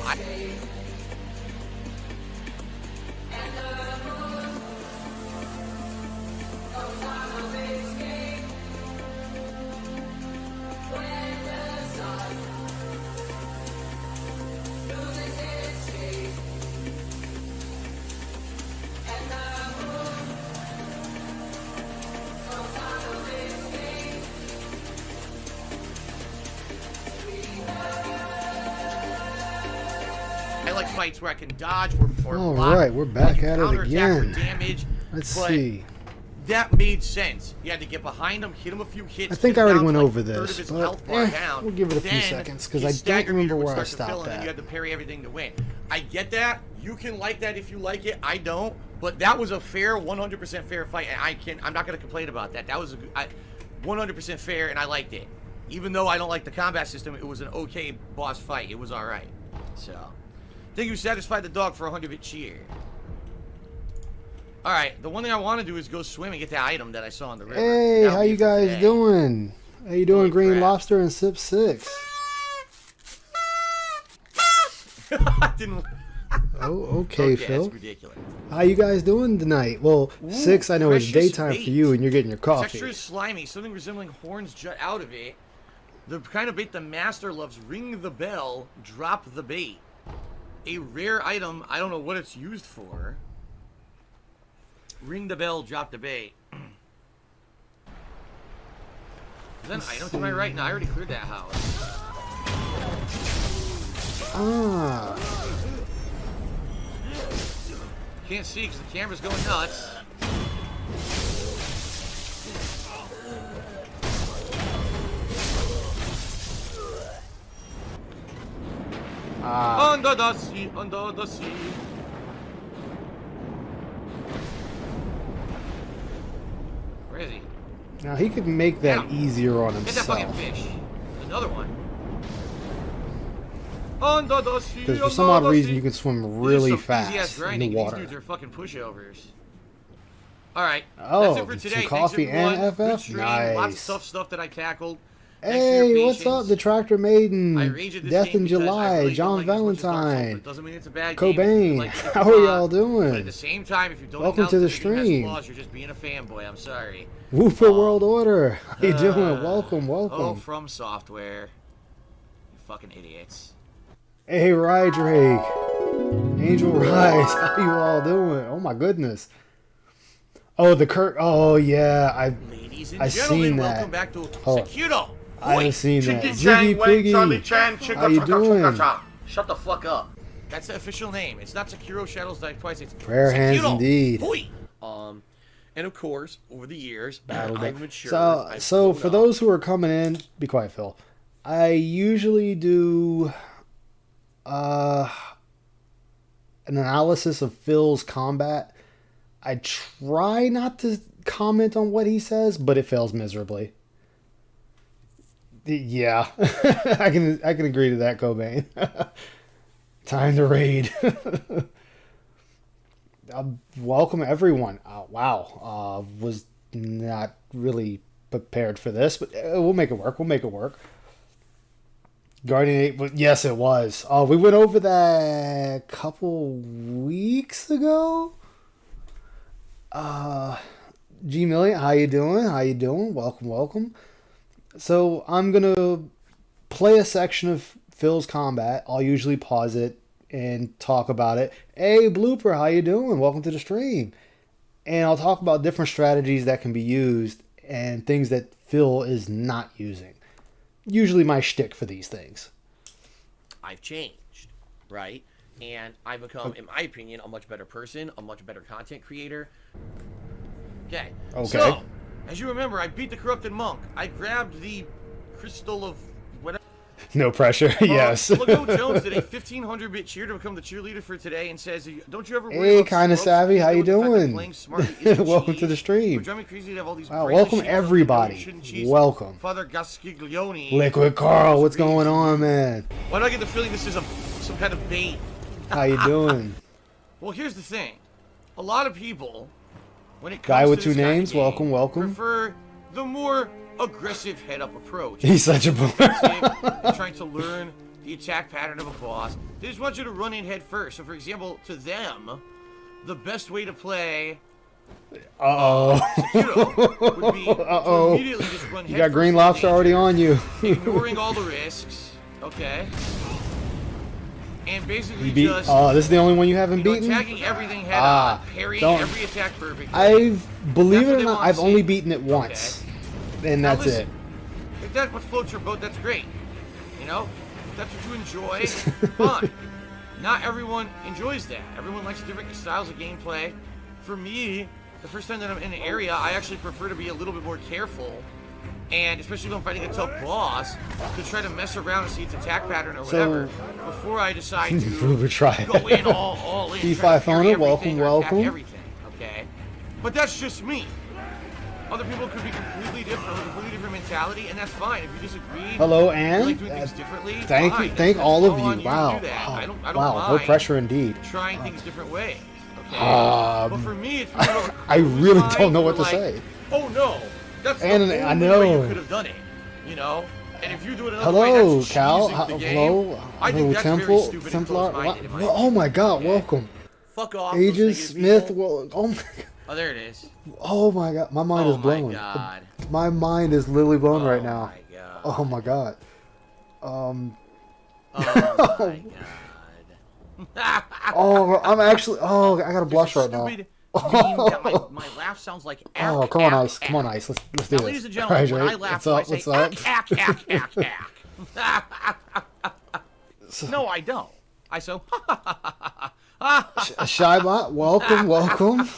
style. I like fights where I can dodge or All block. right, we're back at it counterattack again. for damage. Let's but see. That made sense. You had to get behind him, hit him a few hits. I think get I him already down went to, like, over a third of this, his but health bar down. we'll give it a few Then seconds because his I don't stagger meter remember would where I start to fill, stopped and then you at. had to parry everything to win. I get that. You can like that if you like it. I don't. But that was a fair, 100% fair fight, and I'm not going to complain about that. That was 100% fair, and I liked it. Even though I don't like the combat system, it was an okay boss fight. It was all right. So, I think you satisfied the dog for 100-bit cheer. All right, the one thing I want to do is go swim and get that item that I saw on the river. Hey, how you guys doing? How you doing, Holy Green crap. Lobster and Sip 6? I didn't. Oh, okay, Phil. That's ridiculous. How you guys doing tonight? Well, Ooh, 6, I know it's precious daytime bait. for you, and you're getting your coffee. Texture is slimy, something resembling horns jut out of it. The kind of bait the master loves. Ring the bell, drop the bait. A rare item. I don't know what it's used for. Ring the bell, drop the bait. Is that an item to my right? No, I already cleared that house. Ah, Can't see because the camera's going nuts. Under the sea, under the sea. Where is he? now he could make that Get him. easier on Get that fucking himself. fish. Another one. Under the sea. Because for some odd reason, you can swim really fast in the These water. dudes are fucking pushovers. All right. Oh, that's it for some today. coffee Thanks, and everyone. Good FF? stream. Lots of Nice. tough stuff that I tackled. Thanks for your Hey, what's patience. up? The Tractor Maiden, I rage at this Death game in because I July, really don't John like it as much as Dark Souls, Valentine, but it doesn't mean it's a bad game. Cobain. Like, How are y'all But at doing? the same time, if you don't Welcome to the acknowledge that the game has stream. flaws, you're just being a fanboy. I'm sorry. Woofer World Order. How you doing? Welcome, Oh, welcome. From Software. You fucking idiots. Hey, Ride Drake. Angel Rise. How you all doing? Oh my goodness. Oh, the Kurt. Oh yeah, Ladies and I gentlemen, seen that. welcome back to Oh, Secudo. I've seen that. Chicky Jiggy Chang, Wang, Charlie Piggy. Chan, How Chicka you Chaka doing? Chaka Cha. Shut the fuck up. That's the official name. It's not Sekiro Shadows Die Twice. It's Prayer hands Secudo. indeed. Hoi. And of course, over the years, Battled I've it. matured. So, I've so grown for up. those who are coming in, be quiet, Phil. I usually do an analysis of Phil's combat. I try not to comment on what he says, but it fails miserably. Yeah, I can agree to that, Cobain. Time to raid. Welcome everyone. Wow, was not really prepared for this, but we'll make it work. We'll make it work. Guardian 8, but yes, it was. We went over that a couple weeks ago. G Million, how you doing? How you doing? Welcome, welcome. So I'm gonna play a section of Phil's combat. I'll usually pause it and talk about it. Hey, Blooper, how you doing? Welcome to the stream. And I'll talk about different strategies that can be used and things that Phil is not using. Usually my shtick for these things. I've changed, right? And I've become, in my opinion, a much better person, a much better content creator. Okay. Okay. So, as you remember, I beat the corrupted monk. I grabbed the crystal of whatever. No pressure, yes. Logo Jones did a 1500-bit cheer to become the cheerleader for today and says, "Don't you ever worry Hey, about Kinda smokes, Savvy, how you deal with the fact that doing? playing smartly isn't Welcome cheese. to the stream. We're driving me crazy to have all these Wow, brainless welcome shit, you everybody. shouldn't cheese. Welcome. Father Gasciglione. Liquid Carl, what's going on, man? Why do I get the feeling this is some kind of bait? How you doing? Well, here's the thing. A lot of people, when it comes Guy to with this two kind of names, game, welcome, welcome. prefer the more aggressive head-up approach. He's such a boomer. Defensive, and trying to learn the attack pattern of a boss. They just want you to run in head first. So, for example, to them, the best way to play Sekiro would be to immediately just run head You got first Green into Lobster danger, already on you. ignoring all the risks. Okay. And basically You beat. just This is the only one you haven't beaten. attacking everything head on, parrying don't- every attack perfectly. Believe That's it what or they not, wanna I've see. only beaten it once, and Now that's listen, it. If that's what floats your boat, that's great. You know, if that's what you enjoy, fun. Not everyone enjoys that. Everyone likes different styles of gameplay. For me, the first time that I'm in an area, I actually prefer to be a little bit more careful. And especially when I'm fighting a tough boss, to try to mess around and see its attack pattern or whatever before I decide to Try. go in all in. D5 try to parry owner, welcome, everything or attack welcome. Everything, okay? But that's just me. Other people could be completely different, with a completely different mentality, and that's fine. If you disagree, Hello, you Ann. like doing things differently, Thank fine. you, thank That's all of on you. to Wow, do that. wow, I don't wow. No mind pressure indeed. trying things different ways. Okay. But for me, it's I really don't know what to say. Oh no, that's the And only I way know. you could have done it. You know, and if you do it another way, Hello, that's Cal. cheesing the game. Hello. I think Hello, that's Temple. very stupid and Templar. close-minded. in my Oh my God! opinion. Welcome. Fuck off. those Aegis negative Smith. people. Well, oh my God. Oh, there it is. Oh my God. My mind is Oh my blown. god. My mind is literally blown right now. My god. Oh my God. Oh my god. Oh, I'm actually. Oh, I got a blush right now. Stupid meme that my laugh sounds like ack, Oh, come on, ack, Ice. Come on, ack. Ice. Let's do Now, this. ladies and gentlemen, Alright, when I right? laugh, What's I up? say What's up? ack. No, I don't. I so Shybot, welcome, welcome.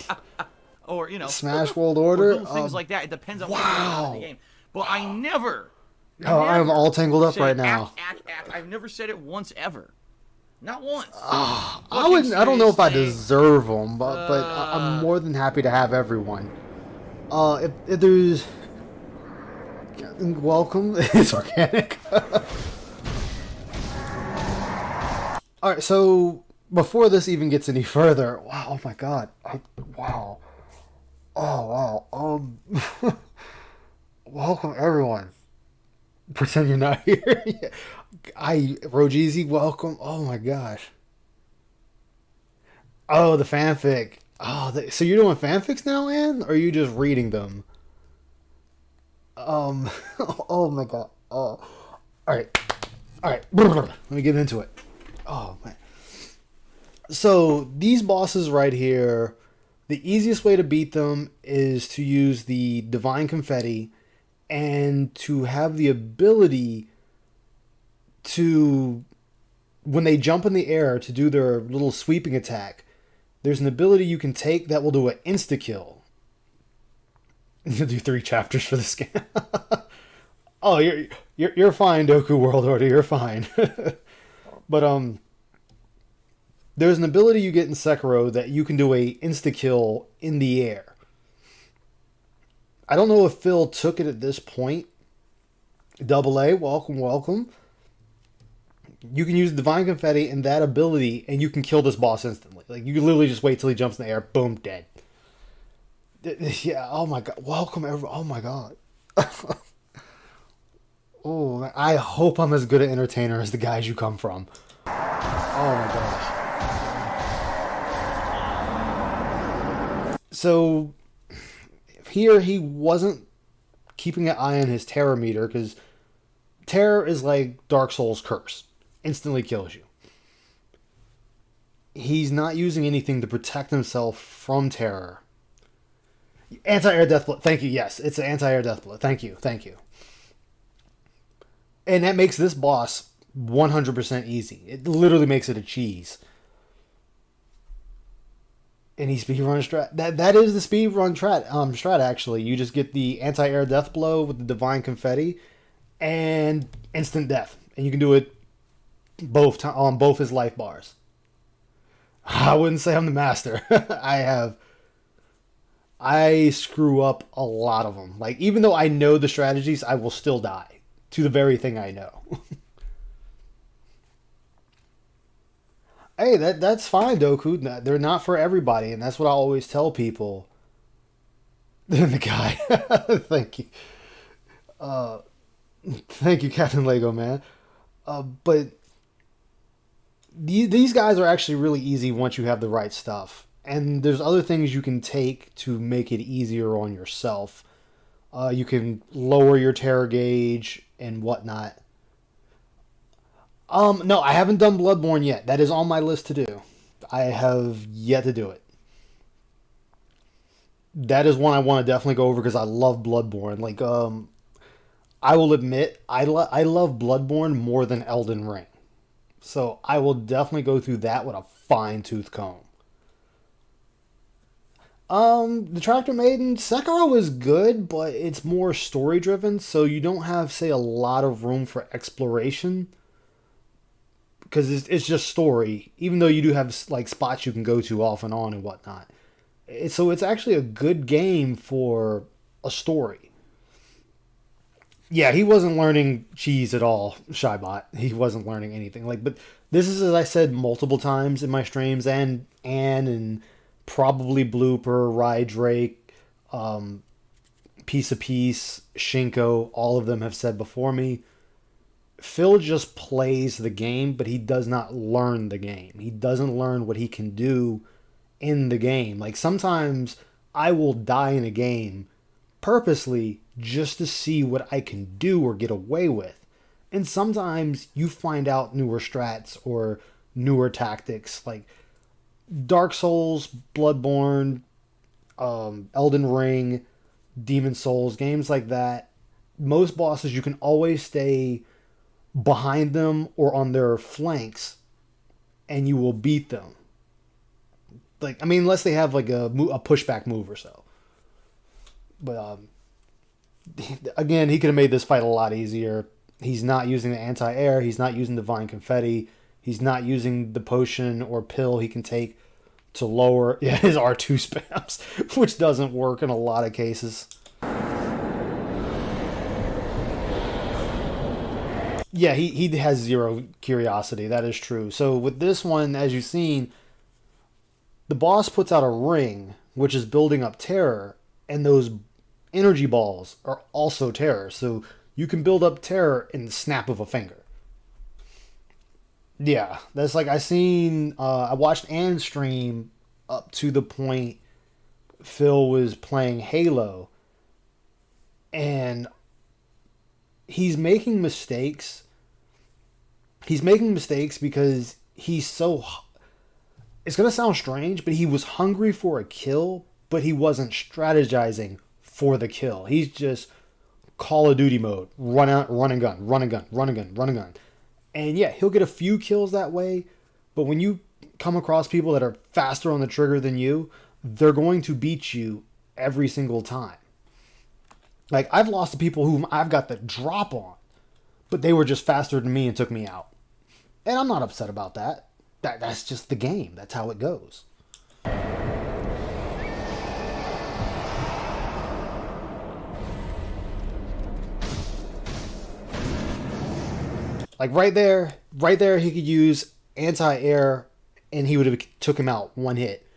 or you know Smash World or Order. little things like that. It depends on what wow. you're in the game. But I never. Oh, I'm all tangled up said right now. Ack. I've never said it once ever. Not once. I Fucking wouldn't. I don't know if I serious deserve them, but I'm more than happy to have everyone. If there's welcome, it's organic. All right, so before this even gets any further, wow, oh my God, wow, oh wow, welcome everyone. Pretend you're not here. Rogeezy, welcome. Oh my gosh. Oh, the fanfic. Oh, so you're doing fanfics now, Ann? Or are you just reading them? Oh my God. Oh, all right. Let me get into it. Oh man. So these bosses right here, the easiest way to beat them is to use the Divine Confetti and to have the ability to, when they jump in the air to do their little sweeping attack, there's an ability you can take that will do an insta kill. You'll do 3 chapters for this game. Oh, you're fine, Doku World Order. You're fine. But there's an ability you get in Sekiro that you can do a insta kill in the air. I don't know if Phil took it at this point. Double A, welcome. You can use Divine Confetti and that ability, and you can kill this boss instantly. Like, you can literally just wait till he jumps in the air, boom, dead. Yeah, oh my God. Welcome, everyone. Oh my God. Oh, I hope I'm as good an entertainer as the guys you come from. Oh my gosh. So, here he wasn't keeping an eye on his terror meter, because terror is like Dark Souls Curse. Instantly kills you. He's not using anything to protect himself from terror. Anti-air death blow. Thank you. Yes, it's an anti-air death blow. Thank you. And that makes this boss 100% easy. It literally makes it a cheese. And he speedrun strat. That is the speedrun strat actually. You just get the anti-air death blow with the Divine Confetti and instant death. And you can do it on both his life bars. I wouldn't say I'm the master. I screw up a lot of them. Like, even though I know the strategies, I will still die to the very thing I know. Hey, that's fine, Doku. They're not for everybody, and that's what I always tell people. Then the guy, thank you, thank you, Captain Lego Man. But these guys are actually really easy once you have the right stuff. And there's other things you can take to make it easier on yourself. You can lower your terror gauge and whatnot. No, I haven't done Bloodborne yet. That is on my list to do. I have yet to do it. That is one I want to definitely go over because I love Bloodborne. Like, I will admit, I love Bloodborne more than Elden Ring. So I will definitely go through that with a fine-tooth comb. The Tractor Maiden, Sekiro is good, but it's more story-driven, so you don't have, say, a lot of room for exploration. Because it's just story, even though you do have, like, spots you can go to off and on and whatnot. So it's actually a good game for a story. Yeah, he wasn't learning cheese at all, Shybot. He wasn't learning anything. But this is, as I said multiple times in my streams, and Anne and probably Blooper, Rydrake, Piece of Peace, Shinko, all of them have said before me, Phil just plays the game, but he does not learn the game. He doesn't learn what he can do in the game. Like, sometimes I will die in a game purposely just to see what I can do or get away with. And sometimes you find out newer strats or newer tactics. Like Dark Souls, Bloodborne, Elden Ring, Demon Souls, games like that. Most bosses you can always stay behind them or on their flanks and you will beat them. Like, I mean, unless they have like a pushback move or so. But again, he could have made this fight a lot easier. He's not using the anti-air. He's not using Divine Confetti. He's not using the potion or pill he can take to lower his R2 spams, which doesn't work in a lot of cases. Yeah, he has zero curiosity. That is true. So with this one, as you've seen, the boss puts out a ring, which is building up terror, and those energy balls are also terror. So you can build up terror in the snap of a finger. Yeah, that's like I watched Ann stream up to the point Phil was playing Halo, and he's making mistakes. He's making mistakes because he's so... It's going to sound strange, but he was hungry for a kill, but he wasn't strategizing for the kill. He's just Call of Duty mode. Run out, run and gun, run and gun, run and gun, run and gun. And yeah, he'll get a few kills that way, but when you come across people that are faster on the trigger than you, they're going to beat you every single time. Like, I've lost to people whom I've got the drop on, but they were just faster than me and took me out. And I'm not upset about that. That's just the game. That's how it goes. Like right there, he could use anti-air and he would have took him out one hit.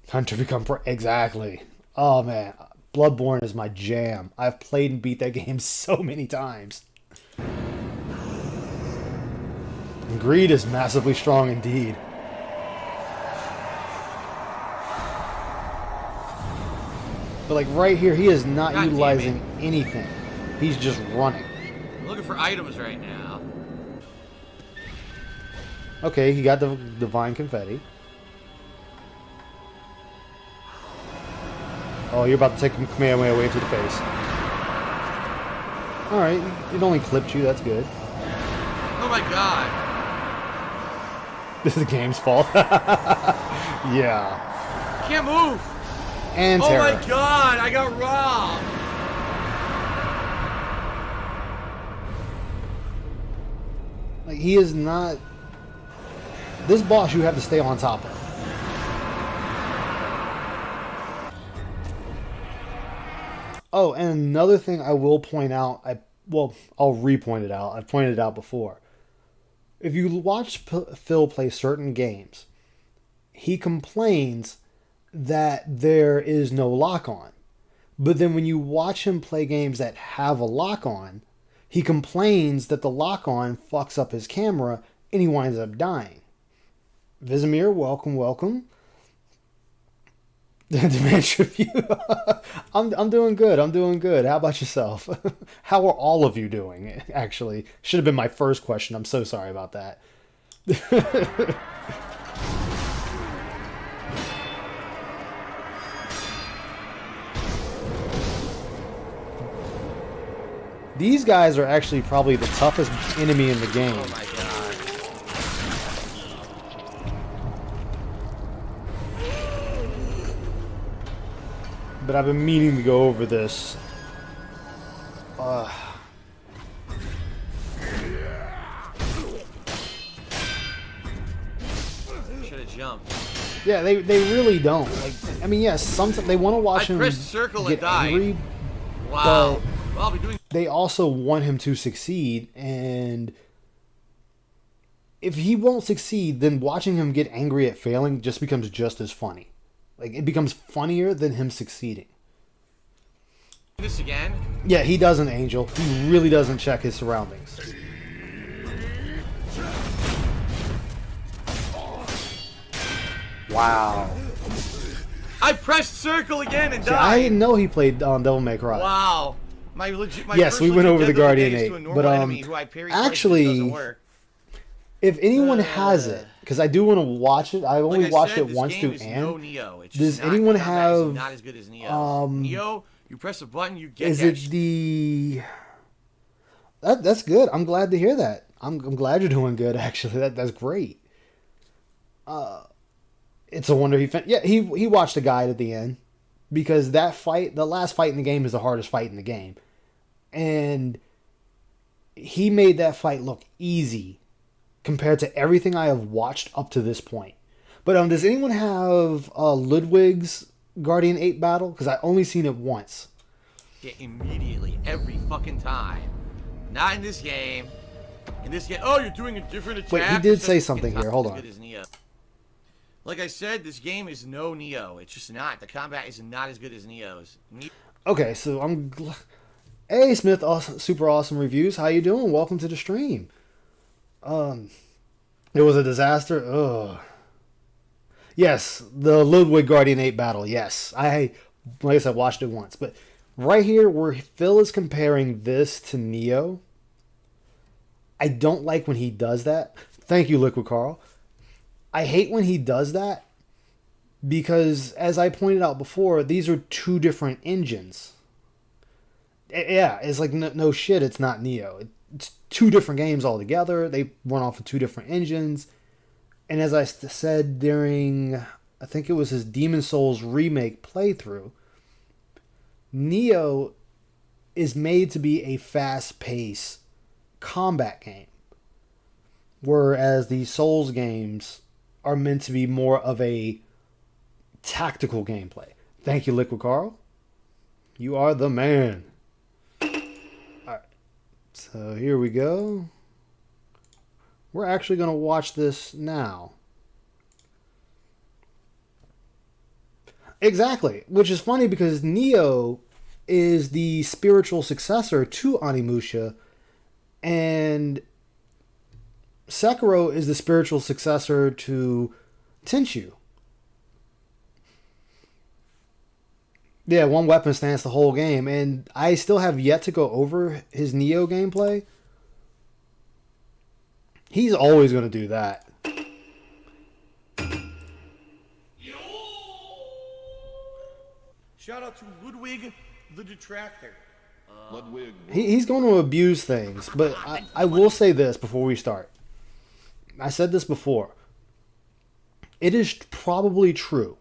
Hunter become exactly. Oh man, Bloodborne is my jam. I've played and beat that game so many times. Greed is massively strong indeed. But like right here, he is not utilizing anything. He's just running. I'm looking for items right now. Okay, he got the Divine Confetti. Oh, you're about to take Kamehameha away to the face. Alright, it only clipped you, that's good. Oh my god. This is the game's fault. Yeah. Can't move. And oh terror. my god, I got robbed. Like, he is not... This boss you have to stay on top of. Oh, and another thing I will point out, I'll re-point it out. I've pointed it out before. If you watch Phil play certain games, he complains that there is no lock-on. But then when you watch him play games that have a lock-on, he complains that the lock-on fucks up his camera, and he winds up dying. Vizimir, welcome. Demand tribute. I'm doing good. How about yourself? How are all of you doing? Actually, should have been my first question. I'm so sorry about that. These guys are actually probably the toughest enemy in the game. Oh my god. But I've been meaning to go over this. Should have jumped. Yeah, they really don't. Like, I mean, yes, sometimes they want to watch him pressed circle and get died. angry, Wow. but Well, I'll be doing. they also want him to succeed, and if he won't succeed, then watching him get angry at failing just becomes just as funny. Like, it becomes funnier than him succeeding. This again. Yeah, he doesn't, Angel. He really doesn't check his surroundings. Wow. I pressed circle again and See, died. I didn't know he played Devil May Cry. Wow. My Yes, first we went legit over the Deadly Guardian Days 8, to a normal but, enemy who I parried twice, actually, it doesn't work. If anyone has it, because I do want to watch it, I only Like I watched said, it this once game through is Anne. no Neo. It's Does just not, anyone combat have, is not as good as Neo. Neo, you press a button, you get Is that it shit. the? That's good. I'm glad to hear that. I'm glad you're doing good. Actually, that's great. It's a wonder he watched a guide at the end, because that fight, the last fight in the game, is the hardest fight in the game, and he made that fight look easy compared to everything I have watched up to this point. But does anyone have Ludwig's Guardian 8 battle? Because I only seen it once. Yeah, immediately, every fucking time. Not in this game. In this game, oh, you're doing a different attack. Wait, he did It's say not something fucking here. Hold as on. good as Neo. Like I said, this game is no Neo. It's just not. The combat is not as good as Neo's. Okay, so Hey Smith, awesome, super awesome reviews. How you doing? Welcome to the stream. It was a disaster. Ugh. Yes, the Ludwig Guardian 8 battle. Yes, like I said, watched it once. But right here, where Phil is comparing this to Neo, I don't like when he does that. Thank you, Liquid Carl. I hate when he does that because, as I pointed out before, these are two different engines. Yeah, it's like, no shit, it's not Neo. It's two different games altogether. They run off of two different engines. And as I said during, I think it was his Demon Souls remake playthrough, Neo is made to be a fast-paced combat game, whereas the Souls games are meant to be more of a tactical gameplay. Thank you, Liquid Carl. You are the man. Alright, so here we go. We're actually going to watch this now. Exactly, which is funny because Neo is the spiritual successor to Onimusha, and Sekiro is the spiritual successor to Tenchu. Yeah, one weapon stands the whole game, and I still have yet to go over his Neo gameplay. He's always going to do that. Shout out to Ludwig the Detractor. Ludwig. He's going to abuse things, but I will say this before we start. I said this before. It is probably true.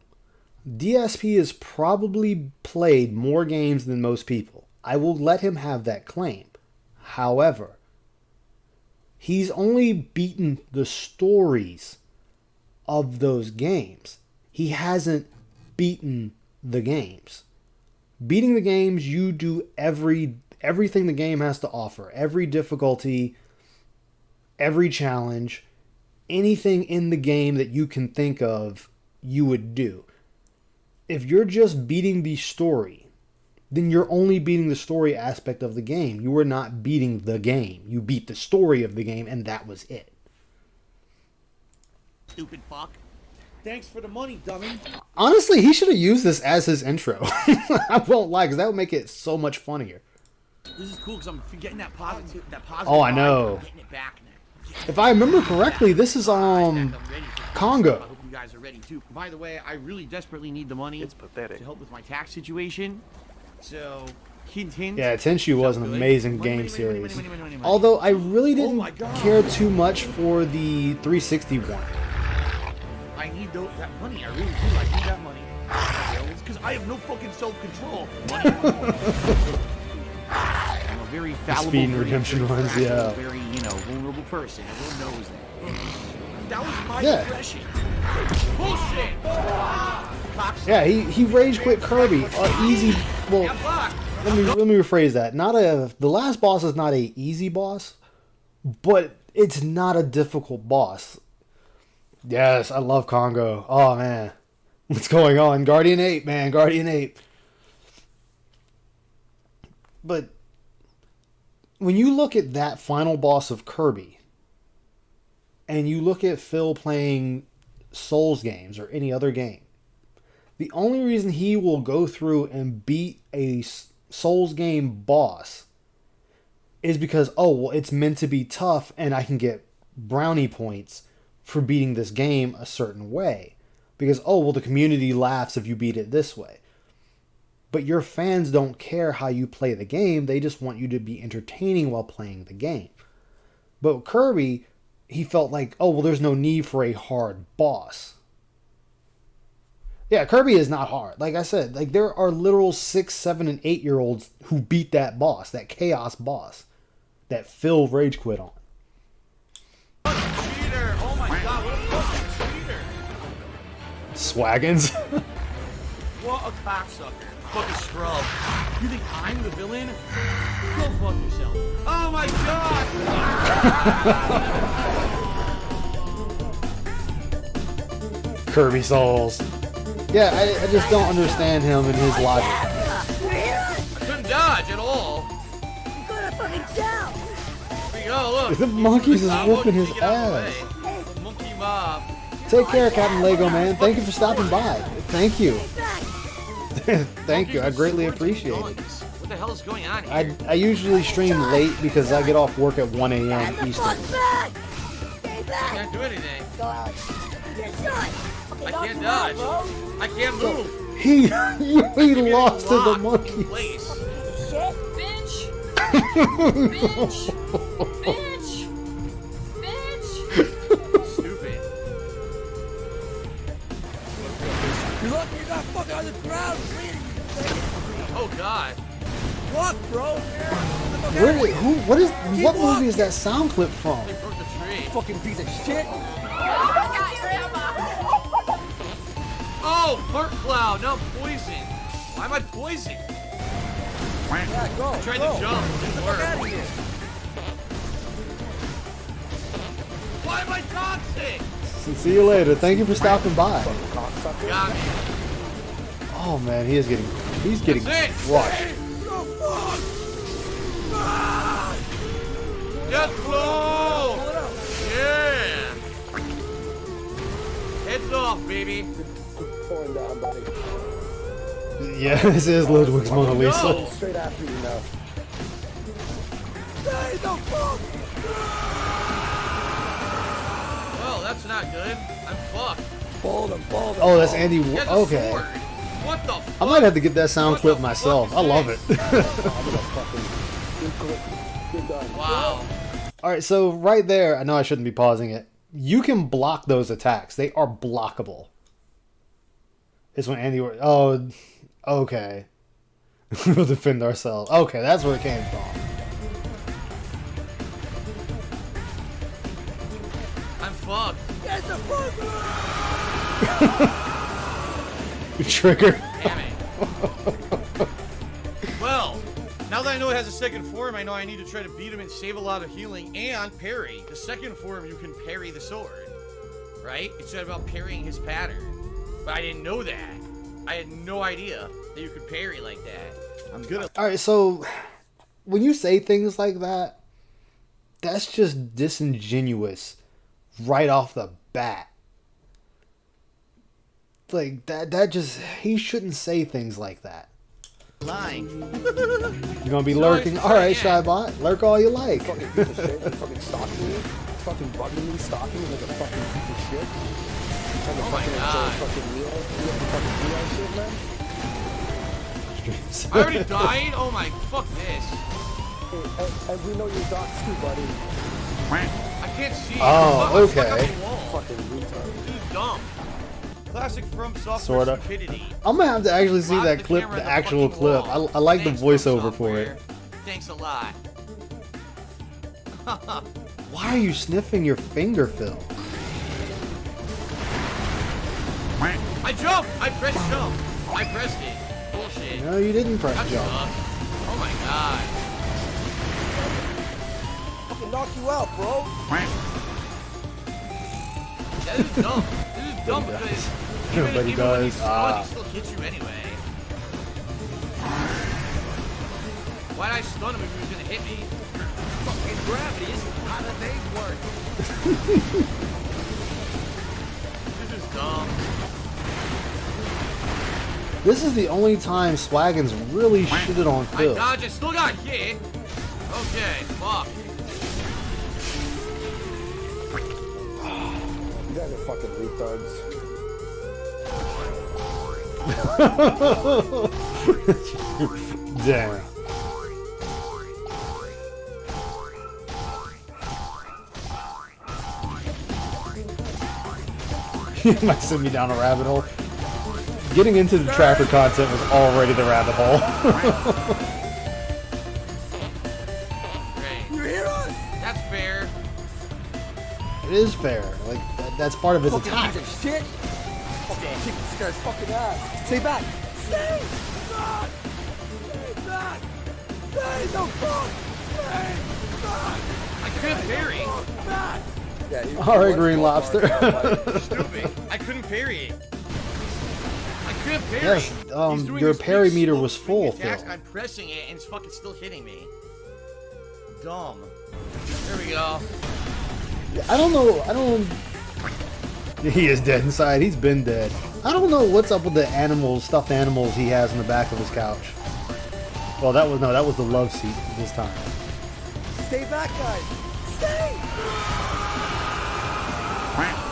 DSP has probably played more games than most people. I will let him have that claim. However, he's only beaten the stories of those games. He hasn't beaten the games. Beating the games, you do everything the game has to offer. Every difficulty, every challenge, anything in the game that you can think of, you would do. If you're just beating the story, then you're only beating the story aspect of the game. You were not beating the game. You beat the story of the game, and that was it. Stupid fuck. Thanks for the money, dummy. Honestly, he should have used this as his intro. I won't lie, because that would make it so much funnier. This is cool because I'm getting that positive. Oh, I know. I'm getting it back now. If I remember correctly, this is I'm ready for Congo. I hope you guys are ready too. By the way, I really desperately need the money. It's pathetic. To help with my tax situation. So, hint. Yeah, Tenchu was an Good. amazing Money, game money, series. money. Although I really Oh didn't my God. care too much for the 360 one. I need that money. I really do. I need that money. It's because I have no fucking self-control. Money. I'm a very fallible, Speed and very redemption ones, fragile, yeah. very, vulnerable person. Everyone knows that. That was my Yeah. impression. Bullshit. Cocksucker. Yeah, he rage quit Kirby. Easy. Well, Yeah, fuck. let me rephrase that. The last boss is not a easy boss, but it's not a difficult boss. Yes, I love Congo. Oh man, what's going on? Guardian Ape, man, Guardian Ape. But when you look at that final boss of Kirby, and you look at Phil playing Souls games or any other game, the only reason he will go through and beat a Souls game boss is because, oh, well, it's meant to be tough and I can get brownie points for beating this game a certain way. Because, oh, well, the community laughs if you beat it this way. But your fans don't care how you play the game. They just want you to be entertaining while playing the game. But Kirby, he felt like, oh, well, there's no need for a hard boss. Yeah, Kirby is not hard. Like I said, like there are literal 6, 7, and 8-year-olds who beat that boss, that chaos boss, that Phil rage quit on. Cheater. Oh my god, what a fucking cheater. Swaggins. What a cocksucker. Fucking scrub. You think I'm the villain? Go fuck yourself. Oh my god! Kirby Souls. Yeah, I just don't understand him and his logic. I couldn't dodge at all. You gotta fucking down! Here we go, look. The monkeys is Monkey, whooping his get out the ass. way. Monkey mob. Take care, Captain Lego Man. Thank you for stopping by. Thank you. Thank you. I greatly appreciate it. What the hell is going on here? I usually stream late because I get off work at 1 a.m. Eastern. Back! Stay I back! can't do anything. Go, Alex. You're shot! Okay, I knock can't him out, dodge. bro. I can't move. He Give me lost to the lock in monkey. place. Shit! Bitch! Bitch! Bitch! Bitch! Stupid. You're lucky you're not fucking on the ground bleeding, you faggot. Oh god. Walk, bro. What movie is that sound clip from? They broke the tree. Fucking piece of shit. Oh, fart cloud, not poison. Why am I poisoned? Yeah, go. I tried go. to jump, it Get the didn't fuck out of work. here. Why am I toxic? See you later. Thank you for stopping by. Got me. Oh man, he's getting That's it. crushed. Go fuck. Just flow. Pull it out. Yeah. Heads off, baby. Pouring down, buddy. Yeah, this is Ludwig's Mona Lisa. No. Straight after you now. Stay the fuck. Well, that's not good. I'm fucked. Fold him, fold him. Oh, that's Andy. He has a Okay, sword. What the fuck? I might have to get that sound What clip the myself. fuck I is love this? it. Good done. Wow. All right, so right there, I know I shouldn't be pausing it. You can block those attacks. They are blockable. It's when Andy. Oh, okay. We'll defend ourselves. Okay, that's where it came from. I'm fucked. Get the fuck Trigger. Damn it. Well, now that I know it has a second form, I know I need to try to beat him and save a lot of healing and parry. The second form, you can parry the sword, right? It's about parrying his pattern. But I didn't know that. I had no idea that you could parry like that. I'm gonna. All right, so when you say things like that, that's just disingenuous right off the bat. Like that just he shouldn't say things like that. Lying. You're gonna be So lurking. it's All right, yeah. Shybot, lurk all you like. Fucking piece of shit. You fucking stalking me. Fucking bugging me, stalking me like a fucking piece of shit. You trying to Oh my fucking enjoy God. a fucking meal? You have to fucking do that shit, man? I already died. Oh my, fuck this. Hey, and we know your docs too, buddy. I can't see. Oh, I'm stuck okay. on the wall. Fucking retard. This is dumb. Classic From Software Sorta. stupidity. I'm gonna have to actually see Lock that the clip, camera the in actual fucking clip. wall. I like the Thanks, From voiceover for it. Software. Thanks a lot. Why are you sniffing your finger, Phil? I jumped! I pressed jump! I pressed it. Bullshit. No, you didn't press That jump. sucks. Oh my god. Fucking knock you out, bro. That is dumb. This is dumb because But he even when you does. stun, he still hits you anyway. Why'd I stun him if he was gonna hit me? Fucking gravity isn't how the things work. This is dumb. This is the only time Swaggins really shitted on I Phil. dodged, I still got hit. Okay, fuck. You guys are fucking retards. Damn. You might send me down a rabbit hole. Getting into the tracker content was already the rabbit hole. Great. You hear us? That's fair. It is fair. Like that's part of his Fucking attack. piece of shit. Fucking kick this guy's fucking ass. Stay back. Stay back. Stay back. Stay the fuck. Stay back. I couldn't parry. Fuck back. Yeah, you All right, you Green want Lobster. to Stupid. I couldn't parry it. I couldn't parry. Yes, He's doing your this big, parry meter slow was swing full, attacks, Phil. I'm pressing it and it's fucking still hitting me. Dumb. There we go. I don't know. He is dead inside. He's been dead. I don't know what's up with the animals, stuffed animals he has in the back of his couch. Well, that was the love seat this time. Stay back, guys. Stay.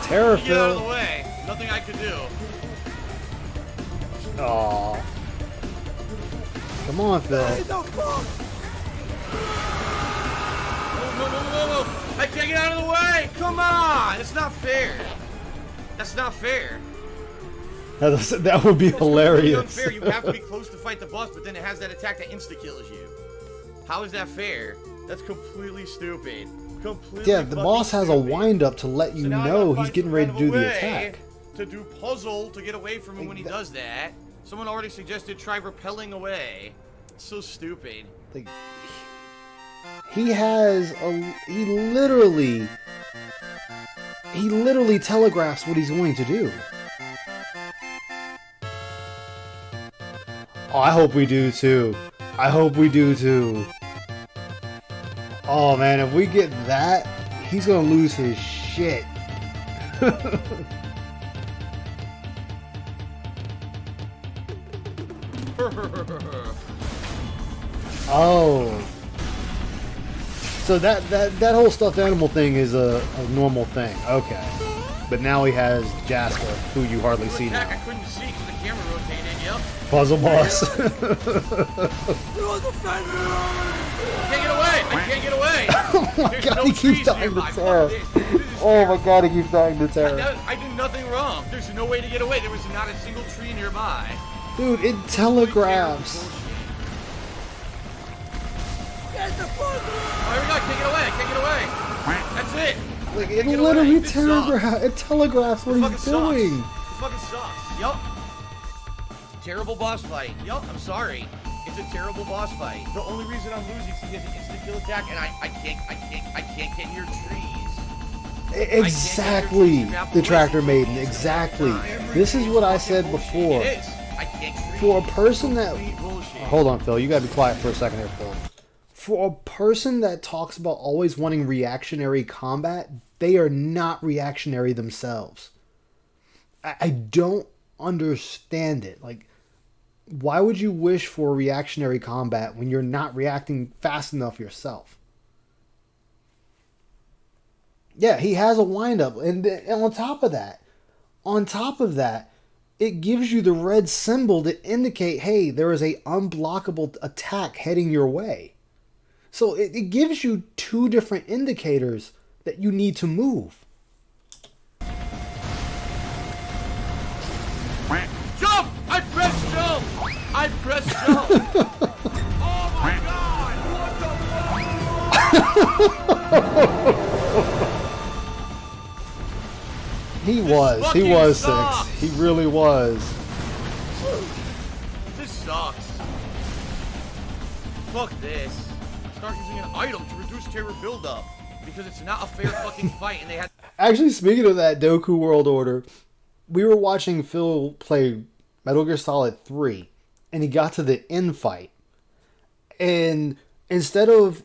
Terror Get out of the Phil. way. Nothing I could do. Aw. Come on, Stay Phil. the fuck. Whoa. I can't get out of the way. Come on. It's not fair. That's not fair. That would be It's completely hilarious. unfair. You have to be close to fight the boss, but then it has that attack that insta-kills you. How is that fair? That's completely stupid. Completely Yeah, the fucking boss has a stupid. wind-up to let you So now I know gotta he's find getting some ready to kind of do a the way attack. To do puzzle to get away from him when he does that. Someone already suggested try repelling away. It's so stupid. Like, he literally telegraphs what he's going to do. Oh, I hope we do too. I hope we do too. Oh man, if we get that, he's gonna lose his shit. Oh. So that whole stuffed animal thing is a normal thing. Okay. But now he has Jasper, who you hardly see Attack I now. couldn't see because the camera rotated. Yep. Puzzle boss. Can't get away! I can't get away! Oh my There's god, no he keeps trees dying to nearby. Fuck terror. this. This is Oh my god, he keeps dying to terror. I did nothing wrong. There's no way to get away. There was not a single tree nearby. Dude, it telegraphs. Oh, here we go. I can't get away. I can't get away. That's it. Like, Can't it get literally away. This sucks. it telegraphs what It he's fucking sucks. doing. It fucking sucks. Yup. Terrible boss fight. Yup, I'm sorry. It's a terrible boss fight. The only reason I'm losing is he has an instant kill attack and I can't get near trees. Exactly, the tractor maiden. Exactly. This is what I said before. It is. I can't For a person that... Complete bullshit. Hold on, Phil. You gotta be quiet for a second here, Phil. For a person that talks about always wanting reactionary combat, they are not reactionary themselves. I don't understand it. Like, why would you wish for reactionary combat when you're not reacting fast enough yourself? Yeah, he has a windup, and on top of that, it gives you the red symbol to indicate, hey, there is a unblockable attack heading your way. So it gives you two different indicators that you need to move. Jump! I pressed jump! I pressed jump! Oh my god! What the He was fucking 6. sucks. He really was. This sucks. Fuck this. Start using an item to reduce terror buildup. Because it's not a fair fucking fight and they had... Actually, speaking of that Doku World Order, we were watching Phil play Metal Gear Solid 3, and he got to the end fight. And instead of,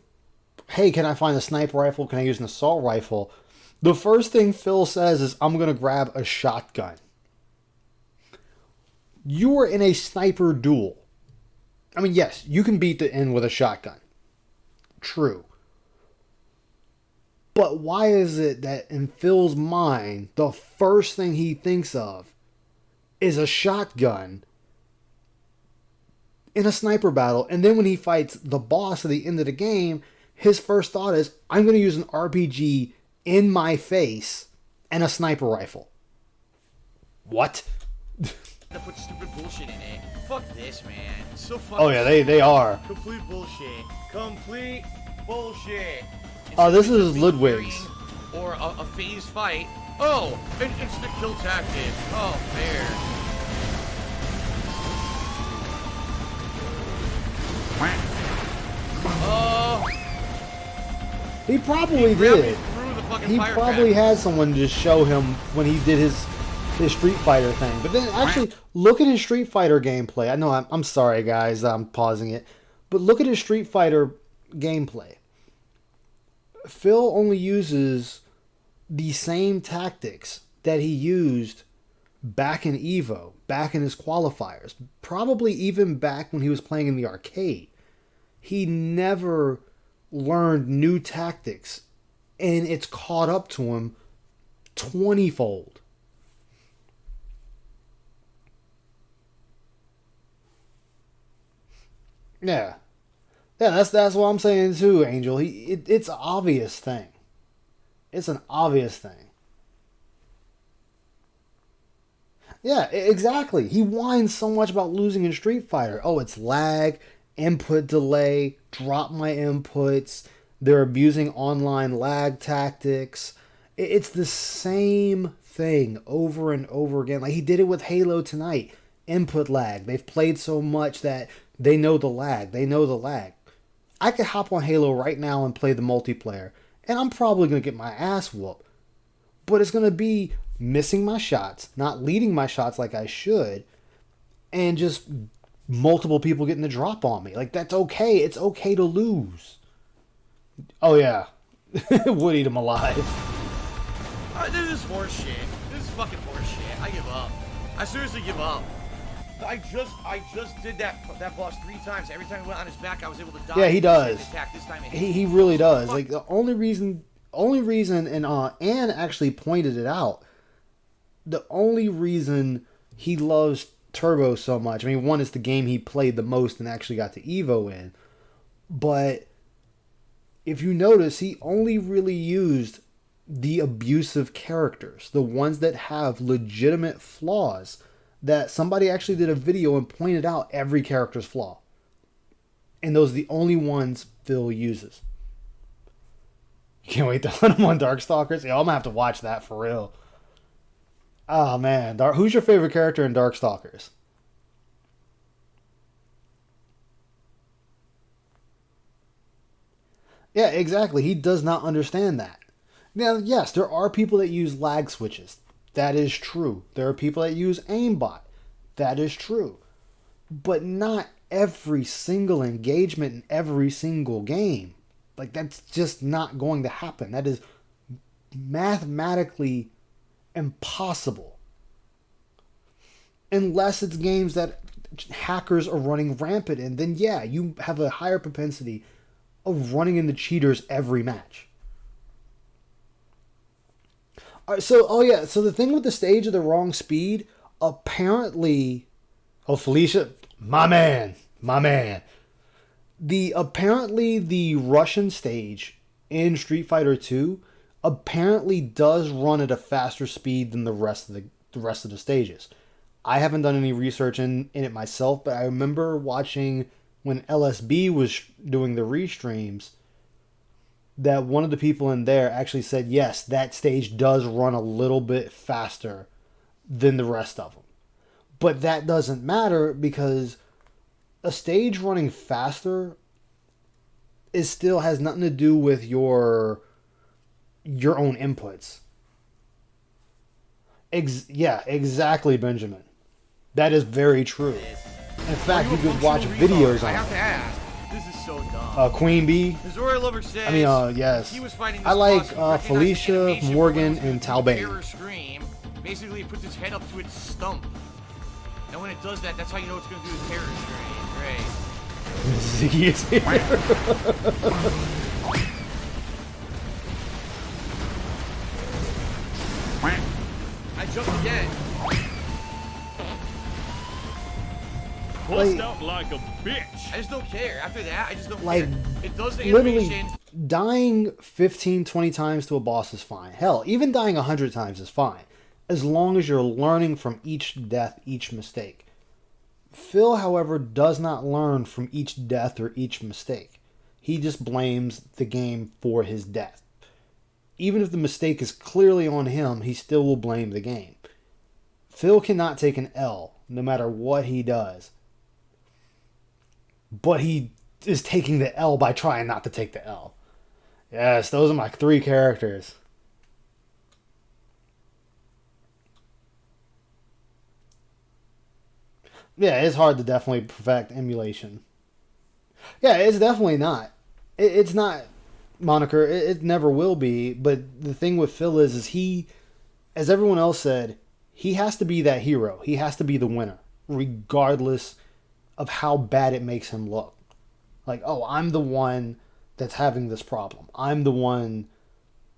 hey, can I find a sniper rifle? Can I use an assault rifle? The first thing Phil says is, I'm going to grab a shotgun. You are in a sniper duel. I mean, yes, you can beat the end with a shotgun. True. But why is it that in Phil's mind, the first thing he thinks of is a shotgun in a sniper battle, and then when he fights the boss at the end of the game, his first thought is, I'm going to use an RPG in my face and a sniper rifle. What? to put stupid bullshit in it. Fuck this, man. It's so fucking... Oh yeah, they are. Complete bullshit. Complete bullshit. Oh, this Instead is of just Ludwig's. being or a phased fight. Oh, an instant kill tactic. Oh, fair. Oh, He probably grabbed me did. through the fucking He fire probably trap. had someone just show him when he did his Street Fighter thing. But then actually look at his Street Fighter gameplay. I know I'm sorry guys, I'm pausing it. But look at his Street Fighter gameplay. Phil only uses the same tactics that he used back in Evo, back in his qualifiers, probably even back when he was playing in the arcade. He never learned new tactics, and it's caught up to him 20-fold. Yeah. Yeah, that's what I'm saying too, Angel. It's an obvious thing. It's an obvious thing. Yeah, exactly. He whines so much about losing in Street Fighter. Oh, it's lag, input delay, drop my inputs, they're abusing online lag tactics. It's the same thing over and over again. Like he did it with Halo tonight. Input lag. They've played so much that they know the lag. They know the lag. I could hop on Halo right now and play the multiplayer, and I'm probably going to get my ass whooped. But it's going to be missing my shots, not leading my shots like I should, and just multiple people getting the drop on me. Like, that's okay. It's okay to lose. Oh, yeah. Would eat him alive. This is horse shit. This is fucking horse shit. I give up. I seriously give up. I just did that boss 3 times. Every time he went on his back, I was able to dodge. Yeah, he does. Attack. This time it hit. He really does. Like, the only reason, and Anne actually pointed it out, the only reason he loves Turbo so much, I mean, one, is the game he played the most and actually got to Evo in, but if you notice, he only really used the abusive characters, the ones that have legitimate flaws, that somebody actually did a video and pointed out every character's flaw. And those are the only ones Phil uses. Can't wait to hunt him on Darkstalkers. Yeah, I'm gonna have to watch that for real. Oh man, who's your favorite character in Darkstalkers? Yeah, exactly. He does not understand that. Now, yes, there are people that use lag switches. That is true. There are people that use aimbot. That is true. but not every single engagement in every single game. Like, that's just not going to happen. That is mathematically impossible. Unless it's games that hackers are running rampant in, then yeah, you have a higher propensity of running into cheaters every match. All right, so the thing with the stage of the wrong speed, apparently, Felicia, my man. Apparently the Russian stage in Street Fighter 2 apparently does run at a faster speed than the rest of the stages. I haven't done any research in it myself, but I remember watching when LSB was doing the restreams that one of the people in there actually said, yes, that stage does run a little bit faster than the rest of them. But that doesn't matter because a stage running faster still has nothing to do with your own inputs. Yeah, exactly, Benjamin. That is very true. In fact, you could watch videos I on have to it. ask. This is so dumb. Queen Bee. Missouri Lover says. Yes. He was fighting this I like boss who recognized Felicia, the animation Morgan, when it and was doing Talbane. terror scream. Basically, it puts its head up to its stump. And when it does that, that's how you know it's going to do the terror scream. Great. Ziggy is here. I jumped again. Bust Like- out like a bitch. I just don't care. After that, I just don't Like, care. It does the Literally, animation. dying 15, 20 times to a boss is fine. Hell, even dying 100 times is fine. As long as you're learning from each death, each mistake. Phil, however, does not learn from each death or each mistake. He just blames the game for his death. Even if the mistake is clearly on him, he still will blame the game. Phil cannot take an L, no matter what he does. But he is taking the L by trying not to take the L. Yes, those are my 3 characters. Yeah, it's hard to definitely perfect emulation. Yeah, it's definitely not. It's not moniker. It never will be. But the thing with Phil is he, as everyone else said, he has to be that hero. He has to be the winner, regardless of how bad it makes him look. Like, oh, I'm the one that's having this problem. I'm the one,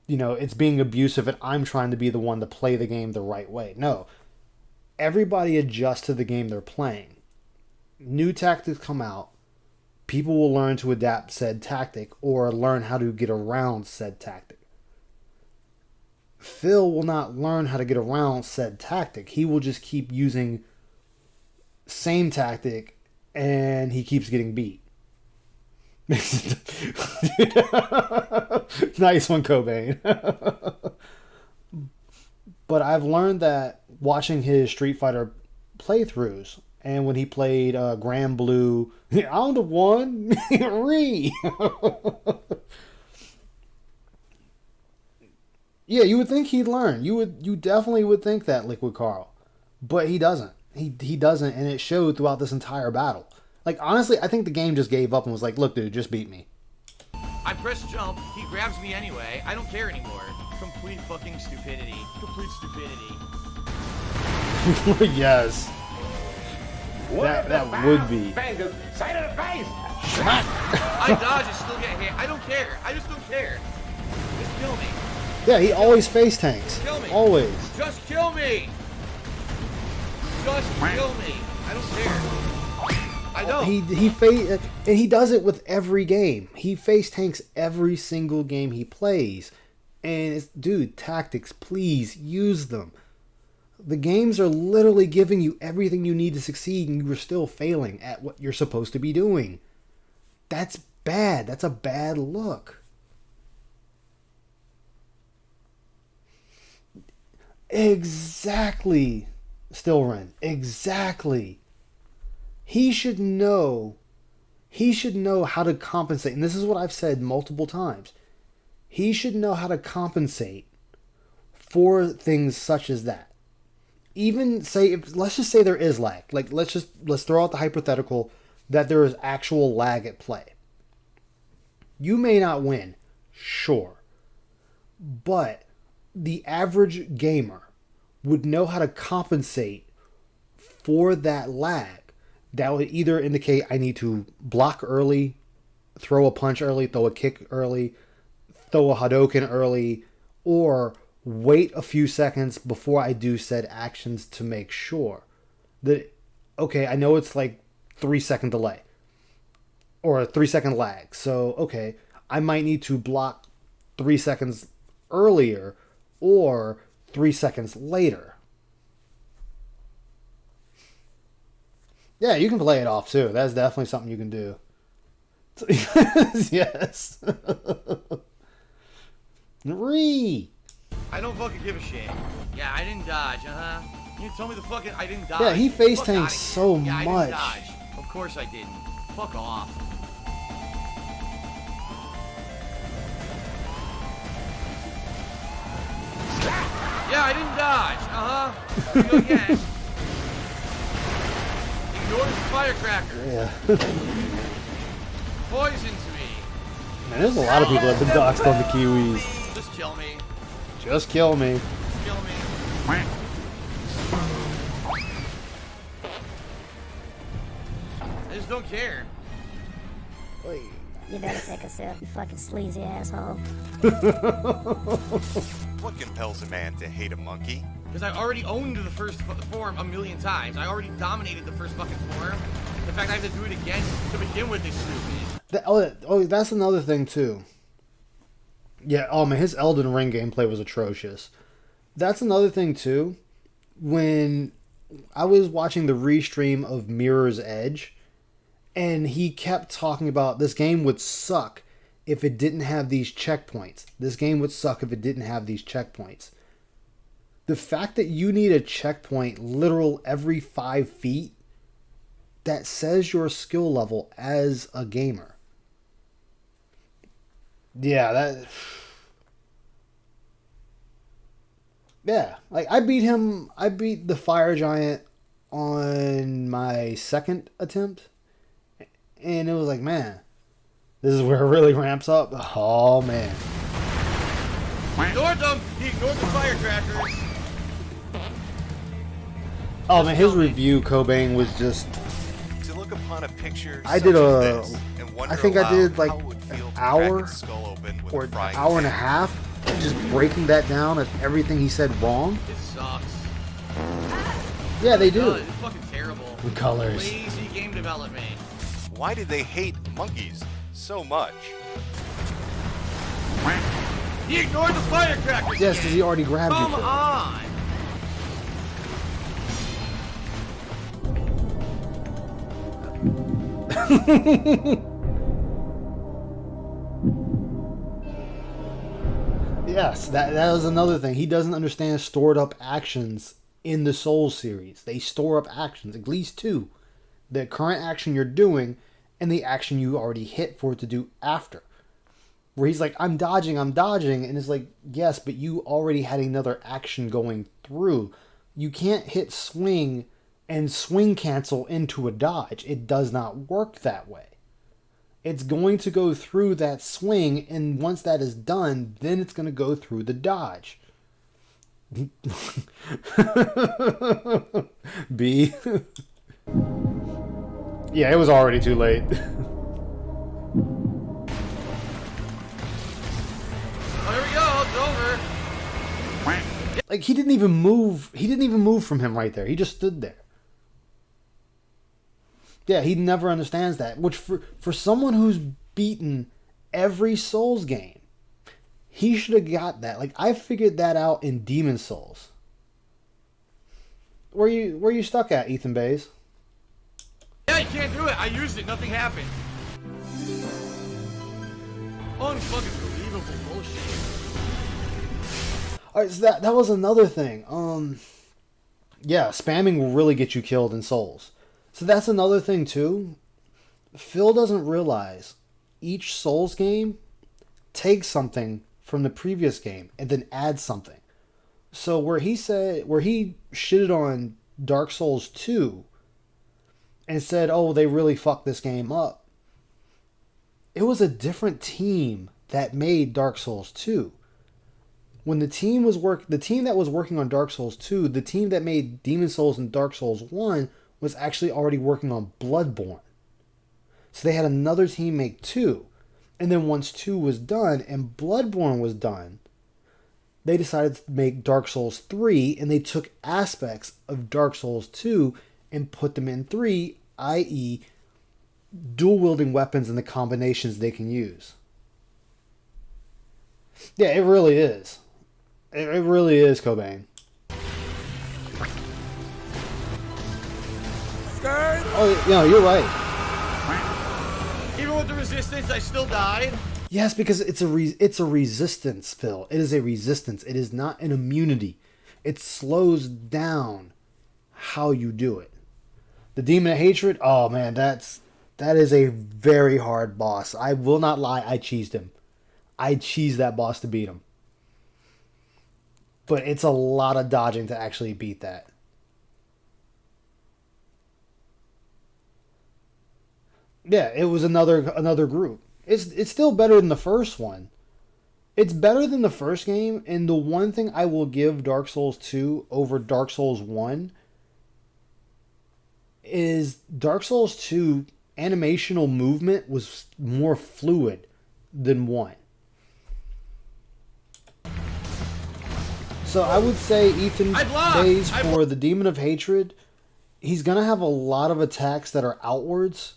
it's being abusive and I'm trying to be the one to play the game the right way. No. Everybody adjusts to the game they're playing. New tactics come out. People will learn to adapt said tactic or learn how to get around said tactic. Phil will not learn how to get around said tactic. He will just keep using same tactic and he keeps getting beat. Nice one, Cobain. But I've learned that watching his Street Fighter playthroughs, and when he played Grand Blue, I'm the one, Ree. Yeah, you would think he'd learn. You definitely would think that, Liquid Carl, but he doesn't. He doesn't, and it showed throughout this entire battle. Like, honestly, I think the game just gave up and was like, look, dude, just beat me. I press jump. He grabs me anyway. I don't care anymore. Complete fucking stupidity. Complete stupidity. Yes. That would be. Side of the face! I dodge and still get hit. I don't care. I just don't care. Just kill me. Yeah, he always face tanks. Kill me. Always. Just kill me. Just kill me. I don't care. I don't. And he does it with every game. He face tanks every single game he plays. And it's, dude, tactics, please use them. The games are literally giving you everything you need to succeed, and you are still failing at what you're supposed to be doing. That's bad. That's a bad look. Exactly, Stillren. Exactly. He should know how to compensate. And this is what I've said multiple times. He should know how to compensate for things such as that. even say if let's just say there is lag. Like let's throw out the hypothetical that there is actual lag at play. You may not win, sure. But the average gamer would know how to compensate for that lag. That would either indicate I need to block early, throw a punch early, throw a kick early, throw a Hadouken early, or wait a few seconds before I do said actions to make sure that, okay, I know it's like 3-second delay or a 3-second lag. So, okay, I might need to block 3 seconds earlier or 3 seconds later. Yeah, you can play it off too. That's definitely something you can do. Yes. I don't fucking give a shit. Yeah, I didn't dodge, You told me the fucking I didn't dodge. Yeah, he face Fuck tanks outta here. so yeah, I much. didn't dodge. Of course I didn't. Fuck off. Yeah, I didn't dodge. Here we go again. Ignore the firecracker. Yeah. Poison to me. Man, there's a lot of people that have been doxed on the Kiwis. Just kill me. Just kill me. Just kill me. I just don't care. You better take a sip, you fucking sleazy asshole. What compels a man to hate a monkey? Because I already owned the first form a million times. I already dominated the first fucking form. The fact I have to do it again to begin with is stupid. That's another thing too. Yeah, oh man, his Elden Ring gameplay was atrocious. That's another thing too. When I was watching the restream of Mirror's Edge, and he kept talking about this game would suck if it didn't have these checkpoints. This game would suck if it didn't have these checkpoints. The fact that you need a checkpoint literal every 5 feet, that says your skill level as a gamer. Yeah, yeah, like I beat the Fire Giant on my second attempt, and it was like, man, this is where it really ramps up. Oh man. He ignored them! He ignored the firecrackers! Oh man, his review, Cobain, was just... To look upon a picture I such did as this and wonder I think I aloud did like how it would feel an to hour crack its skull open with or a an frying hour and a pan. half, just breaking that down as everything he said wrong. It sucks. Yeah, they do. It's fucking terrible. The colors. Lazy game development. Why did they hate monkeys so much? He ignored the firecrackers! Yes, again. because he already grabbed you Come for it. on! Yes, that was another thing. He doesn't understand stored up actions in the Souls series. They store up actions, at least two. The current action you're doing and the action you already hit for it to do after. Where he's like, I'm dodging, and it's like, yes, but you already had another action going through. You can't hit swing and swing cancel into a dodge. It does not work that way. It's going to go through that swing, and once that is done, then it's going to go through the dodge. B. Yeah, it was already too late. Oh, here we go, it's over. Like, he didn't even move from him right there. He just stood there. Yeah, he never understands that. Which, for someone who's beaten every Souls game, he should have got that. Like, I figured that out in Demon Souls. Where you stuck at, Ethan Bays? Yeah, you can't do it. I used it. Nothing happened. Unfucking believable bullshit. Alright, so that was another thing. Yeah, spamming will really get you killed in Souls. So that's another thing too. Phil doesn't realize each Souls game takes something from the previous game and then adds something. So where he shitted on Dark Souls 2 and said, "Oh, they really fucked this game up." It was a different team that made Dark Souls 2. When the team that was working on Dark Souls 2, the team that made Demon Souls and Dark Souls 1 was actually already working on Bloodborne. So they had another team make 2. And then once 2 was done and Bloodborne was done, they decided to make Dark Souls 3, and they took aspects of Dark Souls 2 and put them in 3, i.e. dual-wielding weapons and the combinations they can use. Yeah, it really is. It really is, Cobain. Oh, no, you're right. Even with the resistance, I still died. Yes, because it's a resistance, Phil. It is a resistance. It is not an immunity. It slows down how you do it. The Demon of Hatred, oh man, that is a very hard boss. I will not lie, I cheesed him. I cheesed that boss to beat him. But it's a lot of dodging to actually beat that. Yeah, it was another group. It's still better than the first one. It's better than the first game, and the one thing I will give Dark Souls 2 over Dark Souls 1 is Dark Souls 2 animational movement was more fluid than 1. So I would say Ethan Days for the Demon of Hatred, he's going to have a lot of attacks that are outwards,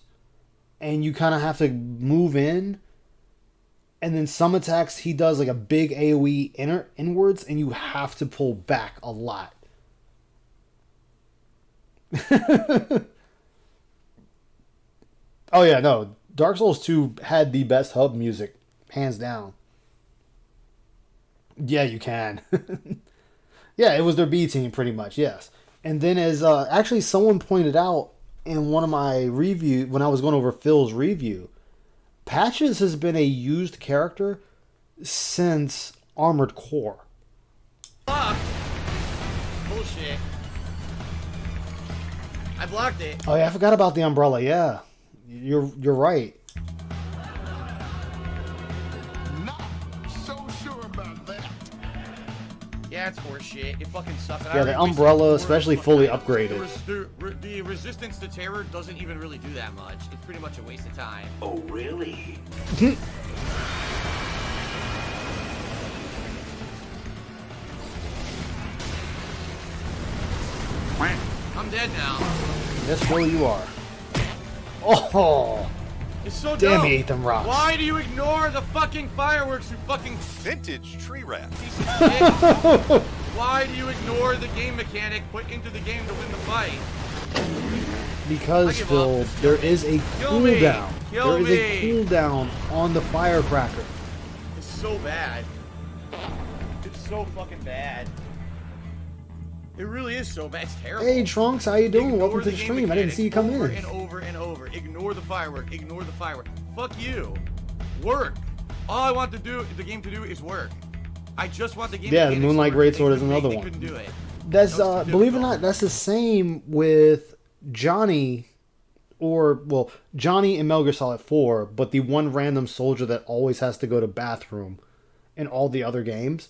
and you kind of have to move in. And then some attacks he does like a big AoE inwards, and you have to pull back a lot. Oh yeah, no. Dark Souls 2 had the best hub music, hands down. Yeah, you can. Yeah, it was their B team pretty much, yes. And then as actually someone pointed out in one of my review, when I was going over Phil's review, Patches has been a used character since Armored Core. Fuck. Bullshit. I blocked it. Oh yeah, I forgot about the umbrella. Yeah, you're right. Not so sure about that. Yeah, it's horseshit. It fucking sucks. Yeah, the umbrella, especially fully upgraded. The resistance to terror doesn't even really do that much. It's pretty much a waste of time. Oh, really? I'm dead now. Yes, Phil, you are. Oh, It's so damn, dumb. he ate them rocks. Why do you ignore the fucking fireworks, you fucking Vintage tree rat. piece of shit? Why do you ignore the game mechanic put into the game to win the fight? Because, I give Phil, up. there is a Kill me. cooldown. Kill There is a me. cooldown on the firecracker. It's so bad. It's so fucking bad. It really is so bad. It's terrible. Hey, Trunks, how you doing? Ignore Welcome to the game stream. I didn't see you come over in. and over and over. Ignore the firework. Ignore the firework. Fuck you. Work. All I want the game to do is work. I just want the game. Yeah, the mechanics to Moonlight work. Greatsword is They another couldn't- one. They couldn't do it. That's That was too believe it or difficult. not, that's the same with Johnny, Johnny in Metal Gear Solid 4, but the one random soldier that always has to go to bathroom in all the other games.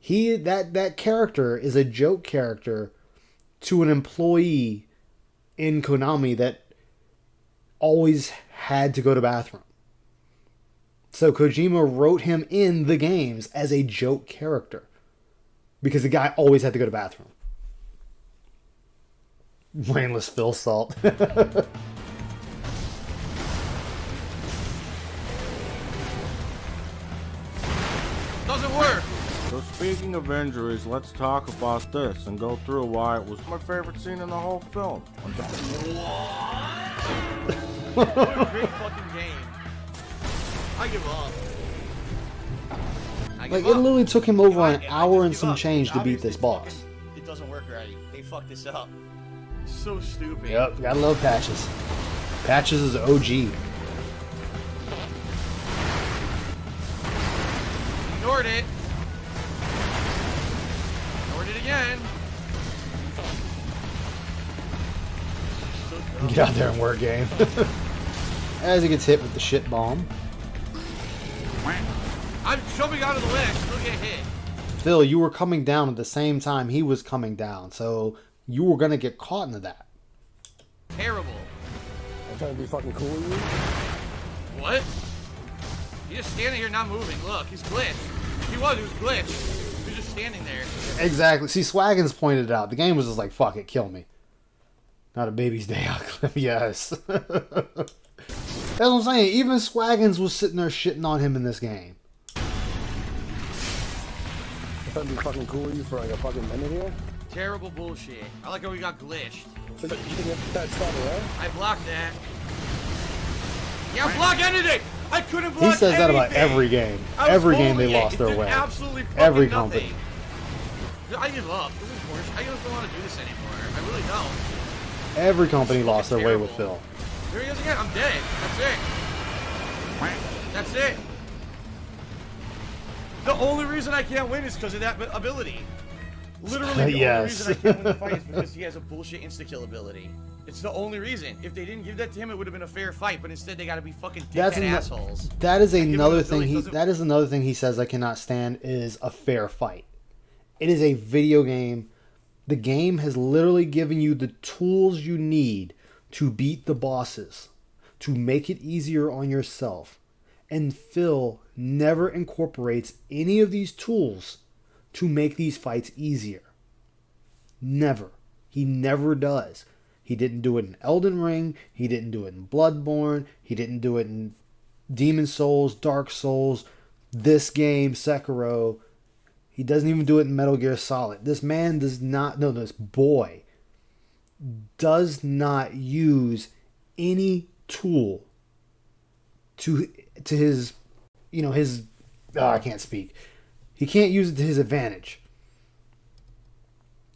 That character is a joke character to an employee in Konami that always had to go to bathroom. So Kojima wrote him in the games as a joke character because the guy always had to go to bathroom. Brainless Phil Salt. Doesn't work. So speaking of injuries, let's talk about this and go through why it was my favorite scene in the whole film. What a great fucking game. I give up. I give Like, up. it literally took him over an I hour just and give some up. change to beat Obviously, this boss. It doesn't work right. They fucked this up. So stupid. Yep, gotta love Patches. Patches is OG. Ignored it. Get out there and work, game. As he gets hit with the shit bomb. I'm jumping out of the way. I still get hit. Phil, you were coming down at the same time he was coming down, so you were gonna get caught into that. Terrible. I'm trying to be fucking cool with you. What? He's just standing here not moving. Look, he's glitched. He was glitched. He was just standing there. Exactly. See, Swaggins pointed it out. The game was just like, fuck it, kill me. Not a baby's day out clip, yes. That's what I'm saying. Even Swaggins was sitting there shitting on him in this game. I'm trying to be fucking cool with you for like a fucking minute here. Terrible bullshit. I like how we got glitched. So you think that's not right? I blocked that. Yeah, block anything! I couldn't block He says that about anything. every game. I was Every game holding they it. lost It their did way. Absolutely fucking Every nothing. company. I give up. This is horseshit. I just don't want to do this anymore. I really don't. Every company lost their way terrible. with Phil. Here he goes again. I'm dead. That's it. That's it. The only reason I can't win is because of that ability. Literally, the Yes. only reason I can't win the fight is because he has a bullshit insta-kill ability. It's the only reason. If they didn't give that to him, it would have been a fair fight. But instead, they got to be fucking dickhead assholes. That is Give him another an thing. ability, That is another thing he says I cannot stand is a fair fight. It is a video game. The game has literally given you the tools you need to beat the bosses, to make it easier on yourself. And Phil never incorporates any of these tools to make these fights easier. Never. He never does. He didn't do it in Elden Ring. He didn't do it in Bloodborne. He didn't do it in Demon Souls, Dark Souls, this game, Sekiro. He doesn't even do it in Metal Gear Solid. This man does not, no, this boy does not use any tool to his, his, I can't speak. He can't use it to his advantage.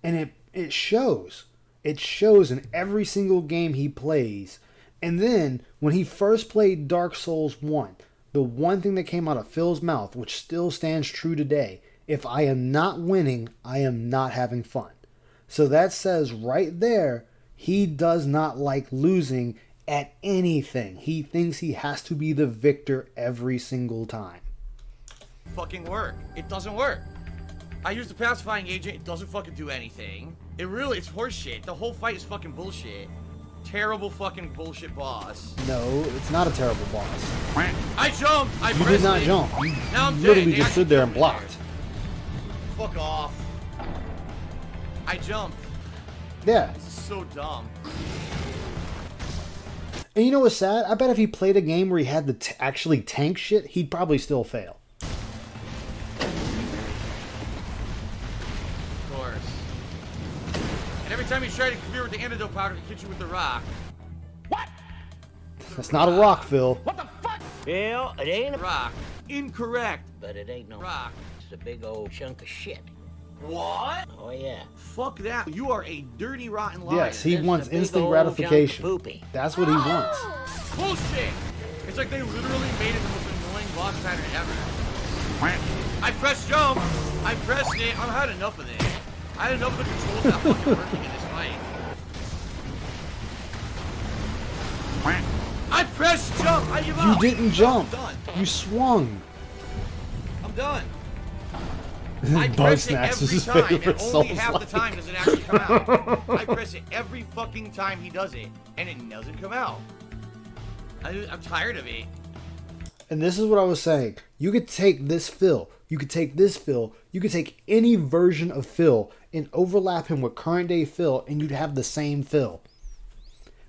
And it shows. It shows in every single game he plays. And then, when he first played Dark Souls 1, the one thing that came out of Phil's mouth, which still stands true today, if I am not winning, I am not having fun. So that says right there, he does not like losing at anything. He thinks he has to be the victor every single time. Fucking work. It doesn't work. I use the pacifying agent. It doesn't fucking do anything. It's horseshit. The whole fight is fucking bullshit. Terrible fucking bullshit boss. No, it's not a terrible boss. I jumped. You did not jump. You Now I'm literally dead. just stood there and blocked. Fuck off. I jumped. Yeah. This is so dumb. And you know what's sad? I bet if he played a game where he had to actually tank shit, he'd probably still fail. Of course. And every time you try to clear with the antidote powder, he hits you with the rock. That's not a rock, Phil. Well, it ain't a Rock. Incorrect. but it ain't no Rock. It's a big old chunk of shit. What? Oh yeah. Fuck that. You are a dirty, rotten liar. Yes, he This is wants a big instant old gratification. chunk of poopy. That's what he wants. Bullshit! It's like they literally made it the most annoying boss pattern ever. I pressed jump. I pressed it. I've had enough of this. I had enough of the controls not fucking working in this fight. I pressed jump. I give You up. didn't jump. I'm done. You swung. I'm done. I Bug press it Snacks is every his time, favorite and only Souls half the like. time does it actually come out. I press it every fucking time he does it, and it doesn't come out. I'm tired of it. And this is what I was saying. You could take this Phil. You could take this Phil. You could take any version of Phil and overlap him with current day Phil, and you'd have the same Phil.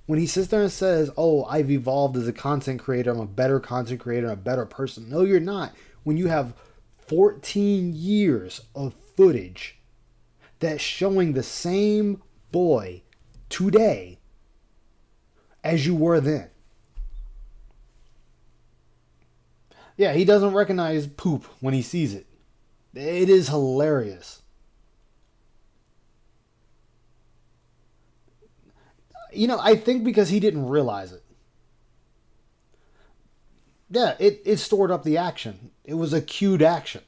When he sits there and says, oh, I've evolved as a content creator, I'm a better content creator, I'm a better person. No, you're not. When you have 14 years of footage that's showing the same boy today as you were then. Yeah, he doesn't recognize poop when he sees it. It is hilarious. You know, I think because he didn't realize it. Yeah, it stored up the action. It was a cued action.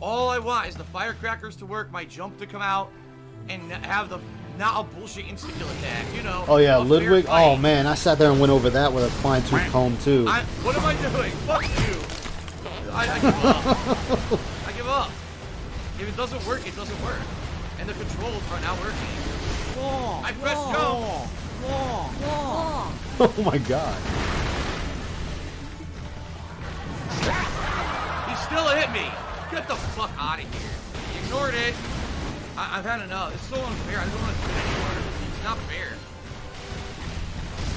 All I want is the firecrackers to work, my jump to come out, and have the not a bullshit insta-kill attack, you know. Oh yeah, a fair Ludwig. fight. Oh man, I sat there and went over that with a fine tooth comb too. What am I doing? Fuck you. I give up. I give up. If it doesn't work, it doesn't work. And the controls are not working. I pressed jump. Oh my god. He still hit me. Get the fuck out of here. He ignored it. I've had enough. It's so unfair. I don't want to do it anymore. It's not fair.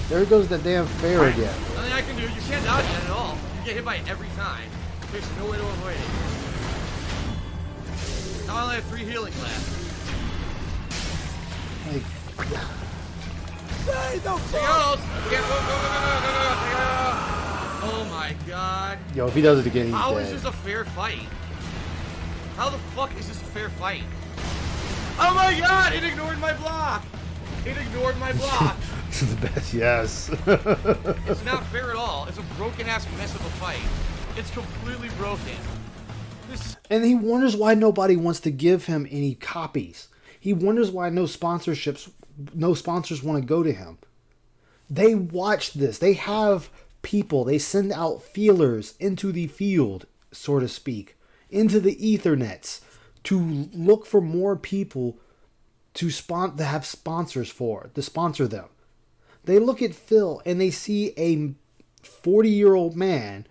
There goes the damn fair again. Nothing I can do. You can't dodge that at all. You get hit by it every time. There's no way to avoid it. Now I only have 3 healing left. Like, Stay the Take fuck! out! Take out! Oh my god. yo, if he does it again, he's How dead. is this a fair fight? How the fuck is this a fair fight? Oh my god! It ignored my block! It ignored my block! This is the best. Yes. It's not fair at all. It's a broken ass mess of a fight. It's completely broken. This And he wonders why nobody wants to give him any copies. He wonders why no sponsors want to go to him. They watch this. They have people. They send out feelers into the field, so to speak, into the ethernets to look for more people to have sponsors to sponsor them. They look at Phil and they see a 40-year-old man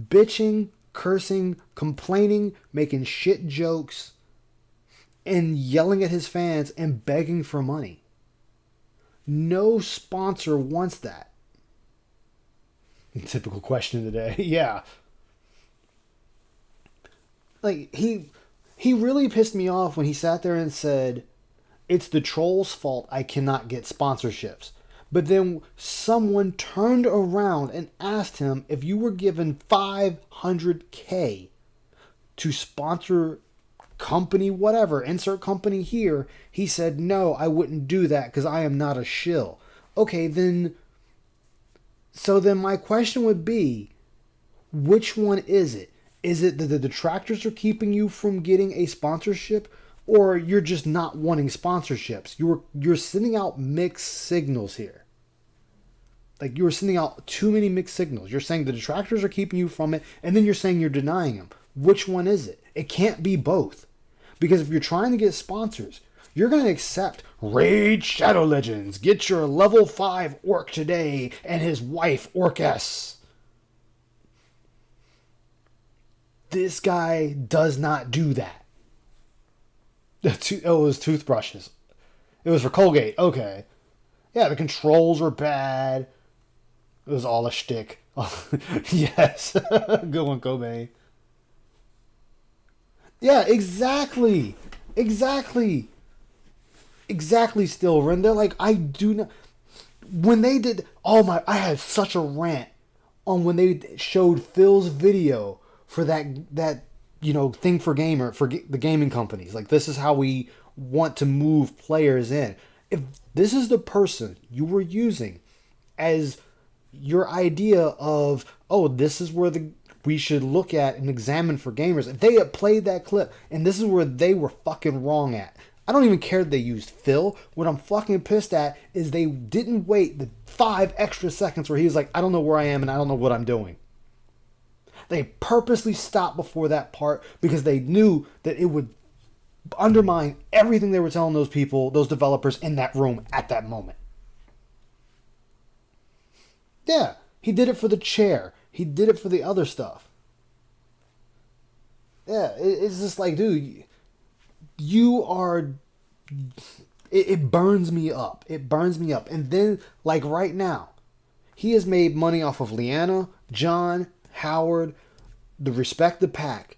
bitching, cursing, complaining, making shit jokes, and yelling at his fans and begging for money. No sponsor wants that. Typical question today. Yeah. Like, he really pissed me off when he sat there and said, it's the trolls' fault I cannot get sponsorships. But then someone turned around and asked him if you were given $500K to sponsor company whatever, insert company here. He said, no, I wouldn't do that because I am not a shill. Okay, then... So then my question would be, which one is it? Is it that the detractors are keeping you from getting a sponsorship, or you're just not wanting sponsorships? You're sending out mixed signals here. Like, you're sending out too many mixed signals. You're saying the detractors are keeping you from it, and then you're saying you're denying them. Which one is it? It can't be both. Because if you're trying to get sponsors, you're going to accept Raid Shadow Legends. Get your level 5 orc today and his wife Orcus. This guy does not do that. It was toothbrushes. It was for Colgate. Okay. Yeah, the controls were bad. It was all a shtick. Yes. Good one, Kobe. Yeah, exactly. Exactly, still, Renda. Like, I do not... When they did... Oh my... I had such a rant on when they showed Phil's video for that thing for the gaming companies. Like, this is how we want to move players in. If this is the person you were using as your idea of, oh, this is where we should look at and examine for gamers. If they had played that clip and this is where they were fucking wrong at. I don't even care that they used Phil. What I'm fucking pissed at is they didn't wait the 5 extra seconds where he was like, I don't know where I am and I don't know what I'm doing. They purposely stopped before that part because they knew that it would undermine everything they were telling those people, those developers in that room at that moment. Yeah, he did it for the chair. He did it for the other stuff. Yeah, it's just like, dude, you are... It burns me up. It burns me up. And then, like right now, he has made money off of Leanna, John, Howard, the Respect the Pack.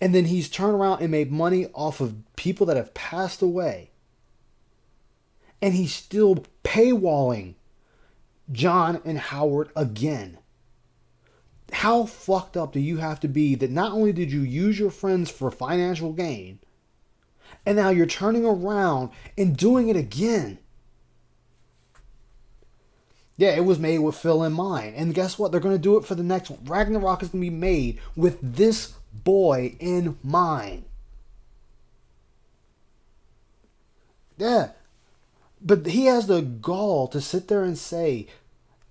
And then he's turned around and made money off of people that have passed away. And he's still paywalling John and Howard again. How fucked up do you have to be that not only did you use your friends for financial gain, and now you're turning around and doing it again? Yeah, it was made with Phil in mind. And guess what? They're going to do it for the next one. Ragnarok is going to be made with this boy in mind. Yeah. But he has the gall to sit there and say,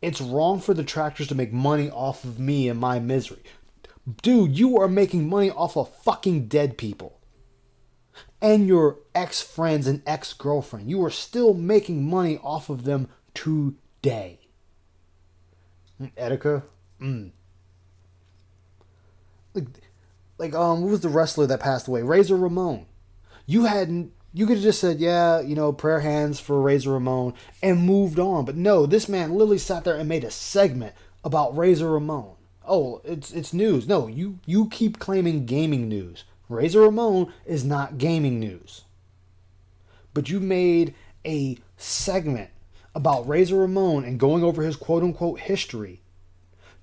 it's wrong for the tractors to make money off of me and my misery. Dude, you are making money off of fucking dead people. And your ex-friends and ex-girlfriend. You are still making money off of them today. Etika? What was the wrestler that passed away? Razor Ramon. You could have just said, yeah, prayer hands for Razor Ramon and moved on. But no, this man literally sat there and made a segment about Razor Ramon. Oh, it's news. No, you keep claiming gaming news. Razor Ramon is not gaming news. But you made a segment about Razor Ramon and going over his quote-unquote history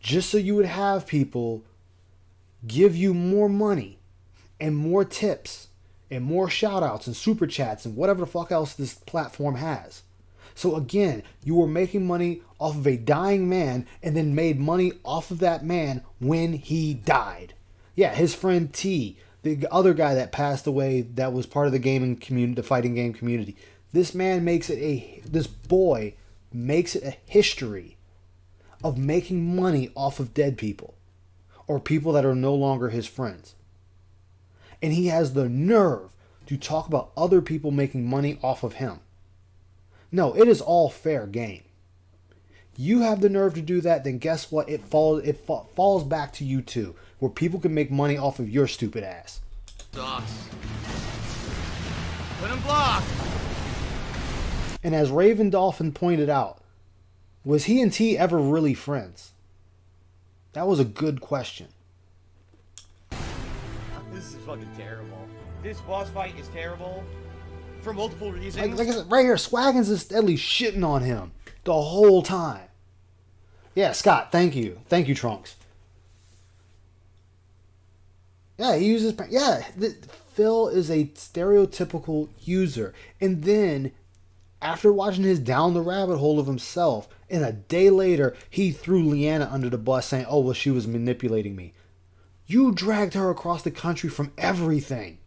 just so you would have people give you more money and more tips and more shout-outs and super chats and whatever the fuck else this platform has. So again, you were making money off of a dying man and then made money off of that man when he died. Yeah, his friend T, the other guy that passed away that was part of the gaming community, the fighting game community. This boy makes it a history of making money off of dead people or people that are no longer his friends. And he has the nerve to talk about other people making money off of him. No, it is all fair game. You have the nerve to do that, then guess what? It falls back to you too, where people can make money off of your stupid ass. Sucks. Put him blocked. And as Raven Dolphin pointed out, was he and T ever really friends? That was a good question. This is fucking terrible. This boss fight is terrible for multiple reasons. Like I said, right here, Swaggins is steadily shitting on him the whole time. Yeah, Scott, thank you. Thank you, Trunks. Yeah, he uses... Yeah, Phil is a stereotypical user. And then, after watching his down the rabbit hole of himself, and a day later, he threw Leanna under the bus saying, oh, well, she was manipulating me. You dragged her across the country from everything.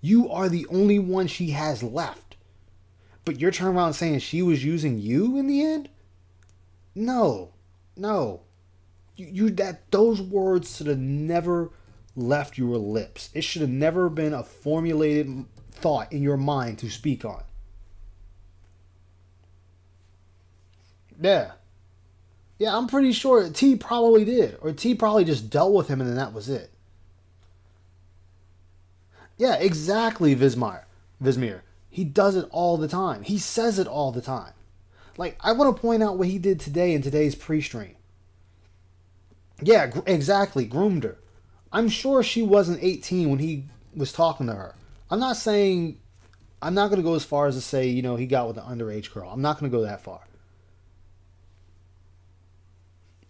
You are the only one she has left. But you're turning around saying she was using you in the end? No. Those words should have never left your lips. It should have never been a formulated thought in your mind to speak on. Yeah, I'm pretty sure T probably did. Or T probably just dealt with him and then that was it. Yeah, exactly, Vismir. He does it all the time. He says it all the time. Like, I want to point out what he did today in today's pre-stream. Yeah, exactly, groomed her. I'm sure she wasn't 18 when he was talking to her. I'm not going to go as far as to say, he got with an underage girl. I'm not going to go that far.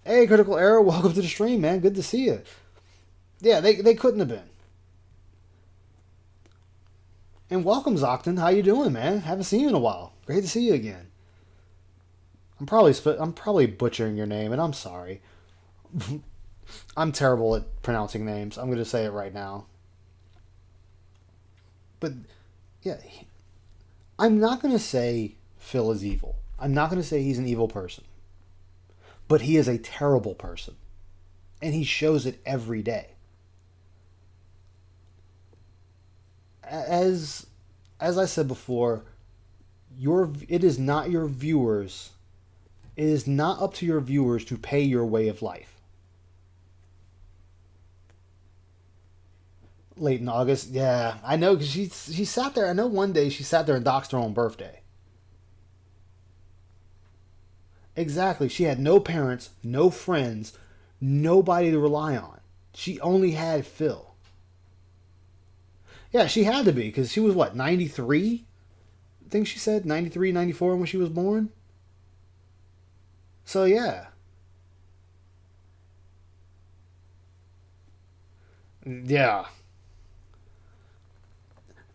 Hey, Critical Error, welcome to the stream, man. Good to see you. Yeah, they couldn't have been. And welcome, Zockton. How you doing, man? Haven't seen you in a while. Great to see you again. I'm probably butchering your name, and I'm sorry. I'm terrible at pronouncing names. I'm going to say it right now. But, yeah, I'm not going to say Phil is evil. I'm not going to say he's an evil person. But he is a terrible person. And he shows it every day. As I said before, it is not your viewers. It is not up to your viewers to pay your way of life. Late in August, yeah, I know, because she sat there. I know one day she sat there and doxed her own birthday. Exactly. She had no parents, no friends, nobody to rely on. She only had Phil. Yeah, she had to be, because she was, 93? I think she said 93, 94 when she was born. So, yeah. Yeah.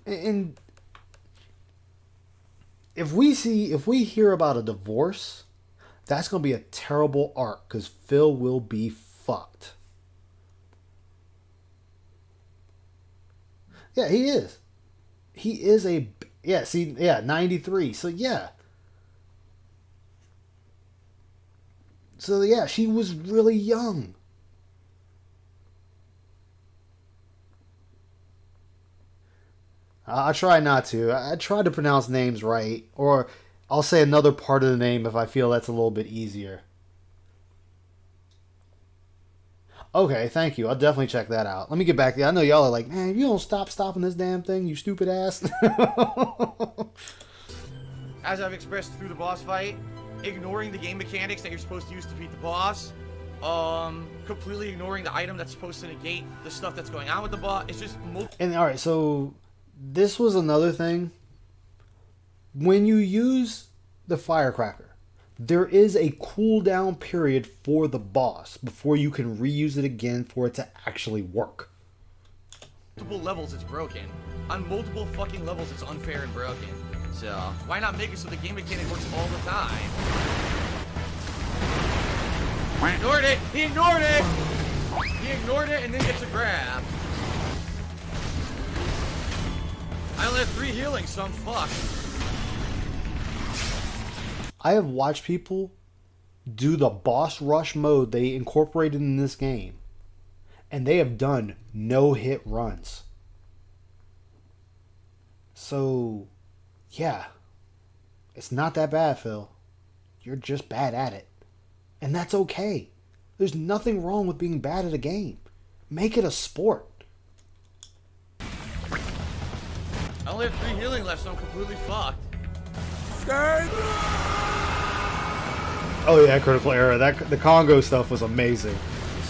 And if we hear about a divorce, that's going to be a terrible arc, because Phil will be fucked. Yeah, he is. He is Yeah, see, yeah, 93. So, yeah. So, yeah, she was really young. I try not to. I try to pronounce names right. Or I'll say another part of the name if I feel that's a little bit easier. Okay, thank you. I'll definitely check that out. Let me get back. I know y'all are like, man, if you don't stop stopping this damn thing, you stupid ass. As I've expressed through the boss fight, ignoring the game mechanics that you're supposed to use to beat the boss, completely ignoring the item that's supposed to negate the stuff that's going on with the boss. It's just And alright, so this was another thing. When you use the firecracker, there is a cooldown period for the boss before you can reuse it again for it to actually work. multiple levels it's broken. On multiple fucking levels it's unfair and broken. So why not make it so the game mechanic works all the time? He ignored it! He ignored it! He ignored it and then gets a grab. I only have 3 healing, so I'm fucked. I have watched people do the boss rush mode they incorporated in this game, and they have done no-hit runs. So, yeah, it's not that bad, Phil. You're just bad at it. And that's okay. There's nothing wrong with being bad at a game. Make it a sport. I only have 3 healing left, so I'm completely fucked. Oh yeah, Critical Error. The Congo stuff was amazing.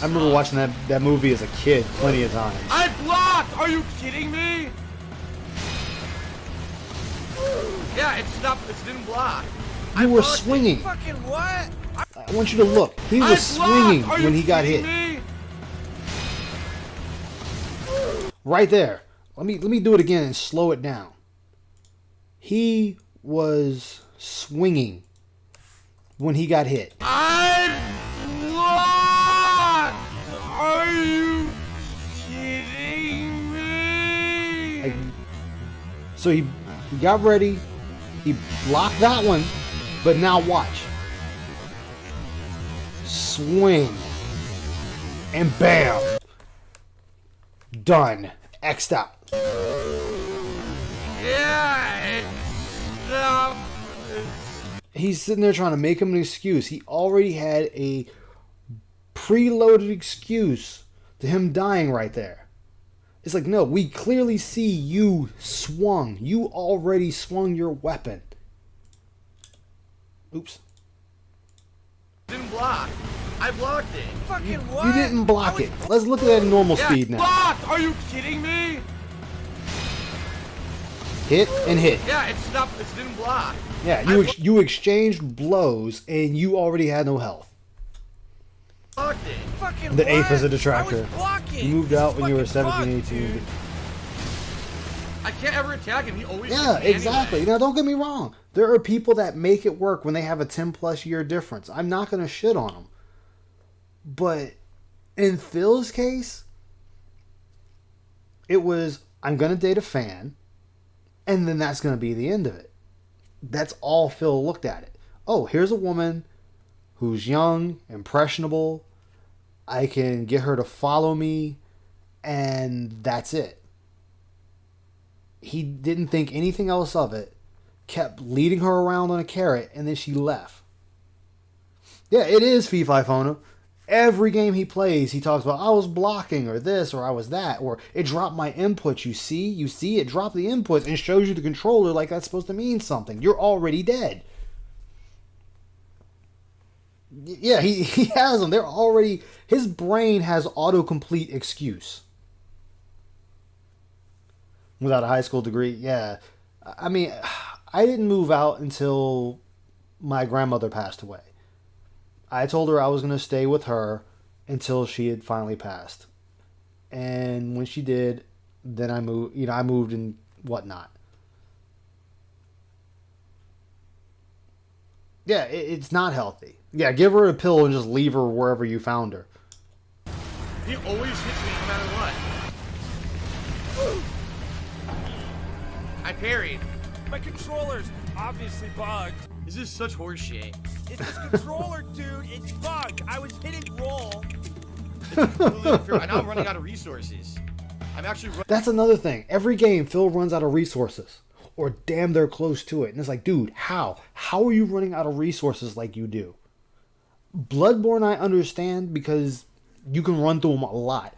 I remember watching that movie as a kid plenty of times. I blocked! Are you kidding me? Yeah, it stopped. It didn't block. You were swinging. Fucking what? I want you to look. He was swinging when he got hit. Me? Right there. Let me do it again and slow it down. He was swinging when he got hit. I blocked! Are you kidding me? So he got ready. He blocked that one. But now watch. Swing. And bam. Done. X'd out. Yeah, it stopped. He's sitting there trying to make him an excuse. He already had a preloaded excuse to him dying right there. It's like, no, we clearly see you swung. You already swung your weapon. Oops. Didn't block. I blocked it. Fucking what? You didn't block it. Let's look at that at normal Yeah, speed now. blocked! Are you kidding me? Hit and hit. Yeah, it stopped. It didn't block. Yeah, you exchanged blows and you already had no health. Blocked it. Fucking The what? eighth is a I detractor. was blocking. You moved out when you were Fucking 17, fuck, 18. dude. I can't ever attack him. He always Yeah, hits me exactly. Anyway. Now, don't get me wrong. There are people that make it work when they have a 10-plus year difference. I'm not going to shit on them. But in Phil's case, it was, I'm going to date a fan, and then that's going to be the end of it. That's all Phil looked at it. Oh, here's a woman who's young, impressionable. I can get her to follow me, and that's it. He didn't think anything else of it. Kept leading her around on a carrot, and then she left. Yeah, it is Fee Fi Fona. Every game he plays, he talks about, I was blocking, or this, or I was that, or it dropped my inputs. You see, it dropped the inputs and shows you the controller like that's supposed to mean something. You're already dead. Yeah, he has them. They're already, his brain has autocomplete excuse. Without a high school degree, yeah. I mean, I didn't move out until my grandmother passed away. I told her I was going to stay with her until she had finally passed. And when she did, then I moved, I moved and whatnot. Yeah, it's not healthy. Yeah, give her a pill and just leave her wherever you found her. He always hits me no matter what. I parried. My controller's obviously bugged. This is such horseshit. It's this controller, dude. It's bugged. I was hitting roll. Completely unfair. And now I'm running out of resources. I'm actually That's another thing. Every game, Phil runs out of resources. Or damn, they're close to it. And it's like, dude, how? How are you running out of resources like you do? Bloodborne, I understand because you can run through them a lot.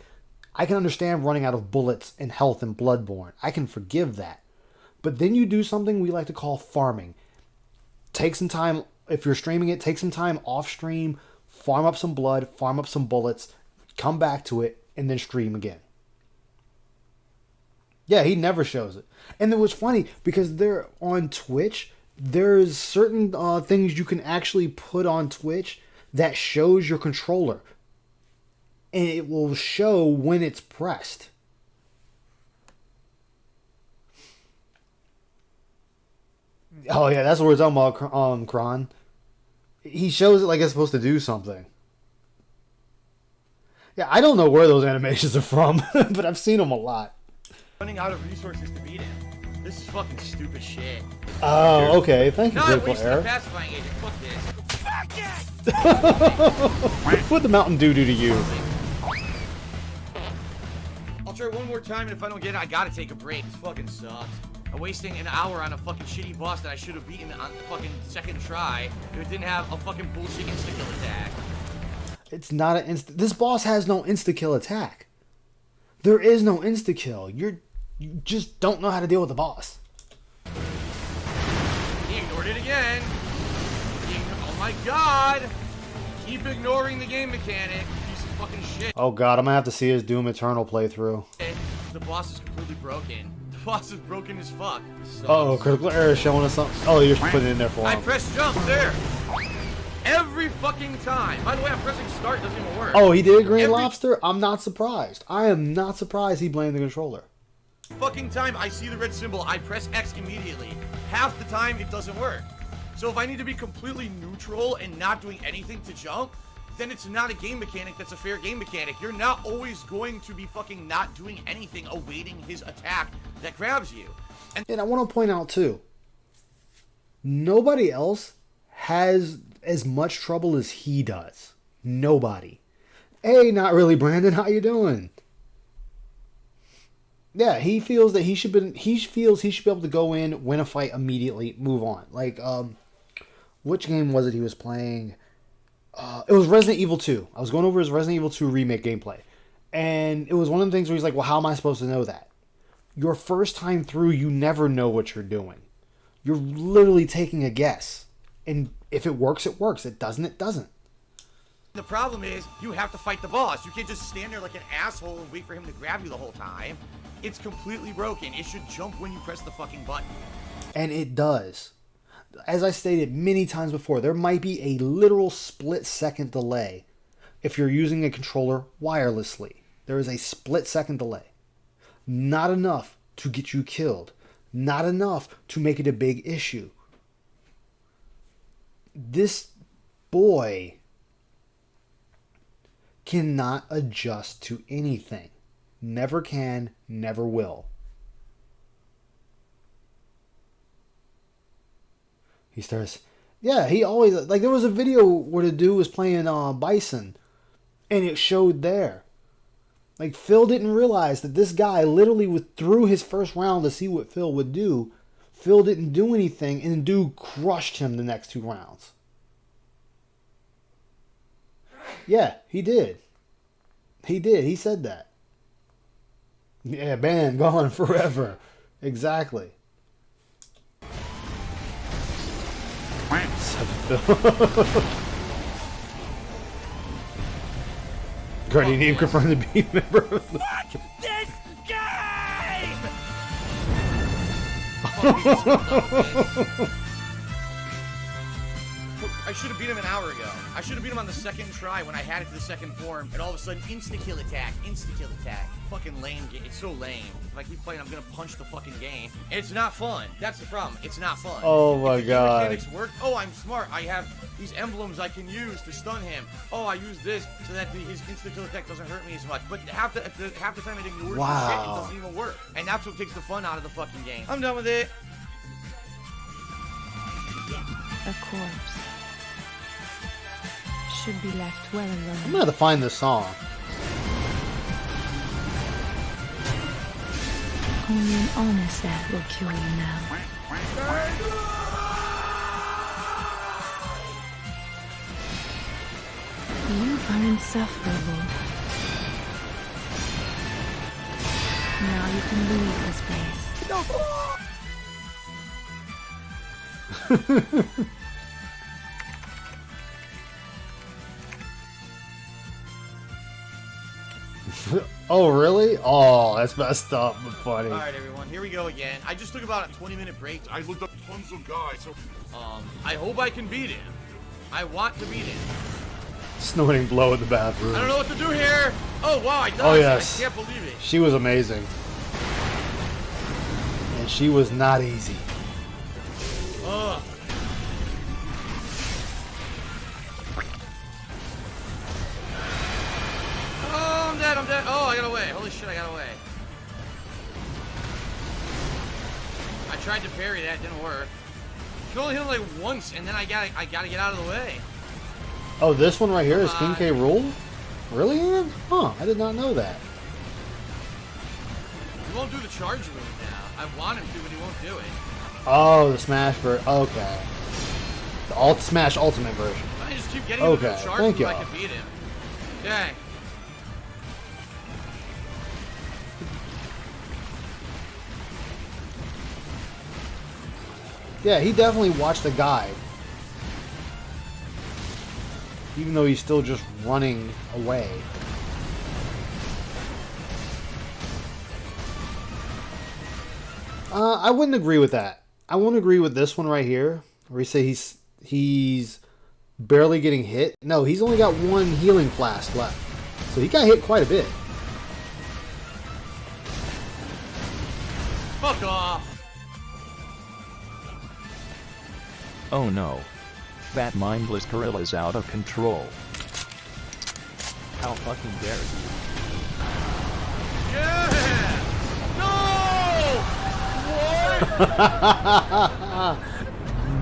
I can understand running out of bullets and health in Bloodborne. I can forgive that. But then you do something we like to call farming. Take some time, if you're streaming it, take some time off stream, farm up some blood, farm up some bullets, come back to it, and then stream again. Yeah, he never shows it. And it was funny because they're on Twitch. There's certain things you can actually put on Twitch that shows your controller. And it will show when it's pressed. Oh yeah, that's what we're talking about, Kron. He shows it like it's supposed to do something. Yeah, I don't know where those animations are from, but I've seen them a lot. running out of resources to beat him. This is fucking stupid shit. Oh, okay. Thank you, No, I Critical wasted a Error. pacifying agent. Fuck this. What the Mountain Dew do to you? I'll try one more time, and if I don't get it, I gotta take a break. This fucking sucks. I'm wasting an hour on a fucking shitty boss that I should have beaten on the fucking second try if it didn't have a fucking bullshit insta-kill attack. It's not an insta. This boss has no insta-kill attack. There is no insta-kill. You just don't know how to deal with the boss. He ignored it again. Oh my god! Keep ignoring the game mechanic, piece of fucking shit. Oh god, I'm gonna have to see his Doom Eternal playthrough. The boss is completely broken. The boss is broken as fuck. Uh-oh, Critical Error is showing us something. Oh, you're just putting it in there for I him. press jump there. Every fucking time. By the way, I'm pressing start, doesn't even work. Oh, he did Green Lobster? I'm not surprised. I am not surprised he blamed the controller. Fucking time I see the red symbol, I press X immediately. Half the time it doesn't work. So if I need to be completely neutral and not doing anything to jump, then it's not a game mechanic that's a fair game mechanic. You're not always going to be fucking not doing anything awaiting his attack that grabs you. And I want to point out too, nobody else has as much trouble as he does. Nobody. Hey, not really, Brandon. How you doing? Yeah, he feels that he should be able to go in, win a fight immediately, move on. Like, which game was it he was playing? It was Resident Evil 2. I was going over his Resident Evil 2 remake gameplay. And it was one of the things where he's like, well, how am I supposed to know that? Your first time through, you never know what you're doing. You're literally taking a guess. And if it works, it works. It doesn't, it doesn't. The problem is, you have to fight the boss. You can't just stand there like an asshole and wait for him to grab you the whole time. It's completely broken. It should jump when you press the fucking button. And it does. As I stated many times before, there might be a literal split-second delay if you're using a controller wirelessly. There is a split-second delay. Not enough to get you killed. Not enough to make it a big issue. This boy cannot adjust to anything. Never can, never will. He starts, yeah, he always, like, there was a video where the dude was playing Bison, and it showed there. Like, Phil didn't realize that this guy literally withdrew his first round to see what Phil would do. Phil didn't do anything, and the dude crushed him the next 2 rounds. Yeah, he did. He did. He said that. Yeah, banned, gone forever. Exactly. Guardian name confirmed to be a member of the... Fuck this game! I should have beat him an hour ago. I should have beat him on the second try when I had it to the second form, and all of a sudden, insta-kill attack, insta-kill attack. Fucking lame game. It's so lame. If I keep playing, I'm gonna punch the fucking game. It's not fun. That's the problem. It's not fun. Oh my If the god. mechanics work. Oh, I'm smart. I have these emblems I can use to stun him. Oh, I use this so that his insta-kill attack doesn't hurt me as much. But half the time it ignores the shit. It Wow. doesn't even work. And that's what takes the fun out of the fucking game. I'm done with it. A corpse should be left well I'm alone. gonna have to find this song. Only an honest act will cure you now. You are insufferable. Now you can leave this place. Oh, really? Oh, that's messed up but funny. All right, everyone, here we go again. I just took about a 20-minute break. I looked up tons of guys. So I hope I can beat him. I want to beat him. Snorting blow in the bathroom. I don't know what to do here. Oh, wow, I dodged. Oh, yes. I can't believe it. She was amazing. And she was not easy. Ugh. Oh, I'm dead, I'm dead. Oh, I got away. Holy shit, I got away. I tried to parry that, didn't work. You can only hit him like once, and then I gotta get out of the way. Oh, this one right here is King K. Rool? Really, Ian? Huh, I did not know that. He won't do the charge move now. I want him to, but he won't do it. Oh, the Smash version. Okay. The Smash Ultimate version. I just keep getting him to do Okay, the charge thank move, I you. can beat him. Okay. Yeah, he definitely watched the guide. Even though he's still just running away. I wouldn't agree with that. I wouldn't agree with this one right here, where you say he's barely getting hit. No, he's only got one healing flask left, so he got hit quite a bit. Fuck off. Oh no. That mindless gorilla's out of control. How fucking dare you? Yeah! No! What?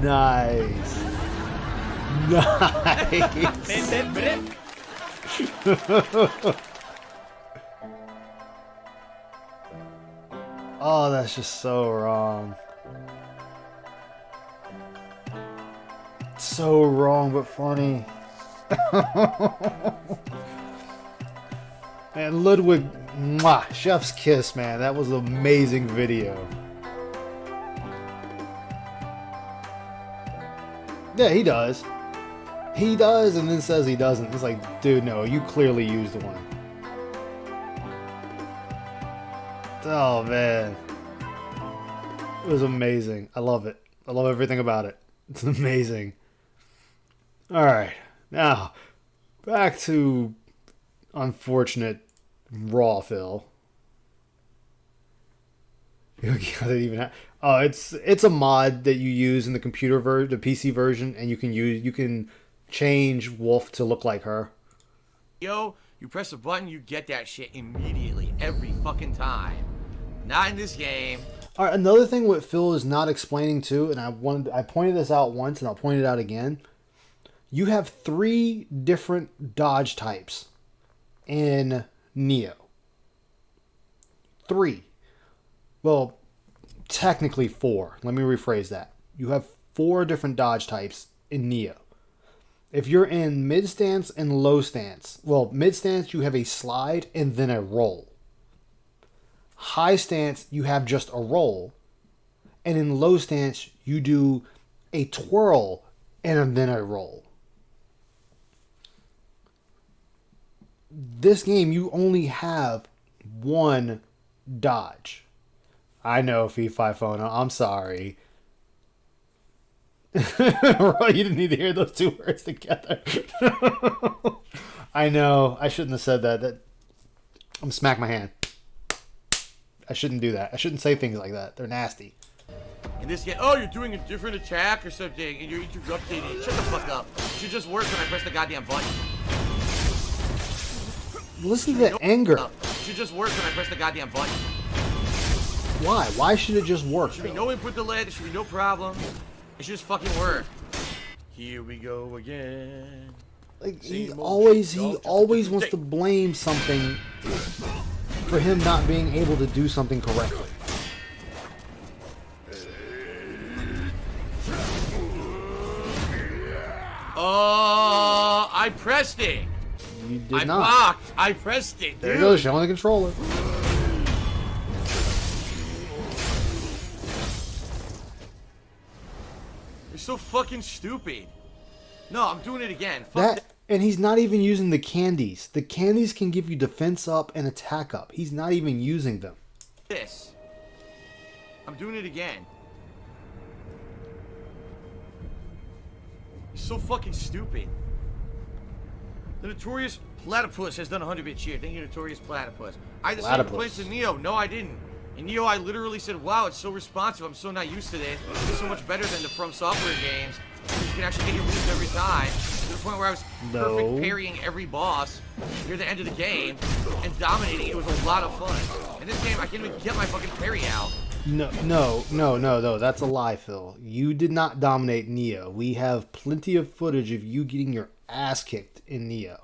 Nice. Nice. Oh, that's just so wrong. So wrong, but funny. And Ludwig, mwah, chef's kiss, man. That was an amazing video. Yeah, he does. He does, and then says he doesn't. It's like, dude, no, you clearly used one. Oh, man. It was amazing. I love it. I love everything about it. It's amazing. Alright, now, back to unfortunate Raw Phil. Oh, it's a mod that you use in the computer version, the PC version, and you can change Wolf to look like her. Yo, you press a button, you get that shit immediately, every fucking time. Not in this game. All right, another thing what Phil is not explaining too, and I pointed this out once, and I'll point it out again. You have 3 different dodge types in Neo. 3. Well, technically 4. Let me rephrase that. You have 4 different dodge types in Neo. If you're in mid stance and low stance, well, mid stance you have a slide and then a roll. High stance you have just a roll. And in low stance you do a twirl and then a roll. This game you only have 1 dodge. I know, Fee-Fi Phone, I'm sorry. You didn't need to hear those 2 words together. I know, I shouldn't have said that. I'm gonna smack my hand. I shouldn't do that. I shouldn't say things like that. They're nasty. In this game, oh, you're doing a different attack or something, and you're interrupting it. Shut the fuck up. It should just work when I press the goddamn button. Listen to the anger. It should just work when I press the goddamn button. Why? Why should it just work? There should be no input delay. There should be no problem. It should just fucking work. Here we go again. Like he Same old always shit, dog, just a always different wants day. to blame something for him not being able to do something correctly. I pressed it. You did I not. blocked. I pressed it, There dude. it goes, showing the controller. You're so fucking stupid. No, I'm doing it again. Fuck That and he's not even using the candies. The candies can give you defense up and attack up. He's not even using them. this. I'm doing it again. You're so fucking stupid. The Notorious Platypus has done a 100-bit cheer. Thank you, Notorious Platypus. I had the same complaints to Neo. No, I didn't. In Neo, I literally said, wow, it's so responsive. I'm so not used to this. It's so much better than the From Software games. You can actually get your moves every time. To the point where I was perfect parrying every boss near the end of the game and dominating. It was a lot of fun. In this game, I can't even get my fucking parry out. No. That's a lie, Phil. You did not dominate Neo. We have plenty of footage of you getting your ass kicked in Neo.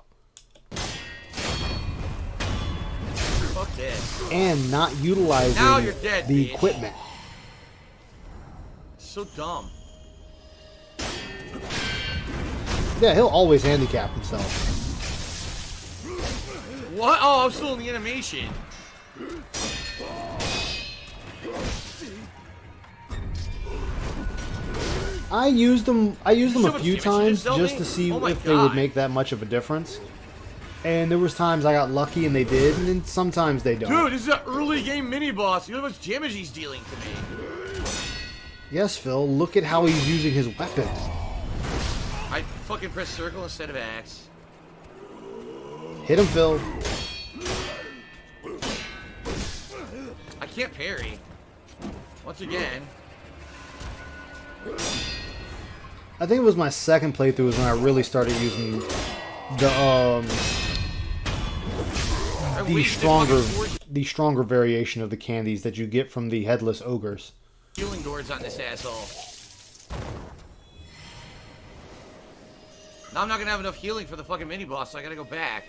Fuck this. And not utilizing Now you're dead, the bitch. equipment. So dumb. Yeah, he'll always handicap himself. What? Oh, I'm still in the animation. I used them a so much few damage times to just to Zelda? see Oh my if they would God. make that much of a difference. And there was times I got lucky and they did, and then sometimes they don't. Dude, this is an early game mini boss. You know how much damage he's dealing to me. Yes, Phil, look at how he's using his weapon. I fucking press circle instead of X. Hit him, Phil. I can't parry. Once again. I think it was my second playthrough was when I really started using the stronger variation of the candies that you get from the headless ogres. Healing doors on this asshole. Now I'm not gonna have enough healing for the fucking mini boss, so I gotta go back.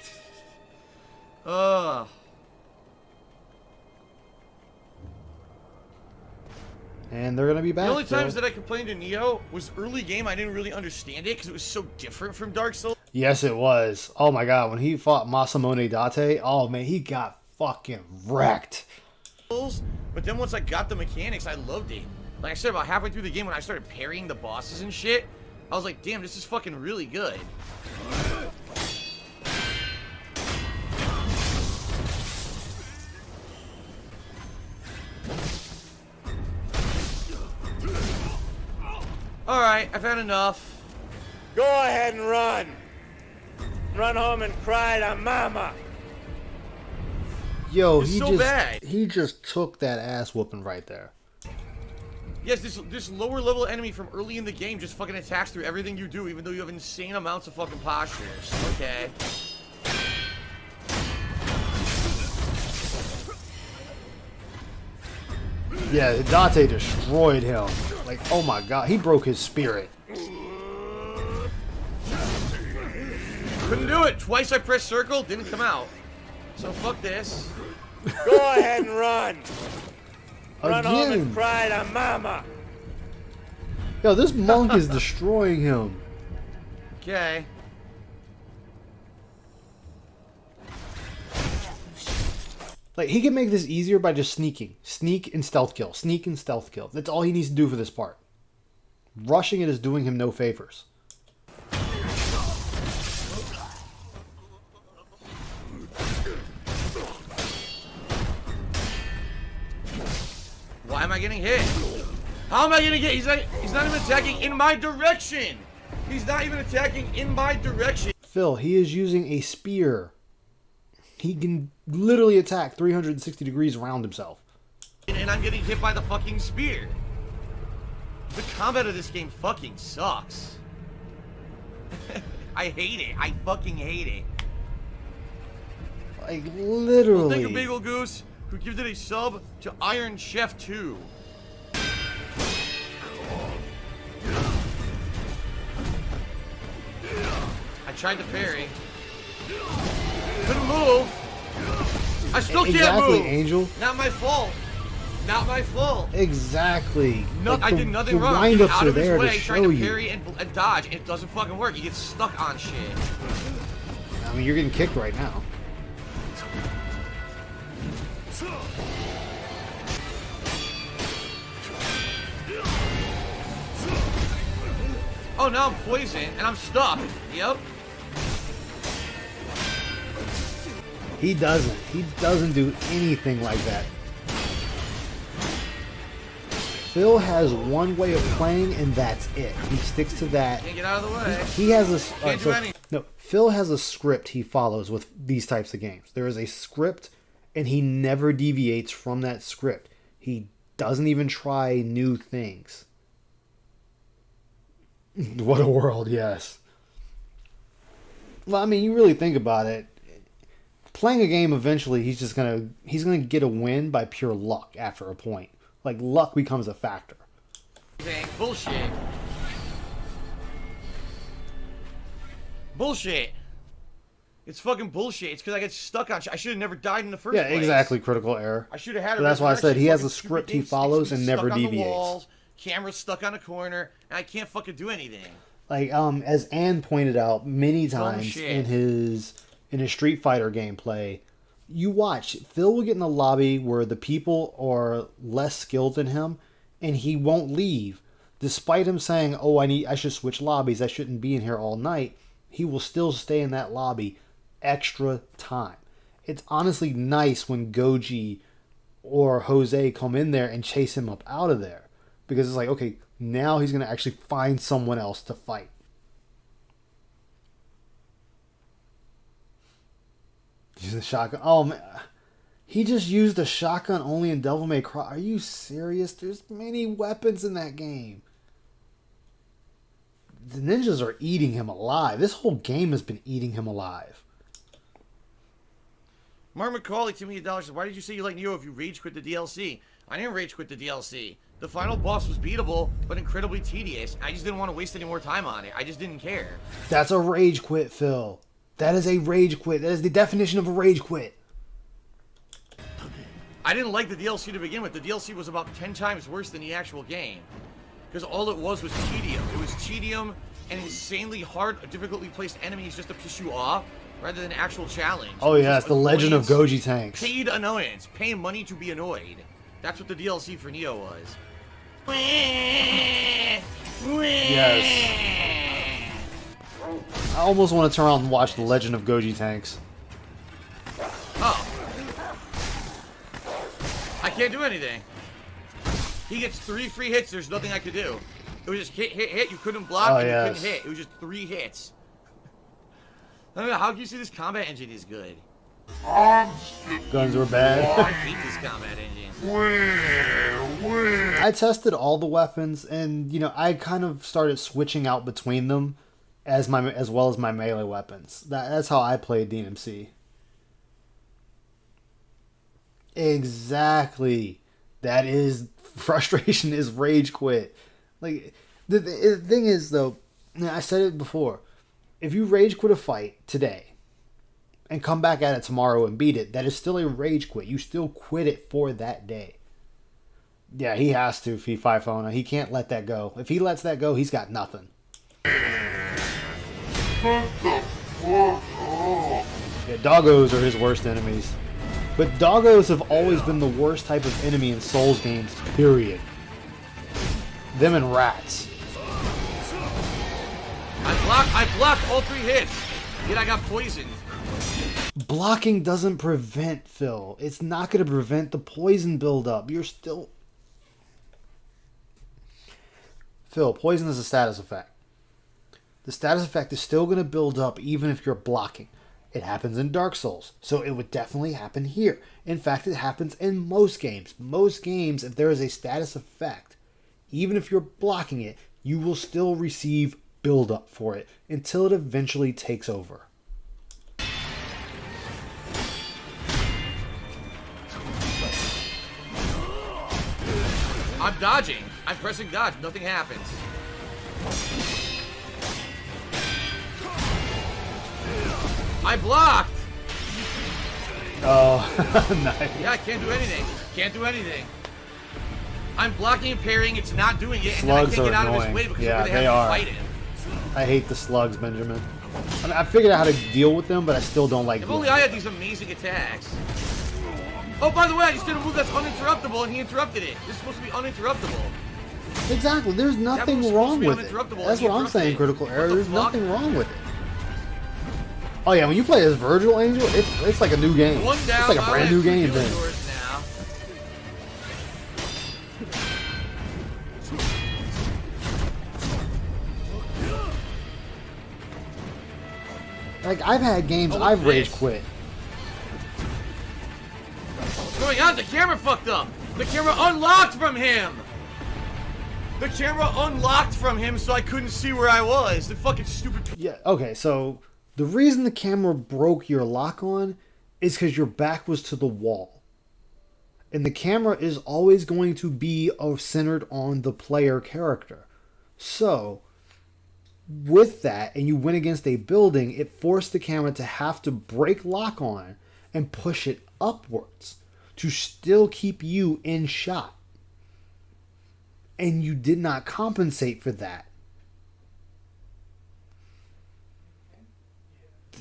Ugh. And they're gonna be back. The only times Phil. that I complained to Neo was early game. I didn't really understand it because it was so different from Dark Souls. Yes, it was. Oh my god, when he fought Masamune Date, oh man, he got fucking wrecked. But then once I got the mechanics, I loved it. Like I said, about halfway through the game when I started parrying the bosses and shit, I was like, damn, this is fucking really good. Alright, I've had enough. Go ahead and run. Run home and cry to mama. Yo, It's so bad. he just took that ass whooping right there. Yes, this lower level enemy from early in the game just fucking attacks through everything you do, even though you have insane amounts of fucking postures. Okay. Yeah, Date destroyed him. Like, oh my god, he broke his spirit. Couldn't do it. Twice I pressed circle, didn't come out. So fuck this. Go ahead and run. Run home and Again. cry to mama. Yo, this monk is destroying him. Okay. Like, he can make this easier by just sneaking. Sneak and stealth kill. Sneak and stealth kill. That's all he needs to do for this part. Rushing it is doing him no favors. Why am I getting hit? How am I gonna get? He's not even attacking in my direction. He's not even attacking in my direction. Phil, he is using a spear. He can literally attack 360 degrees around himself. And I'm getting hit by the fucking spear. The combat of this game fucking sucks. I hate it. I fucking hate it. Like, Thank literally. you, Bagel Goose, who gives it a sub to Iron Chef 2. I tried to parry. Couldn't move. I still can't Exactly, move. Angel. Not my fault. Not my fault. Exactly. No, Like, I did nothing the wrong. He was windups out are of his there to way trying show to you. parry and dodge, and it doesn't fucking work. You get stuck on shit. I mean, you're getting kicked right now. Oh, now I'm poisoned, and I'm stuck. Yep. He doesn't. He doesn't do anything like that. Phil has one way of playing, and that's it. He sticks to that. Can't get out of the way. He has a Can't do anything. no. Phil has a script he follows with these types of games. There is a script, and he never deviates from that script. He doesn't even try new things. What a world, yes. Well, I mean, you really think about it. Playing a game, eventually, he's gonna get a win by pure luck after a point. Like, luck becomes a factor. Bullshit. Bullshit. It's fucking bullshit. It's because I get stuck on shit. I should have never died in the first place. Yeah, exactly. Critical error. I should have had a But that's why I said he has a resurrection. script he Fucking follows sticks and me never stuck on the deviates. walls, camera's stuck on a corner, and I can't fucking do anything. Like, as Ann pointed out many times shit. in his Street Fighter gameplay, you watch Phil will get in a lobby where the people are less skilled than him, and he won't leave, despite him saying, "Oh, I should switch lobbies. I shouldn't be in here all night." He will still stay in that lobby extra time. It's honestly nice when Goji or Jose come in there and chase him up out of there, because it's like, okay, now he's gonna actually find someone else to fight. Use a shotgun. Oh man, he just used a shotgun only in Devil May Cry. Are you serious? There's many weapons in that game. The ninjas are eating him alive. This whole game has been eating him alive. Mark McCauley, $2 million says, why did you say you like Neo if you rage quit the DLC? I didn't rage quit the DLC. The final boss was beatable, but incredibly tedious. I just didn't want to waste any more time on it. I just didn't care. That's a rage quit, Phil. That is a rage quit. That is the definition of a rage quit. I didn't like the DLC to begin with. The DLC was about 10 times worse than the actual game. Because all it was tedium. It was tedium and insanely hard, difficultly placed enemies just to piss you off, rather than actual challenge. Oh yeah, it's the Legend of Goji Tanks. Paid annoyance. Paying money to be annoyed. That's what the DLC for Neo was. Yes. I almost want to turn around and watch the Legend of Goji Tanks. Oh. I can't do anything. He gets 3 free hits, there's nothing I could do. It was just hit, hit, hit, you couldn't block, and you couldn't hit. It was just 3 hits. I don't know, how can you say this combat engine is good? Guns were bad. I hate this combat engine. I tested all the weapons, and I kind of started switching out between them as well as my melee weapons. That's how I played DMC. Exactly. That is frustration is rage quit. Like the thing is though, I said it before. If you rage quit a fight today and come back at it tomorrow and beat it, that is still a rage quit. You still quit it for that day. Yeah, he has to, Fifona. He can't let that go. If he lets that go, he's got nothing. Yeah, doggos are his worst enemies. But doggos have always been the worst type of enemy in Souls games, period. Them and rats. I blocked all 3 hits, yet I got poisoned. Blocking doesn't prevent, Phil. It's not going to prevent the poison buildup. You're still... Phil, poison is a status effect. The status effect is still going to build up even if you're blocking. It happens in Dark Souls, so it would definitely happen here. In fact, it happens in most games. Most games, if there is a status effect, even if you're blocking it, you will still receive build-up for it until it eventually takes over. I'm dodging. I'm pressing dodge. Nothing happens. I blocked. Oh, nice. Yeah, I can't do anything. Can't do anything. I'm blocking and parrying. It's not doing it. And Slugs then I can't are get out annoying. of his way because Yeah, they they have are. to fight it. I hate the slugs, Benjamin. I mean, I figured out how to deal with them, but I still don't like If dealing only I with had them. these amazing attacks. Oh, by the way, I just did a move that's uninterruptible, and he interrupted it. This is supposed to be uninterruptible. Exactly. There's move's nothing supposed wrong to be with it. uninterruptible, That's and he what I'm interrupted saying, it. Critical Error. What the There's fuck? nothing wrong with it. Oh yeah, when you play as Virgil Angel, it's like a new game. One down. It's like a I brand have new two game healing then. doors now. Like I've had games Oh, I've what's rage this? quit. What's going on? The camera fucked up. The camera unlocked from him. The camera unlocked from him, so I couldn't see where I was. The fucking stupid. Yeah. Okay. So the reason the camera broke your lock on is because your back was to the wall, and the camera is always going to be centered on the player character. So with that, and you went against a building, it forced the camera to have to break lock on and push it upwards to still keep you in shot. And you did not compensate for that.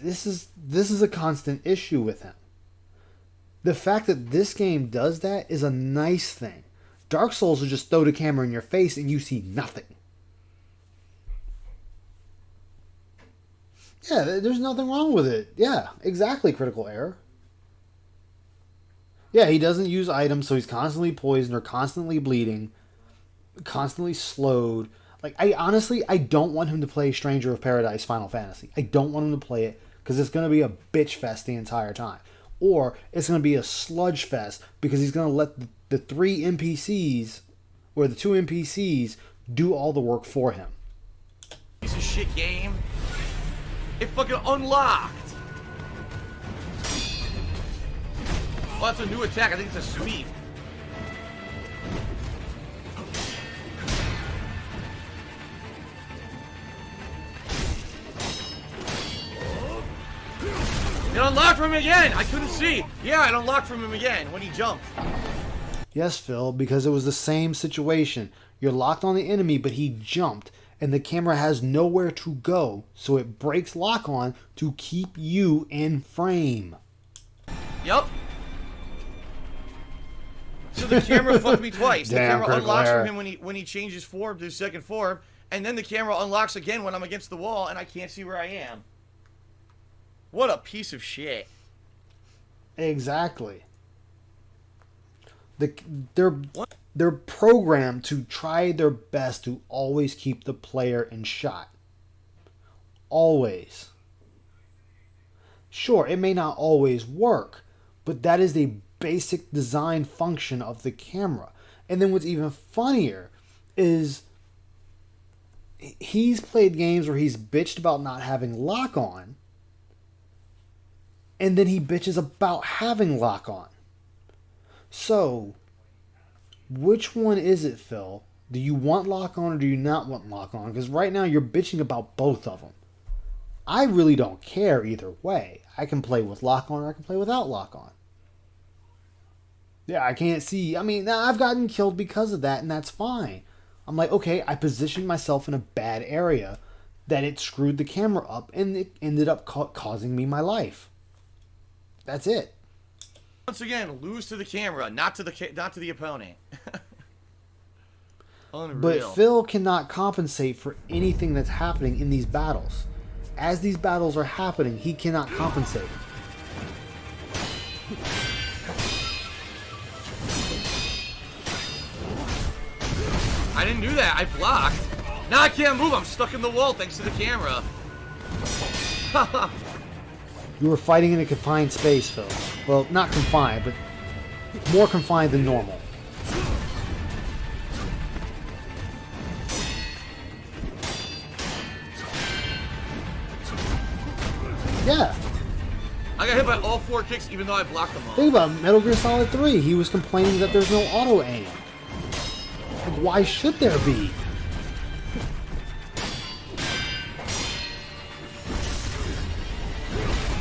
This is a constant issue with him. The fact that this game does that is a nice thing. Dark Souls will just throw the camera in your face and you see nothing. Yeah, there's nothing wrong with it. Yeah, exactly, Critical Error. Yeah, he doesn't use items, so he's constantly poisoned or constantly bleeding, constantly slowed. Like, I don't want him to play Stranger of Paradise Final Fantasy. I don't want him to play it because it's going to be a bitch fest the entire time. Or it's going to be a sludge fest because he's going to let the 3 NPCs, or the 2 NPCs, do all the work for him. Piece of shit game. It fucking unlocked. Oh, that's a new attack. I think it's a sweep. It unlocked from him again. I couldn't see. Yeah, it unlocked from him again when he jumped. Yes, Phil, because it was the same situation. You're locked on the enemy, but he jumped, and the camera has nowhere to go, so it breaks lock on to keep you in frame. Yep. So the camera fucked me twice. The Damn, camera Critical unlocks Error. from him when he changes form to his second form, and then the camera unlocks again when I'm against the wall and I can't see where I am. What a piece of shit. Exactly. They're programmed to try their best to always keep the player in shot. Always. Sure, it may not always work, but that is a basic design function of the camera. And then what's even funnier is he's played games where he's bitched about not having lock on, and then he bitches about having lock on. So, which one is it, Phil? Do you want lock on or do you not want lock on? Because right now you're bitching about both of them. I really don't care either way. I can play with lock on or I can play without lock on. Yeah, I can't see. I mean, I've gotten killed because of that, and that's fine. I'm like, okay, I positioned myself in a bad area that it screwed the camera up, and it ended up causing me my life. That's it. Once again, lose to the camera, not to the opponent. Unreal. But Phil cannot compensate for anything that's happening in these battles. As these battles are happening, he cannot compensate. I didn't do that. I blocked. Now I can't move. I'm stuck in the wall thanks to the camera. You were fighting in a confined space, Phil. Well, not confined, but more confined than normal. Yeah. I got hit by all 4 kicks even though I blocked them all. Think about Metal Gear Solid 3. He was complaining that there's no auto aim. Like, why should there be?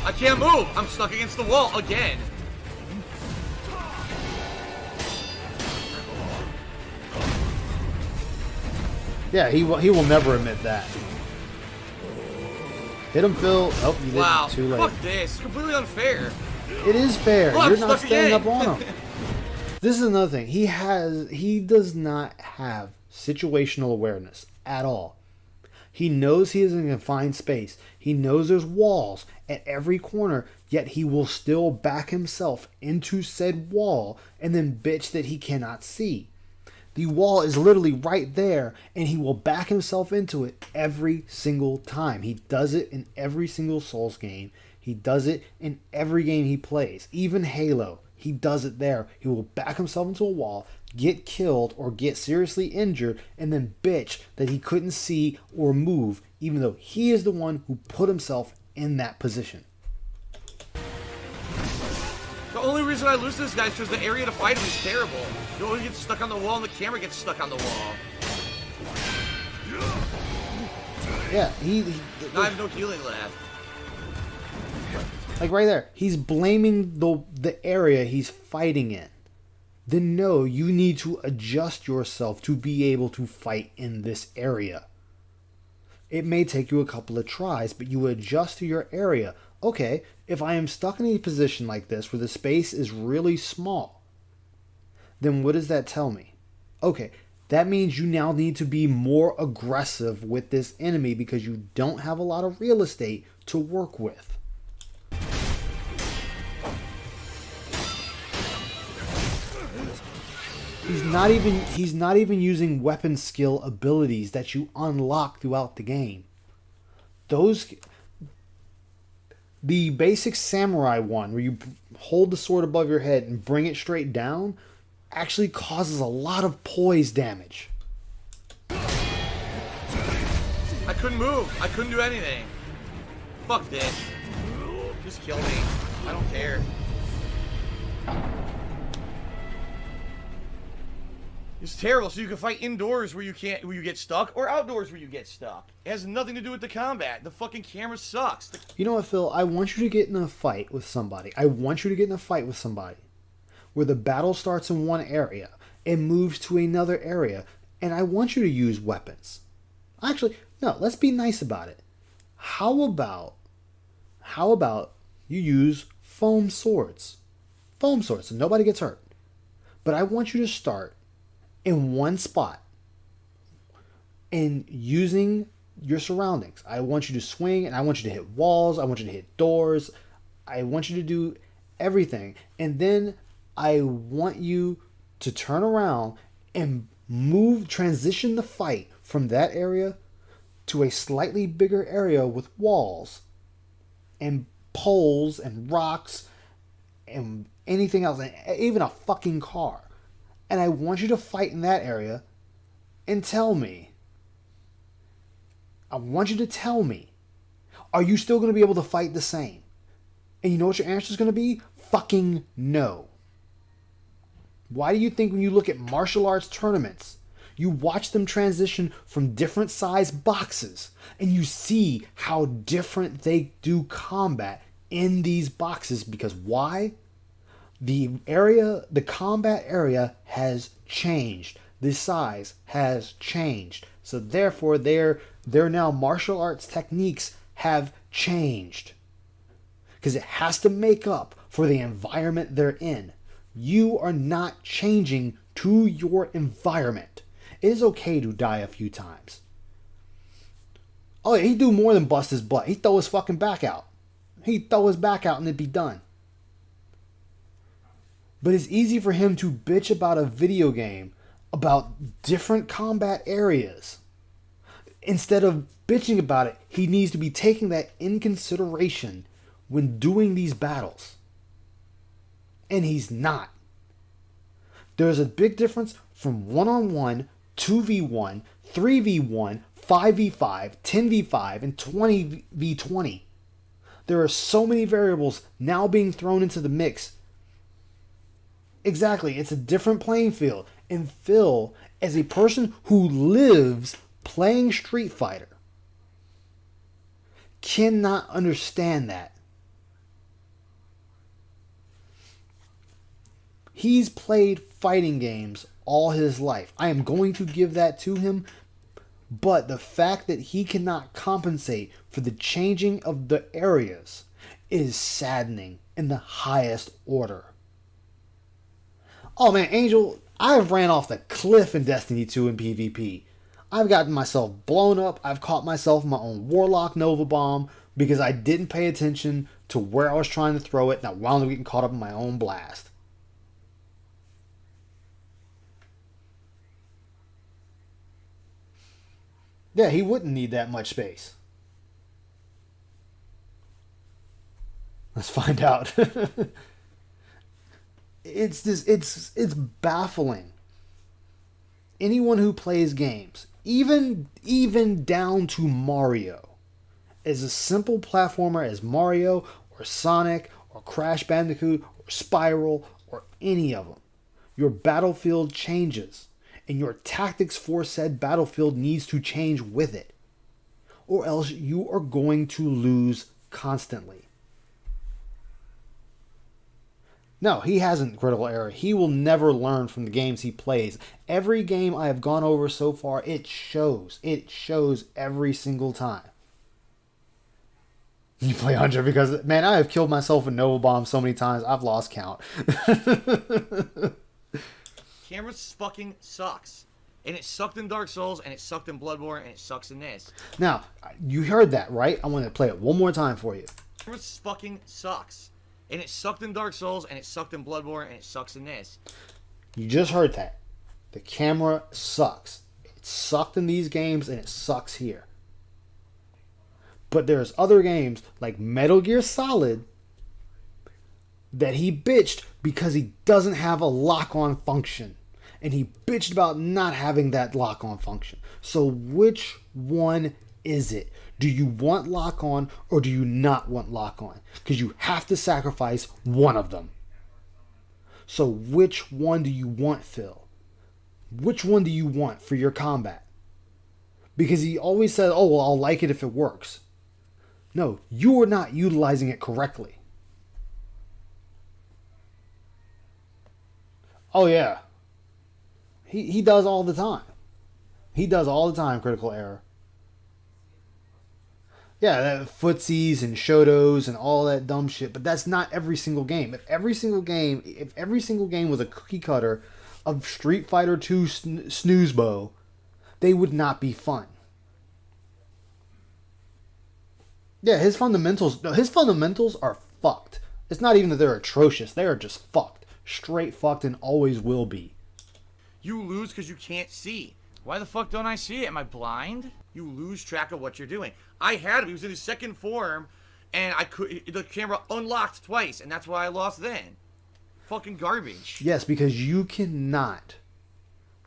I can't move. I'm stuck against the wall again. Yeah, he will never admit that. Hit him, Phil. Oh, you did Wow. it too late. Fuck this. It's completely unfair. It is fair. Oh, I'm You're not stuck staying again. up on him. This is another thing. He does not have situational awareness at all. He knows he is in a confined space. He knows there's walls at every corner, yet he will still back himself into said wall and then bitch that he cannot see. The wall is literally right there, and he will back himself into it every single time. He does it in every single Souls game. He does it in every game he plays. Even Halo, he does it there. He will back himself into a wall, get killed or get seriously injured, and then bitch that he couldn't see or move, even though he is the one who put himself in that position. The only reason I lose to this guy is because the area to fight him is terrible. You always get stuck on the wall and the camera gets stuck on the wall. Yeah, Now I have no healing left. like right there, he's blaming the area he's fighting in. Then no, you need to adjust yourself to be able to fight in this area. It may take you a couple of tries, but you adjust to your area. Okay, if I am stuck in a position like this where the space is really small, then what does that tell me? Okay, that means you now need to be more aggressive with this enemy because you don't have a lot of real estate to work with. He's not even using weapon skill abilities that you unlock throughout the game. The basic samurai one, where you hold the sword above your head and bring it straight down, actually causes a lot of poise damage. I couldn't move. I couldn't do anything. Fuck this. Just kill me. I don't care. It's terrible. So you can fight indoors where you get stuck, or outdoors where you get stuck. It has nothing to do with the combat. The fucking camera sucks. You know what, Phil? I want you to get in a fight with somebody. Where the battle starts in one area and moves to another area, and I want you to use weapons. Actually, no, let's be nice about it. How about you use foam swords? Foam swords, so nobody gets hurt. But I want you to start in one spot and using your surroundings. I want you to swing, and I want you to hit walls. I want you to hit doors. I want you to do everything. And then I want you to turn around and transition the fight from that area to a slightly bigger area with walls and poles and rocks and anything else, and even a fucking car. And I want you to fight in that area and tell me. I want you to tell me, are you still going to be able to fight the same? And you know what your answer is going to be? Fucking no. Why do you think when you look at martial arts tournaments, you watch them transition from different size boxes and you see how different they do combat in these boxes? Because why? The combat area has changed. The size has changed. So therefore, their now martial arts techniques have changed. Because it has to make up for the environment they're in. You are not changing to your environment. It is okay to die a few times. Oh, yeah, he'd do more than bust his butt. He'd throw his fucking back out. He'd throw his back out and it'd be done. But it's easy for him to bitch about a video game about different combat areas. Instead of bitching about it, he needs to be taking that in consideration when doing these battles. And he's not. There's a big difference from 1-on-1, 2v1, 3v1, 5v5, 10v5, and 20v20. There are so many variables now being thrown into the mix. Exactly, it's a different playing field. And Phil, as a person who lives playing Street Fighter, cannot understand that. He's played fighting games all his life. I am going to give that to him. But the fact that he cannot compensate for the changing of the areas is saddening in the highest order. Oh man, Angel, I've ran off the cliff in Destiny 2 in PvP. I've gotten myself blown up. I've caught myself in my own Warlock Nova Bomb because I didn't pay attention to where I was trying to throw it, and I wound up getting caught up in my own blast. Yeah, he wouldn't need that much space. Let's find out. It's baffling. Anyone who plays games, even down to Mario, as a simple platformer as Mario or Sonic or Crash Bandicoot or Spyro or any of them, your battlefield changes. And your tactics for said battlefield needs to change with it. Or else you are going to lose constantly. No, he hasn't critical error. He will never learn from the games he plays. Every game I have gone over so far, it shows. It shows every single time. You play 100 because, man, I have killed myself with Nova Bomb so many times, I've lost count. Camera fucking sucks. And it sucked in Dark Souls, and it sucked in Bloodborne, and it sucks in this. Now, you heard that, right? I want to play it one more time for you. Camera fucking sucks. And it sucked in Dark Souls, and it sucked in Bloodborne, and it sucks in this. You just heard that. The camera sucks. It sucked in these games, and it sucks here. But there's other games, like Metal Gear Solid, that he bitched because he doesn't have a lock-on function. And he bitched about not having that lock-on function. So which one is it? Do you want lock-on or do you not want lock-on? Because you have to sacrifice one of them. So which one do you want, Phil? Which one do you want for your combat? Because he always says, oh, well, I'll like it if it works. No, you are not utilizing it correctly. Oh, yeah. He does all the time. He does all the time, critical error. Yeah, footsies and Shotos and all that dumb shit, but that's not every single game. If every single game was a cookie cutter of Street Fighter 2 Snoozebo, they would not be fun. Yeah, his fundamentals are fucked. It's not even that they're atrocious. They are just fucked. Straight fucked and always will be. You lose because you can't see. Why the fuck don't I see it? Am I blind? You lose track of what you're doing. I had him. He was in his second form, and the camera unlocked twice, and that's why I lost then. Fucking garbage. Yes, because you cannot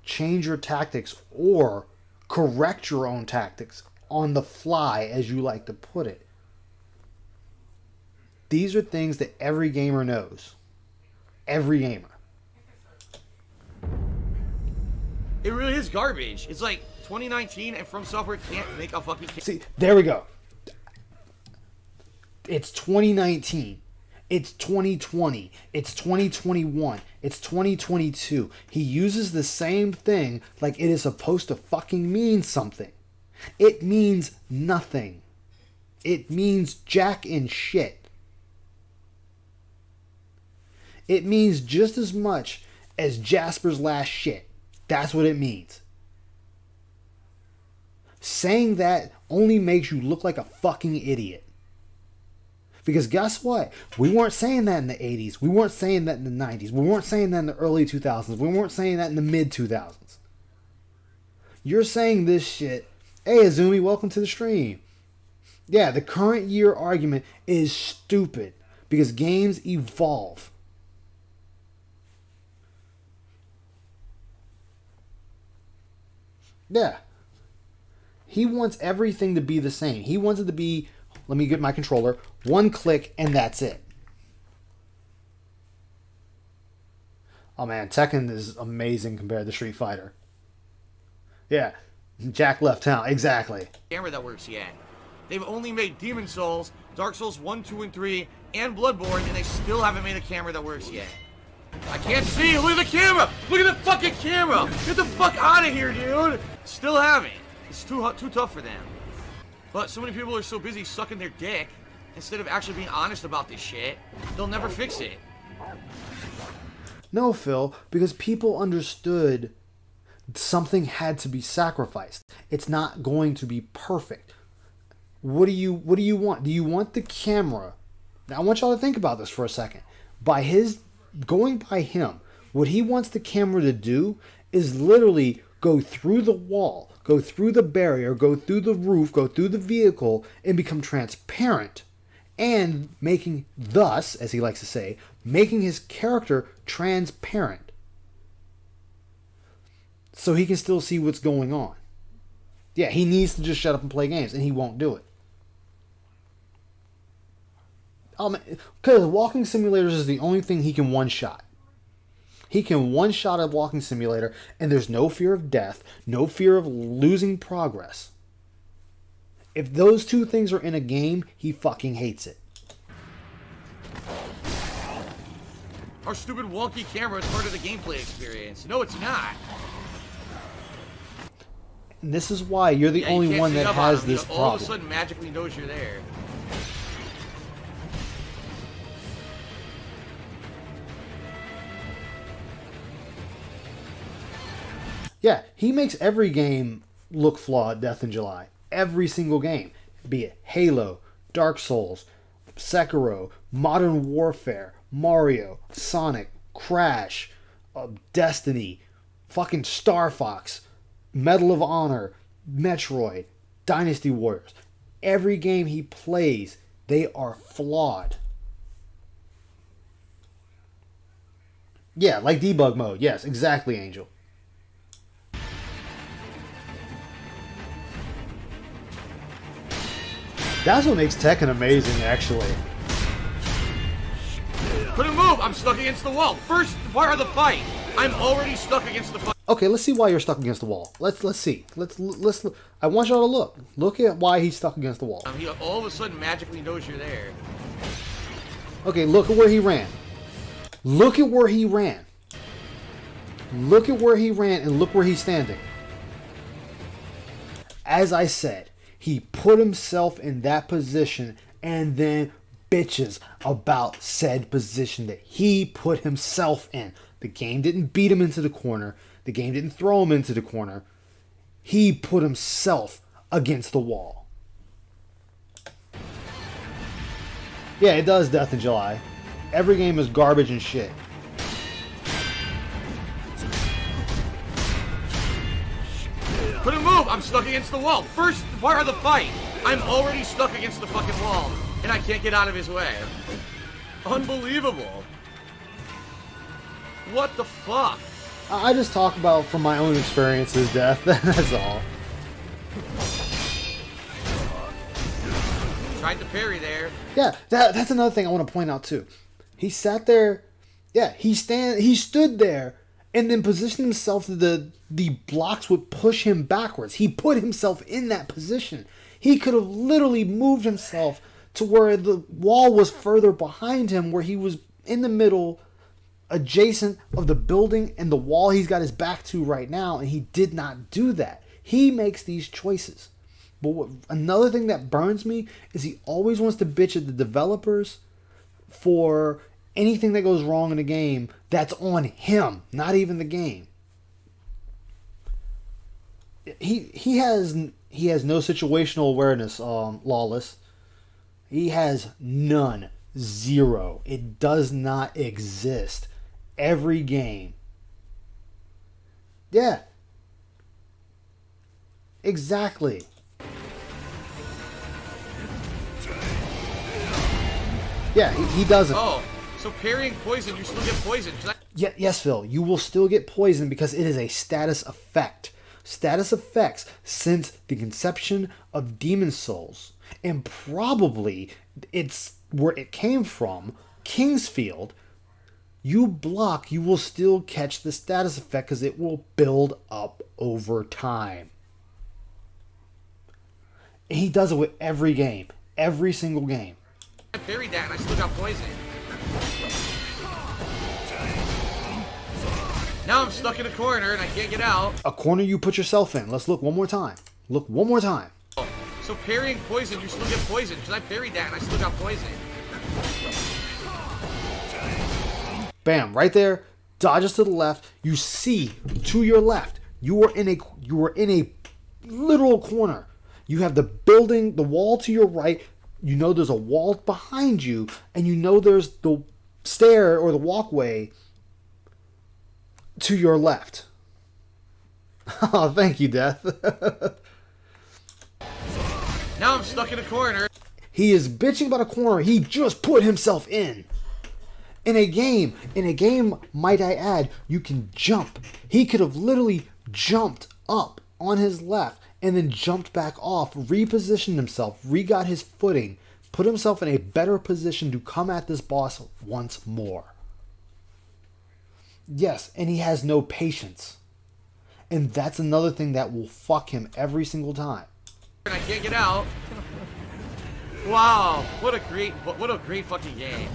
change your tactics or correct your own tactics on the fly, as you like to put it. These are things that every gamer knows. Every gamer. It really is garbage. It's like 2019 and From Software can't make a fucking... See, there we go. It's 2019. It's 2020. It's 2021. It's 2022. He uses the same thing like it is supposed to fucking mean something. It means nothing. It means jack and shit. It means just as much as Jasper's last shit. That's what it means. Saying that only makes you look like a fucking idiot. Because guess what? We weren't saying that in the 80s. We weren't saying that in the 90s. We weren't saying that in the early 2000s. We weren't saying that in the mid 2000s. You're saying this shit. Hey, Azumi, welcome to the stream. Yeah, the current year argument is stupid because games evolve. Yeah. He wants everything to be the same. He wants it to be, let me get my controller, one click and that's it. Oh man, Tekken is amazing compared to Street Fighter. Yeah, Jack left town, exactly. Camera that works yet. They've only made Demon Souls, Dark Souls 1, 2, and 3, and Bloodborne, and they still haven't made a camera that works yet. I can't see. Look at the camera. Look at the fucking camera. Get the fuck out of here, dude. Still having. It's too tough for them. But so many people are so busy sucking their dick instead of actually being honest about this shit. They'll never fix it. No, Phil, because people understood something had to be sacrificed. It's not going to be perfect. What do you want? Do you want the camera? Now I want y'all to think about this for a second. Going by him, what he wants the camera to do is literally go through the wall, go through the barrier, go through the roof, go through the vehicle, and become transparent. And making, thus, as he likes to say, making his character transparent. So he can still see what's going on. Yeah, he needs to just shut up and play games, and he won't do it. Because walking simulators is the only thing he can one-shot. He can one-shot a walking simulator, and there's no fear of death, no fear of losing progress. If those two things are in a game, he fucking hates it. Our stupid wonky camera is part of the gameplay experience. No, it's not. And this is why you're the only one that has this problem. All of a sudden magically knows you're there. Yeah, he makes every game look flawed, Death in July. Every single game. Be it Halo, Dark Souls, Sekiro, Modern Warfare, Mario, Sonic, Crash, Destiny, fucking Star Fox, Medal of Honor, Metroid, Dynasty Warriors. Every game he plays, they are flawed. Yeah, like debug mode. Yes, exactly, Angel. That's what makes Tekken amazing, actually. Couldn't move. I'm stuck against the wall. First part of the fight, I'm already stuck against the fight. Okay, let's see why you're stuck against the wall. Let's see. Let's look. I want y'all to look. Look at why he's stuck against the wall. He all of a sudden magically knows you're there. Okay, look at where he ran. Look at where he ran. Look at where he ran and look where he's standing. As I said, he put himself in that position and then bitches about said position that he put himself in. The game didn't beat him into the corner. The game didn't throw him into the corner. He put himself against the wall. Yeah, it does Death in July. Every game is garbage and shit. Couldn't move. I'm stuck against the wall. First part of the fight, I'm already stuck against the fucking wall, and I can't get out of his way. Unbelievable. What the fuck? I just talk about from my own experiences, Death. That's all. Tried to parry there. Yeah, that's another thing I want to point out too. He sat there. Yeah, he stood there and then positioned himself so the blocks would push him backwards. He put himself in that position. He could have literally moved himself to where the wall was further behind him, where he was in the middle, adjacent of the building and the wall he's got his back to right now, and he did not do that. He makes these choices. But another thing that burns me is he always wants to bitch at the developers for anything that goes wrong in the game that's on him, not even the game. He has no situational awareness, Lawless. He has none. Zero. It does not exist. Every game. Yeah. Exactly. Yeah, he doesn't. Oh, so parrying poison, you still get poisoned. Yeah, yes, Phil. You will still get poisoned because it is a status effect. Status effects since the conception of Demon Souls. And probably it's where it came from, Kingsfield. You block, you will still catch the status effect because it will build up over time. And he does it with every game. Every single game. I parried that and I still got poisoned. Now I'm stuck in a corner and I can't get out. A corner you put yourself in. Let's look one more time. Look one more time. So parrying poison, you still get poison. Because I parried that and I still got poison. Bam, right there. Dodges to the left. You see to your left. You are in a literal corner. You have the building, the wall to your right. You know there's a wall behind you, and you know there's the stair or the walkway to your left. Oh, thank you, Death. Now I'm stuck in a corner. He is bitching about a corner he just put himself in. In a game, might I add, you can jump. He could have literally jumped up on his left and then jumped back off, repositioned himself, re-got his footing, put himself in a better position to come at this boss once more. Yes, and he has no patience. And that's another thing that will fuck him every single time. And I can't get out. Wow, what a great fucking game.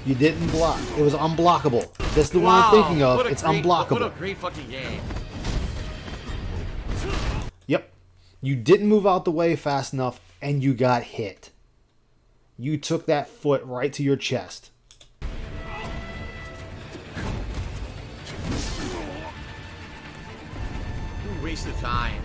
You didn't block. It was unblockable. That's the one I'm thinking of. It's unblockable. What a great fucking game. Yep. You didn't move out the way fast enough and you got hit. You took that foot right to your chest. Waste of time.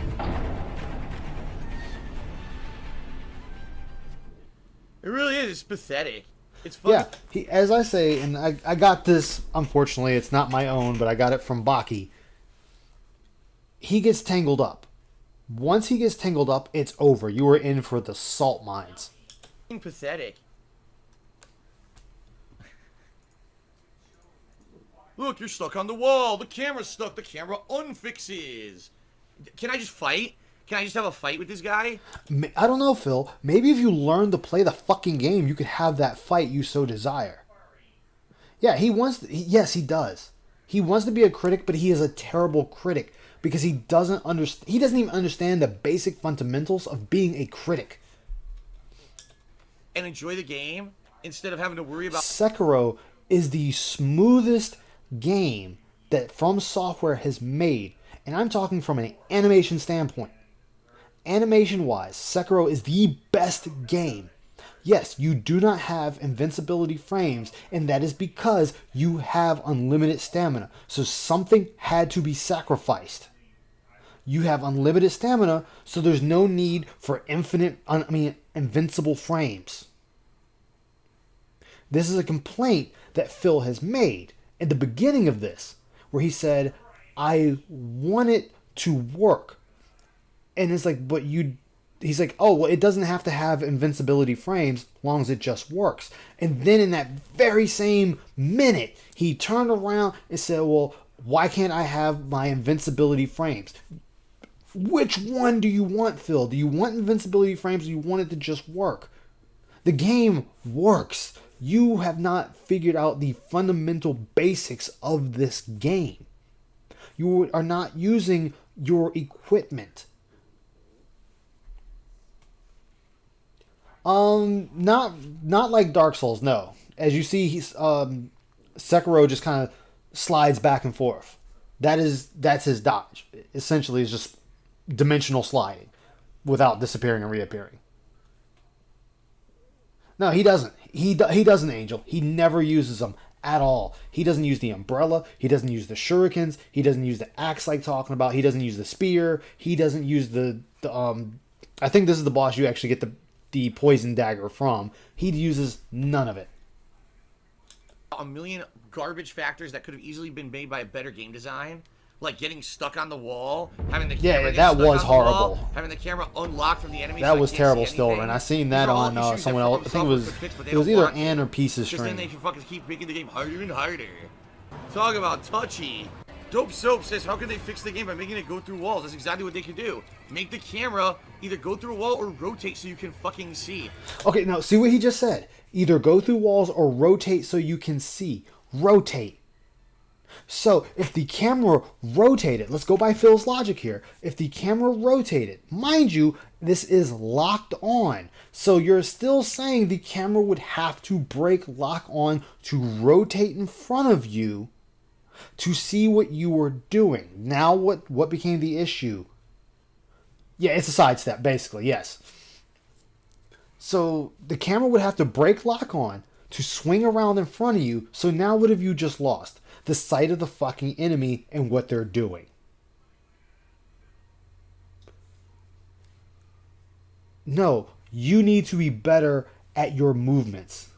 It really is. It's pathetic. It's fun. Yeah, as I say, and I got this, unfortunately, it's not my own, but I got it from Baki. He gets tangled up. Once he gets tangled up, it's over. You are in for the salt mines. Pathetic. Look, you're stuck on the wall. The camera's stuck. The camera unfixes. Can I just fight? Can I just have a fight with this guy? I don't know, Phil. Maybe if you learn to play the fucking game, you could have that fight you so desire. Yeah, yes, he does. He wants to be a critic, but he is a terrible critic because he doesn't even understand the basic fundamentals of being a critic. And enjoy the game instead of having to worry about... Sekiro is the smoothest game that From Software has made, and I'm talking from an animation standpoint. Animation-wise, Sekiro is the best game. Yes, you do not have invincibility frames, and that is because you have unlimited stamina. So something had to be sacrificed. You have unlimited stamina, so there's no need for invincible frames. This is a complaint that Phil has made at the beginning of this, where he said, I want it to work. And it's like, he's like, oh, well, it doesn't have to have invincibility frames as long as it just works. And then in that very same minute, he turned around and said, well, why can't I have my invincibility frames? Which one do you want, Phil? Do you want invincibility frames or do you want it to just work? The game works. You have not figured out the fundamental basics of this game. You are not using your equipment. Not like Dark Souls, no. As you see, Sekiro just kind of slides back and forth. That's his dodge. Essentially, it's just dimensional sliding without disappearing and reappearing. No, he doesn't. He doesn't, Angel. He never uses them at all. He doesn't use the umbrella. He doesn't use the shurikens. He doesn't use the axe like talking about. He doesn't use the spear. He doesn't use the I think this is the boss you actually get the poison dagger from. He uses none of it. A million garbage factors that could have easily been made by a better game design. Like getting stuck on the wall, having the camera that was horrible. Wall, having the camera unlocked from the enemy. That was terrible still, and I seen that on someone else. I think it was either Ann or Piece's stream. Just then they should fucking keep making the game harder and harder. Talk about touchy. Dope Soap says, how can they fix the game by making it go through walls? That's exactly what they could do. Make the camera either go through a wall or rotate so you can fucking see. Okay, now see what he just said. Either go through walls or rotate so you can see. Rotate. So if the camera rotated, let's go by Phil's logic here. If the camera rotated, mind you, this is locked on. So you're still saying the camera would have to break lock on to rotate in front of you to see what you were doing. Now what became the issue? Yeah, it's a sidestep, basically, yes. So the camera would have to break lock on to swing around in front of you. So now what have you just lost? The sight of the fucking enemy and what they're doing. No, you need to be better at your movements.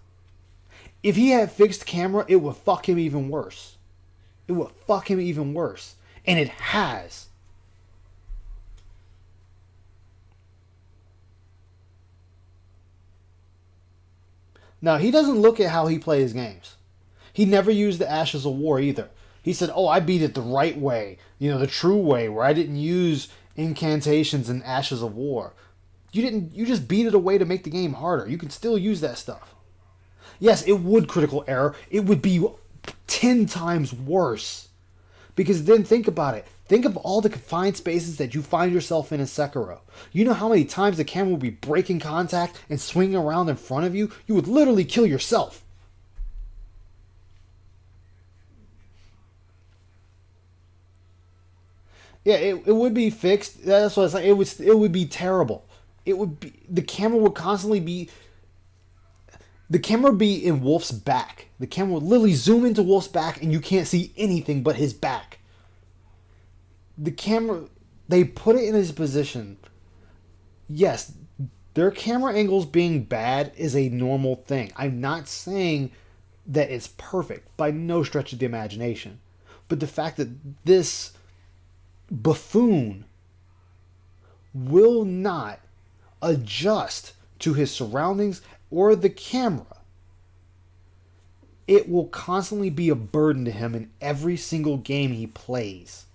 If he had fixed camera, it would fuck him even worse. It would fuck him even worse. And it has. Now, he doesn't look at how he plays games. He never used the Ashes of War either. He said, oh, I beat it the right way. You know, the true way, where I didn't use incantations and Ashes of War. You just beat it a way to make the game harder. You can still use that stuff. Yes, it would critical error. It would be 10 times worse. Because then think about it. Think of all the confined spaces that you find yourself in Sekiro. You know how many times the camera would be breaking contact and swinging around in front of you? You would literally kill yourself. Yeah, it would be fixed. That's what I was saying. It would be terrible. It would be, the camera would constantly be, the camera would be in Wolf's back. The camera would literally zoom into Wolf's back and you can't see anything but his back. The camera, they put it in his position. Yes, their camera angles being bad is a normal thing. I'm not saying that it's perfect by no stretch of the imagination. But the fact that this buffoon will not adjust to his surroundings or the camera, it will constantly be a burden to him in every single game he plays.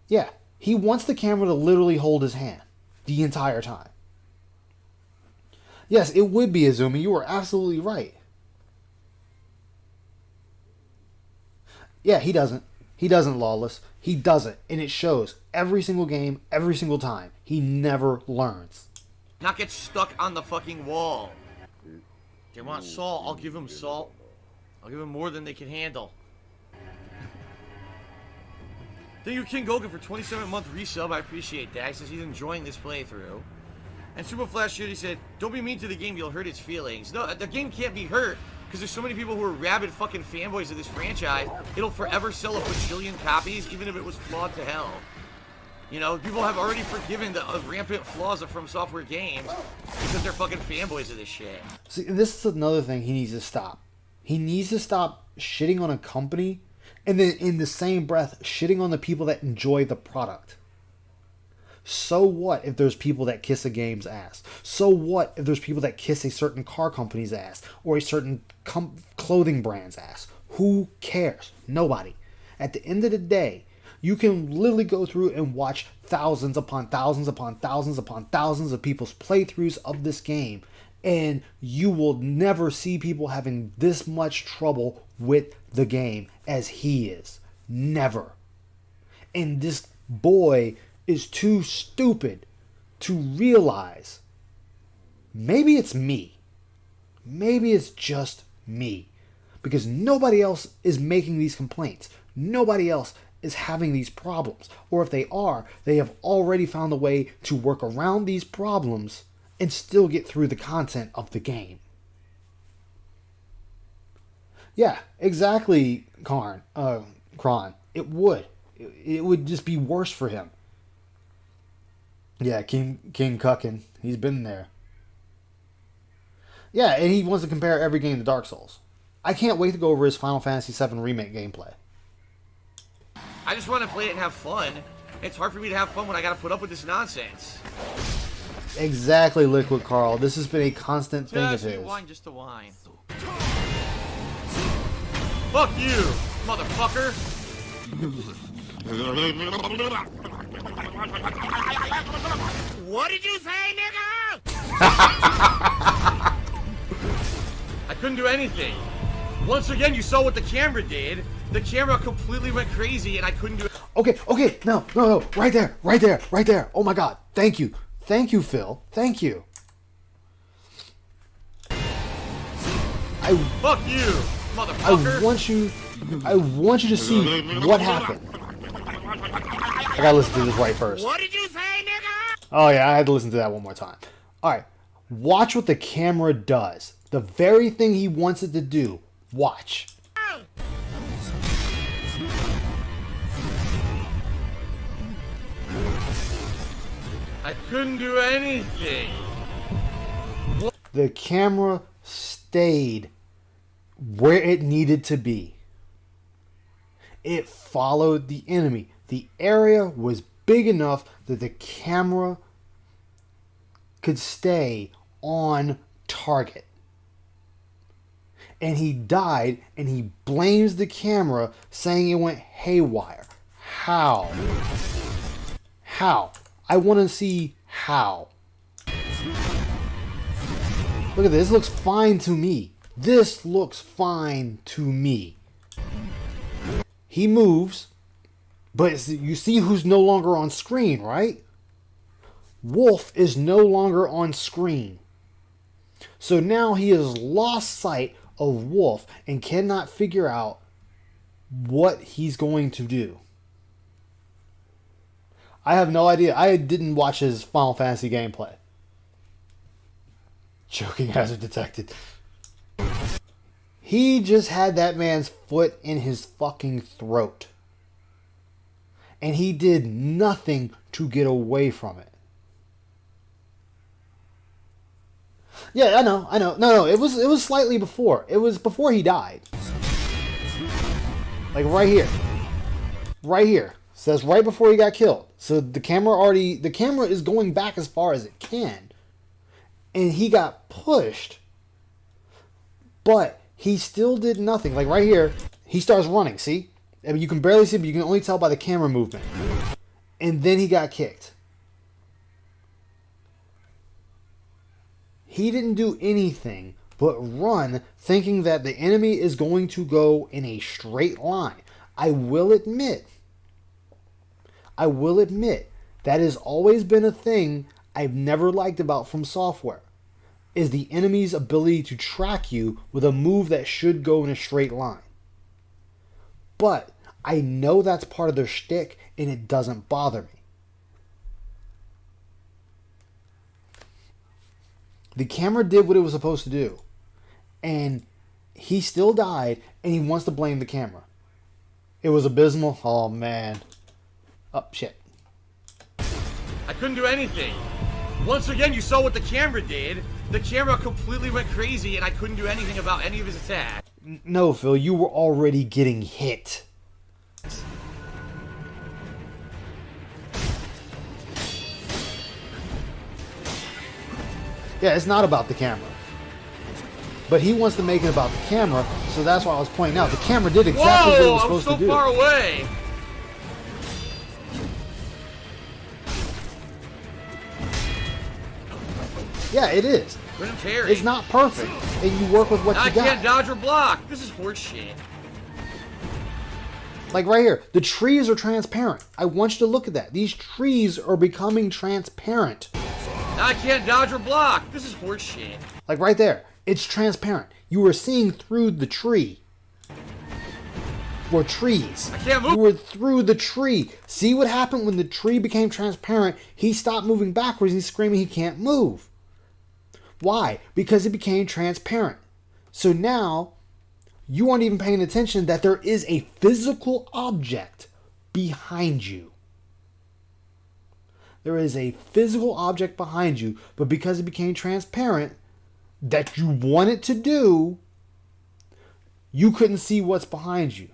Yeah, he wants the camera to literally hold his hand the entire time. Yes, it would be Azumi. You are absolutely right. Yeah, he doesn't. He doesn't, Lawless. He doesn't. And it shows every single game, every single time. He never learns. Not get stuck on the fucking wall. They want salt, I'll give them salt. I'll give them more than they can handle. Thank you, King Goku, for 27-month resub. I appreciate that. He says he's enjoying this playthrough. And Super Flash Shitty said, don't be mean to the game, you'll hurt its feelings. No, the game can't be hurt, because there's so many people who are rabid fucking fanboys of this franchise. It'll forever sell a bajillion copies, even if it was flawed to hell. You know, people have already forgiven the rampant flaws of From Software games because they're fucking fanboys of this shit. See, this is another thing he needs to stop. He needs to stop shitting on a company and then in the same breath shitting on the people that enjoy the product. So what if there's people that kiss a game's ass? So what if there's people that kiss a certain car company's ass or a certain clothing brand's ass? Who cares? Nobody. At the end of the day, you can literally go through and watch thousands upon thousands upon thousands upon thousands of people's playthroughs of this game, and you will never see people having this much trouble with the game as he is. Never. And this boy is too stupid to realize maybe it's me. Maybe it's just me. Because nobody else is making these complaints. Nobody else is having these problems. Or if they are, they have already found a way to work around these problems and still get through the content of the game. Yeah, exactly, Kron. It would. It would just be worse for him. Yeah, King Cuckin. He's been there. Yeah, and he wants to compare every game to Dark Souls. I can't wait to go over his Final Fantasy VII Remake gameplay. I just want to play it and have fun. It's hard for me to have fun when I gotta put up with this nonsense. Exactly, Liquid Carl. This has been a constant thing of Just a his. whine, just a whine. Fuck you, motherfucker! What did you say, nigga? I couldn't do anything. Once again, you saw what the camera did. The camera completely went crazy and I couldn't do it. Okay, no. Right there. Oh my god. Thank you, Phil. Thank you. Fuck you, motherfucker. I want you to see what happened. I gotta listen to this right first. What did you say, nigga? Oh yeah, I had to listen to that one more time. Alright, watch what the camera does. The very thing he wants it to do. Watch. I couldn't do anything. The camera stayed where it needed to be. It followed the enemy. The area was big enough that the camera could stay on target. And he died, and he blames the camera, saying it went haywire. How? How? I want to see how. Look at this. This looks fine to me. This looks fine to me. He moves, but you see who's no longer on screen, right? Wolf is no longer on screen. So now he has lost sight of Wolf and cannot figure out what he's going to do. I have no idea. I didn't watch his Final Fantasy gameplay. Choking hazard detected. He just had that man's foot in his fucking throat. And he did nothing to get away from it. Yeah, I know. No, it was slightly before. It was before he died. Like right here. Right here. Says right before he got killed. So the camera is going back as far as it can. And he got pushed. But he still did nothing. Like right here, he starts running, see? I mean, you can barely see, but you can only tell by the camera movement. And then he got kicked. He didn't do anything but run, thinking that the enemy is going to go in a straight line. I will admit, that has always been a thing I've never liked about From Software, is the enemy's ability to track you with a move that should go in a straight line. But I know that's part of their shtick, and it doesn't bother me. The camera did what it was supposed to do, and he still died, and he wants to blame the camera. It was abysmal. Oh, man. Oh, shit. I couldn't do anything. Once again, you saw what the camera did. The camera completely went crazy, and I couldn't do anything about any of his attacks. No, Phil, you were already getting hit. Yeah, it's not about the camera. But he wants to make it about the camera, so that's why I was pointing out. The camera did exactly what it was supposed to do. Whoa, I'm so far away! Yeah, it is. Couldn't parry. It's not perfect, and you work with what you got. I can't dodge or block. This is horseshit. Like right here, the trees are transparent. I want you to look at that. These trees are becoming transparent. I can't dodge or block. This is horseshit. Like right there, it's transparent. You are seeing through the tree. Or trees. I can't move. You were through the tree. See what happened when the tree became transparent? He stopped moving backwards. He's screaming he can't move. Why? Because it became transparent. So now, you aren't even paying attention that there is a physical object behind you. There is a physical object behind you, but because it became transparent, that you want it to do, you couldn't see what's behind you.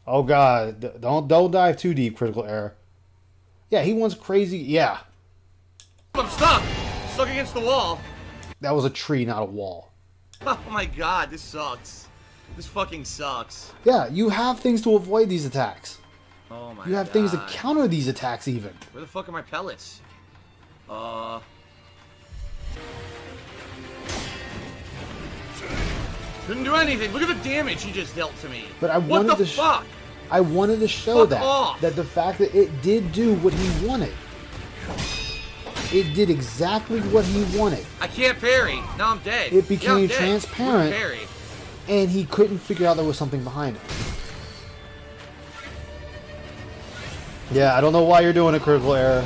Oh God, don't dive too deep, critical error. Yeah, he wants crazy, yeah. I'm stuck! Stuck against the wall. That was a tree, not a wall. Oh my God, this sucks. This fucking sucks. Yeah, you have things to avoid these attacks. Oh my God. You have things to counter these attacks even. Where the fuck are my pellets? Couldn't do anything. Look at the damage he just dealt to me. But I what wanted the to fuck? I wanted to show Fuck that off. the fact that it did do what he wanted. It did exactly what he wanted, I can't parry. Now I'm dead. It became Yeah, I'm dead. transparent. Wouldn't parry. and he couldn't figure out there was something behind it. Yeah, I don't know why you're doing a critical error.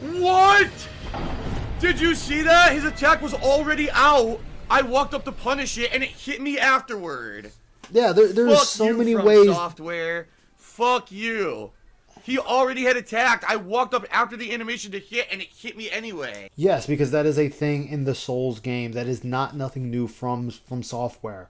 What? Did you see that? His attack was already out. I walked up to punish it, and it hit me afterward. Yeah, there's Fuck so you, many From ways. Software. Fuck you. He already had attacked. I walked up after the animation to hit, and it hit me anyway. Yes, because that is a thing in the Souls game. That is not nothing new from Software.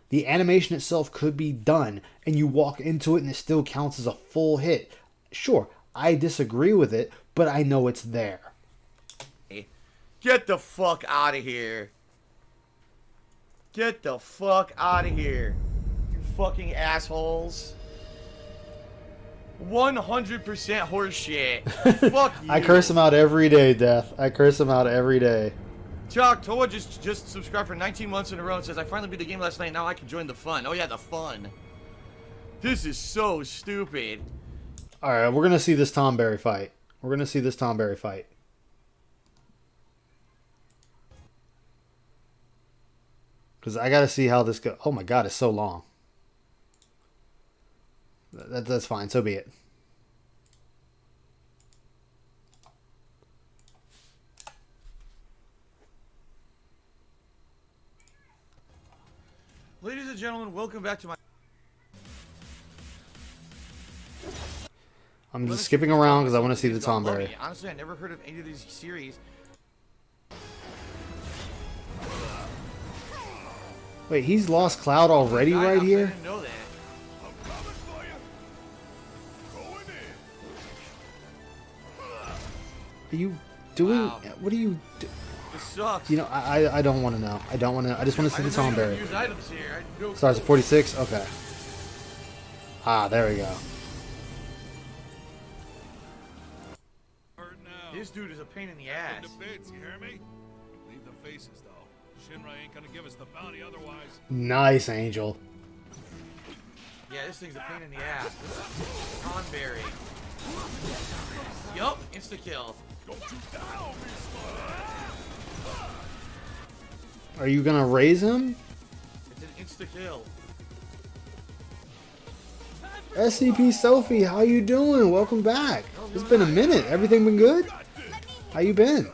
The animation itself could be done, and you walk into it, and it still counts as a full hit. Sure, I disagree with it, but I know it's there. Get the fuck out of here. Get the fuck out of here. You fucking assholes. 100% horseshit. Fuck you. I curse him out every day, Death. I curse him out every day. Chuck, Toa just subscribed for 19 months in a row and says, I finally beat the game last night, now I can join the fun. Oh yeah, the fun. This is so stupid. Alright, we're going to see this Tom Berry fight. We're going to see this Tom Berry fight. Because I got to see how this goes. Oh my god, it's so long. That's fine, so be it. Ladies and gentlemen, welcome back to my... I'm just skipping around because I want to see the Tom Berry. Honestly, I never heard of any of these series. Wait, he's lost Cloud already right here? I didn't know that. Are you doing... Wow. What are you... This sucks. You know, I don't want to know. I don't want to... I just want to see the Tom Berry. Use items here. I'd go Starts at 46? Okay. Ah, there we go. This dude is a pain in the ass. Debates, you hear me? Leave the faces, though. Shinra ain't gonna give us the bounty otherwise. Nice, Angel. Yeah, this thing's a pain in the ass. Conberry. Yup, insta-kill. Are you going to raise him? It's an insta-kill. SCP Sophie, how you doing? Welcome back. It's been a minute. Everything been good? How you been?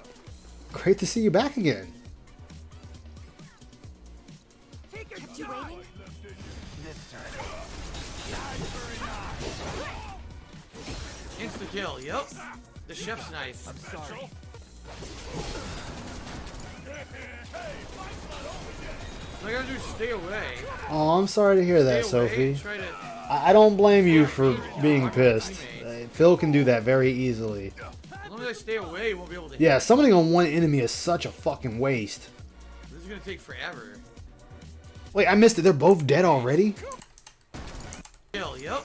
Great to see you back again. Insta-kill, yup. The chef's knife. I'm sorry. All I gotta do is stay away. Oh, I'm sorry to hear that, Stay away, Sophie. try to... I don't blame you for being pissed. Phil can do that very easily. As long as I stay away, you won't be able to... Yeah, summoning on one enemy is such a fucking waste. This is gonna take forever. Wait, I missed it. They're both dead already? Kill, yup.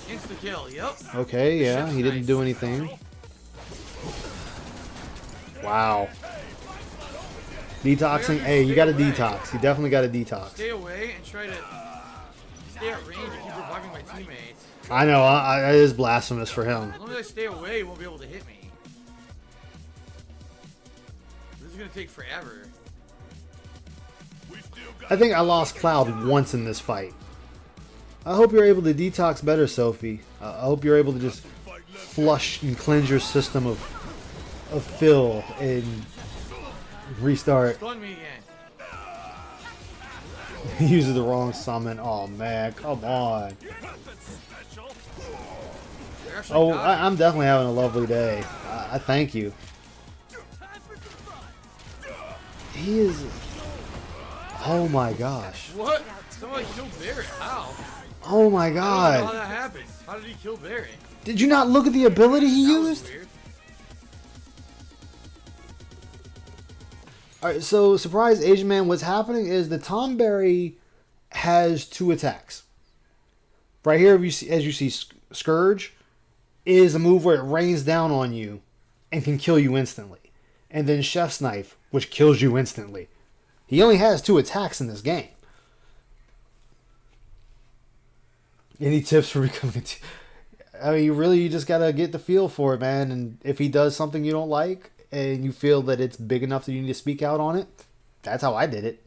Insta-kill, yup. Okay, yeah, he didn't do anything. Wow. Detoxing. Hey, you got to detox. You definitely got to detox. Stay away and try to stay at range and keep reviving my teammates. I know, it is blasphemous for him. As long as I stay away, you won't be able to hit me. This is gonna take forever. I think I lost Cloud once in this fight. I hope you're able to detox better, Sophie. I hope you're able to just flush and cleanse your system of Phil and restart. Stun me again. He uses the wrong summon. Oh man, come on. Oh, I'm definitely having a lovely day. I thank you. He is... Oh my gosh. What? Somebody killed Barret. How? Oh my I don't know god. how that happened. How did he kill Barret? Did you not look at the ability he That was used? weird. Alright, so surprise Asian man, what's happening is the Tom Berry has two attacks. Right here, as you see, Scourge is a move where it rains down on you and can kill you instantly. And then Chef's Knife, which kills you instantly. He only has 2 attacks in this game. Any tips for becoming I mean, you just gotta get the feel for it, man. And if he does something you don't like, and you feel that it's big enough that you need to speak out on it, that's how I did it.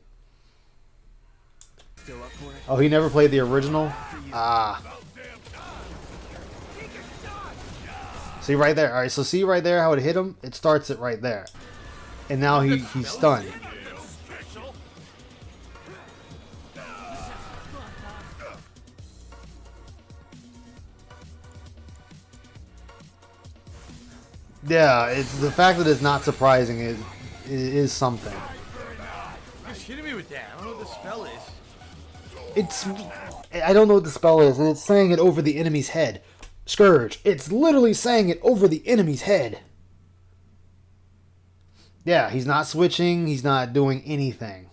Oh, he never played the original? Ah. See right there. Alright, so see right there how it hit him? It starts it right there. And now he's stunned. Yeah, it's the fact that it's not surprising is something. You're kidding me with that. I don't know what the spell is. I don't know what the spell is, and it's saying it over the enemy's head. Scourge. It's literally saying it over the enemy's head. Yeah, he's not switching. He's not doing anything.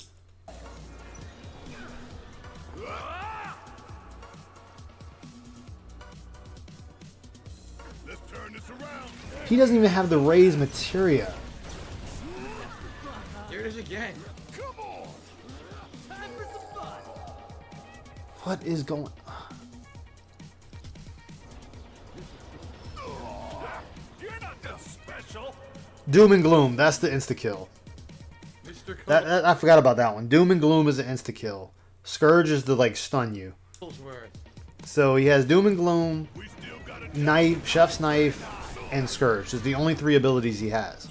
He doesn't even have the raised materia. There it is again. What is going on? Doom and Gloom, that's the insta-kill. I forgot about that one. Doom and Gloom is the insta-kill. Scourge is the, like, stun you. So he has Doom and Gloom, Knife, Chef's Knife, and Scourge. Is the only 3 abilities he has.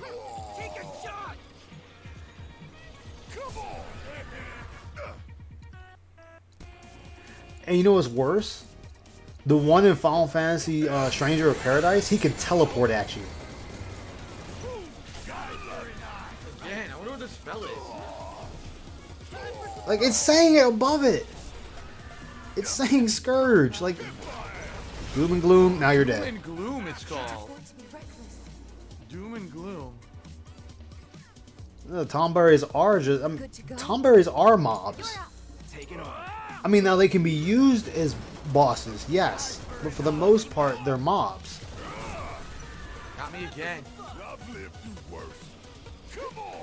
And you know what's worse? The one in Final Fantasy Stranger of Paradise, he can teleport at you. Again, I wonder what the spell is. Like, it's saying it above it. It's saying Scourge. Like, Doom and Gloom, now you're dead. Doom and Gloom, it's called. Doom and Gloom. Tomberries are just... Tomberries are mobs. I mean, now they can be used as bosses, yes. But for the most part, they're mobs. Got me again.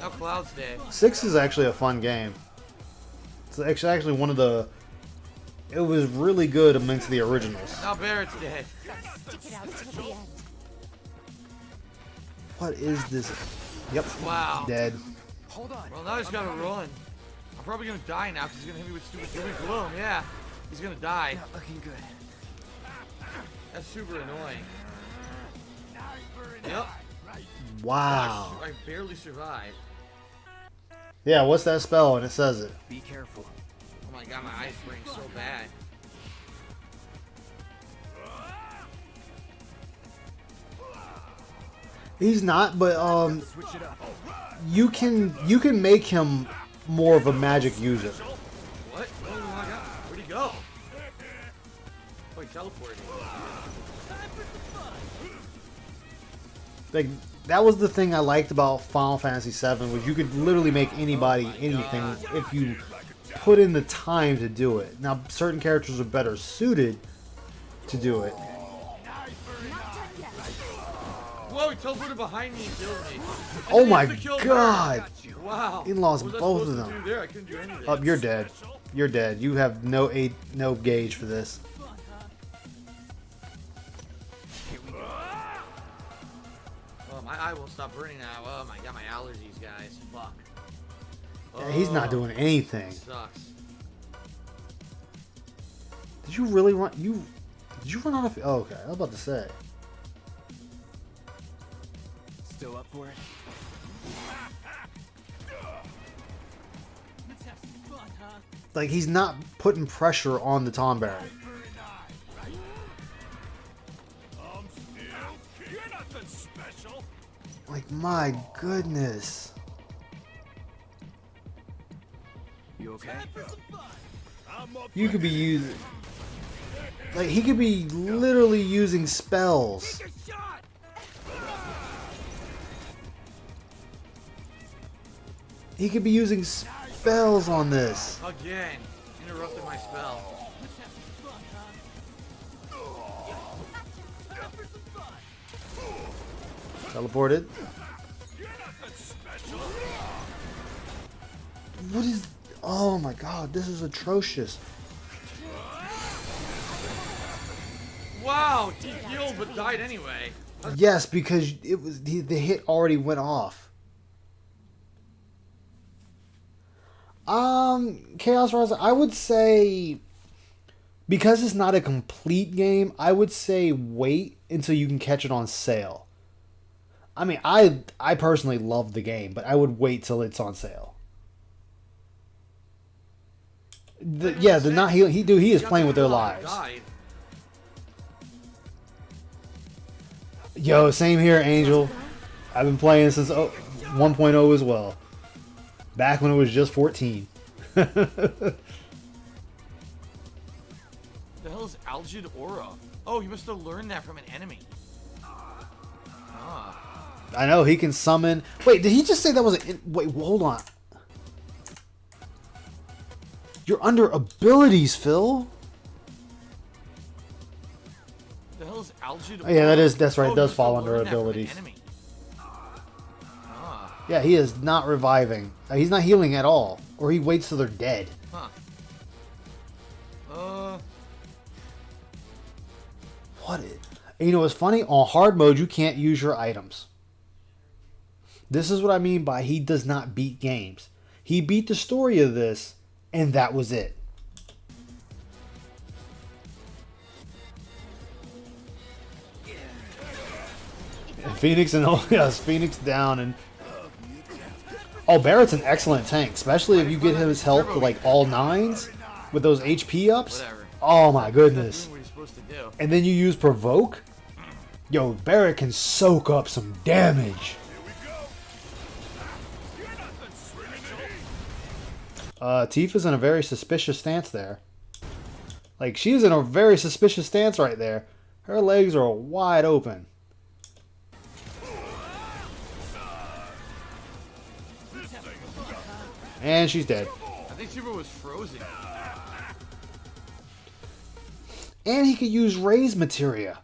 Now Cloud's dead. 6 is actually a fun game. It's actually one of the... It was really good amongst the originals. Now Barrett's dead. What is this? Yep. Wow. Dead. Well, now he's gotta run. I'm probably gonna die now because he's gonna hit me with stupid Doom and Gloom. Yeah, he's gonna die. Not looking good. That's super annoying. Yep. Wow. I barely survived. Yeah, what's that spell? And it says it. Be careful. Oh my god, my eyes burning so bad. He's not, but you can make him more of a magic user. What? Oh my god, where'd he go? Oh, he teleported. Like, that was the thing I liked about Final Fantasy VII, was you could literally make anybody anything if you put in the time to do it. Now, certain characters are better suited to do it. Whoa, he teleported behind me and killed me. Oh my god! Wow. He lost What was I both of supposed to them. do there? I couldn't do anything. Oh, you're dead. You're dead. You have no gauge for this. Oh, my eye won't stop burning now. Oh my god, my allergies, guys. Fuck. Yeah, he's not doing anything. Sucks. Did you really run? Did you run out of? Oh, okay, I was about to say. Still up for it? Like, he's not putting pressure on the Tomberry. Like, my goodness. You okay? You could be using... Like, he could be literally using spells. He could be using spells on this. Again. Interrupted my spell. Teleported. What is... Oh my god, this is atrocious. Wow, he healed but died anyway. Yes, because it was the hit already went off. Chaos Rise, I would say, because it's not a complete game, I would say wait until you can catch it on sale. I mean, I personally love the game, but I would wait till it's on sale. The not healing. He is playing with their lives. Yo, same here, Angel. I've been playing since 1.0 as well. Back when it was just 14. The hell is Algid Aura? Oh, he must have learned that from an enemy. I know, he can summon... Wait, did he just say that was a... Wait, hold on. You're under abilities, Phil. The hell is Algid? Oh, yeah, that's right. It does fall under abilities. Yeah, he is not reviving. He's not healing at all. Or he waits till they're dead. Huh. What? And you know what's funny? On hard mode, you can't use your items. This is what I mean by he does not beat games. He beat the story of this, and that was it. And Phoenix and yes, Phoenix down and Barrett's an excellent tank, especially if you get his health to like all 9s with those HP ups. Whatever. Oh my goodness. What he's supposed to do. And then you use Provoke. Yo, Barrett can soak up some damage. Tifa's in a very suspicious stance there. Like, she's in a very suspicious stance right there. Her legs are wide open. And she's dead. I think Tifa was frozen. And he could use Ray's materia.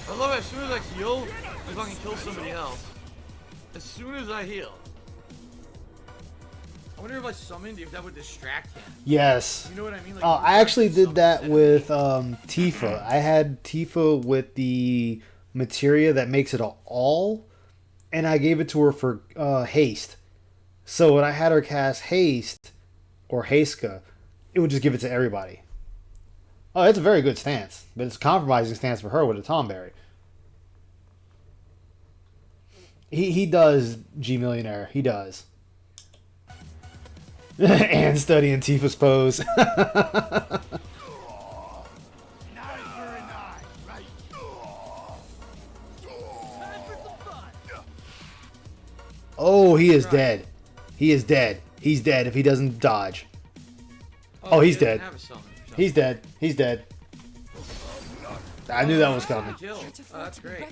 I love it. As soon as I heal, if I can kill somebody else. As soon as I heal. I wonder if I summoned, if that would distract him. Yes. You know what I mean? Like, I actually did that with Tifa. I had Tifa with the materia that makes it all, and I gave it to her for haste. So when I had her cast haste, or Haska, it would just give it to everybody. Oh, it's a very good stance, but it's a compromising stance for her with a Tomberry. He does, G Millionaire. He does. And studying Tifa's pose. Oh, he is dead. He is dead. He's dead if he doesn't dodge. Oh, he's dead. He's dead. He's dead. I knew that was coming. Oh, that's great.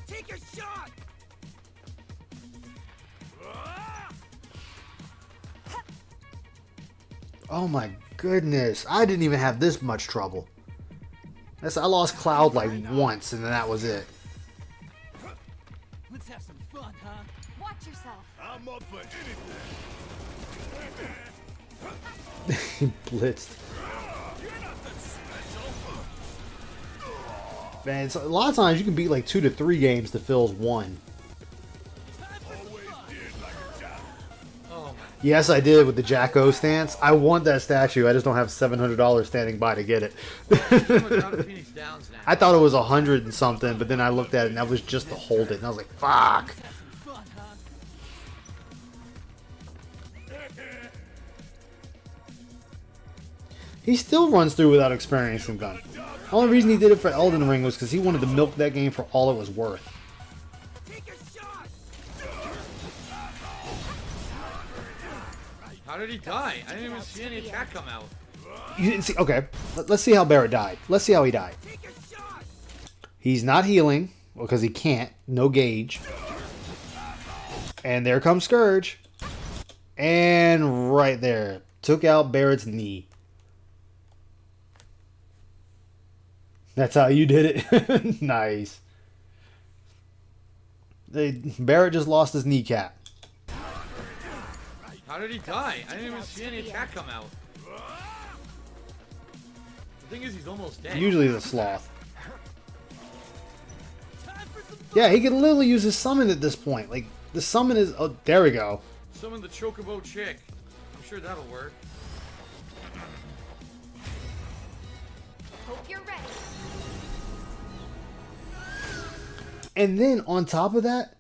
Take your shot. Oh my goodness. I didn't even have this much trouble. I lost Cloud like once and then that was it. Let's have some fun, huh? Watch yourself. I'm up for anything. He blitzed. Man, it's, a lot of times you can beat like 2 to 3 games to Phil's 1. Yes, I did with the Jacko stance. I want that statue. I just don't have $700 standing by to get it. I thought it was 100 and something, but then I looked at it and that was just to hold it, and I was like, "Fuck." He still runs through without experiencing gun. The only reason he did it for Elden Ring was because he wanted to milk that game for all it was worth. How did he die? I didn't even see any attack come out. You didn't see? Okay, let's see how Barrett died. Let's see how he died. He's not healing because he can't. No gauge. And there comes Scourge. And right there. Took out Barrett's knee. That's how you did it. Nice. Barrett just lost his kneecap. How did he die? I didn't even see any attack come out. The thing is, he's almost dead. Usually the sloth. Yeah, he can literally use his summon at this point. Like, the summon is... Oh, there we go. Summon the Chocobo chick. I'm sure that'll work. Hope you're ready. And then on top of that,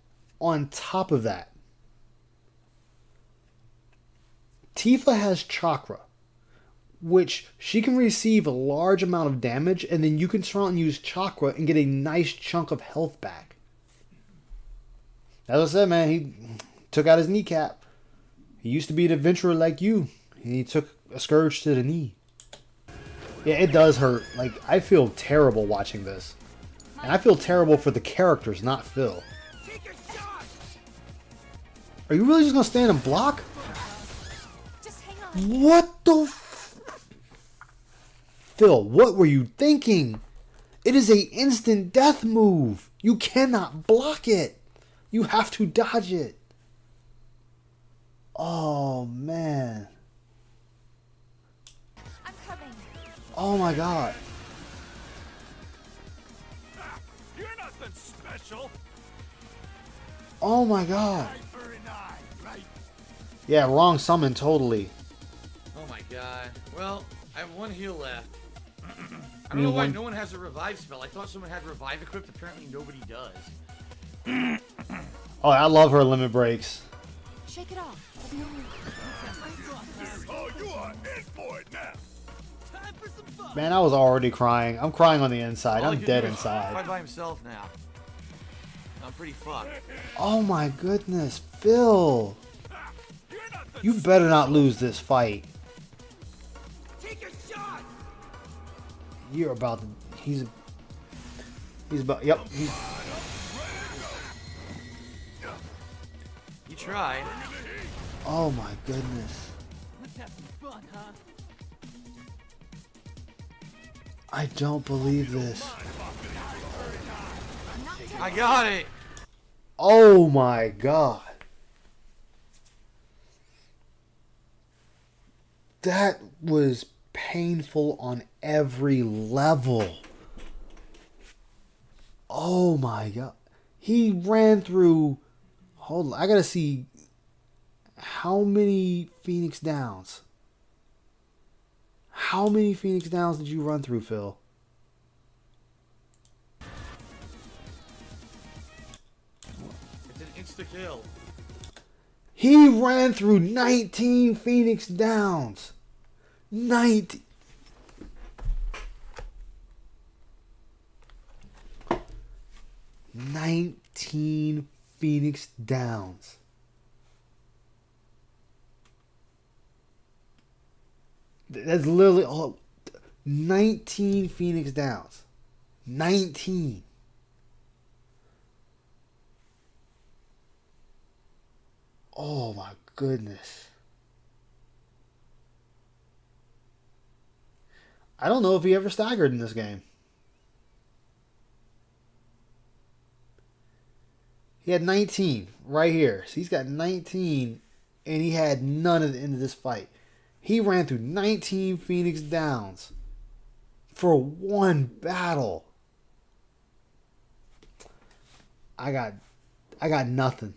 Tifa has chakra, which she can receive a large amount of damage, and then you can turn and use chakra and get a nice chunk of health back. As I said, man, he took out his kneecap. He used to be an adventurer like you, and he took a Scourge to the knee. Yeah, it does hurt. Like, I feel terrible watching this. And I feel terrible for the characters, not Phil. Are you really just gonna stand and block? What the Phil, what were you thinking? It is a instant death move. You cannot block it. You have to dodge it. Oh, man. I'm coming. Oh, my God. You're nothing special. Oh, my God. Yeah, wrong summon, totally. Oh my god. Well, I have one heal left. I don't know why no one has a revive spell. I thought someone had revive equipped. Apparently nobody does. Oh, I love her limit breaks. Shake it off. Oh, you are in for it now. Man, I was already crying. I'm crying on the inside. All I'm he can dead do is inside. fight by himself now. I'm pretty fucked. Oh my goodness, Phil. You better not lose this fight. Take a shot. You're about to... He's about... Yep. You tried. Oh my goodness. Let's have some fun, huh? I don't believe this. I got it. Oh my god. That was painful on every level. Oh my god. He ran through... Hold on. I gotta see... How many Phoenix Downs? How many Phoenix Downs did you run through, Phil? It's an insta-kill. He ran through 19 Phoenix Downs. 19. Phoenix Downs. That's literally all. 19 Phoenix Downs. 19. Oh my goodness. I don't know if he ever staggered in this game. He had 19 right here. So he's got 19 and he had none at the end of this fight. He ran through 19 Phoenix Downs for one battle. I got nothing.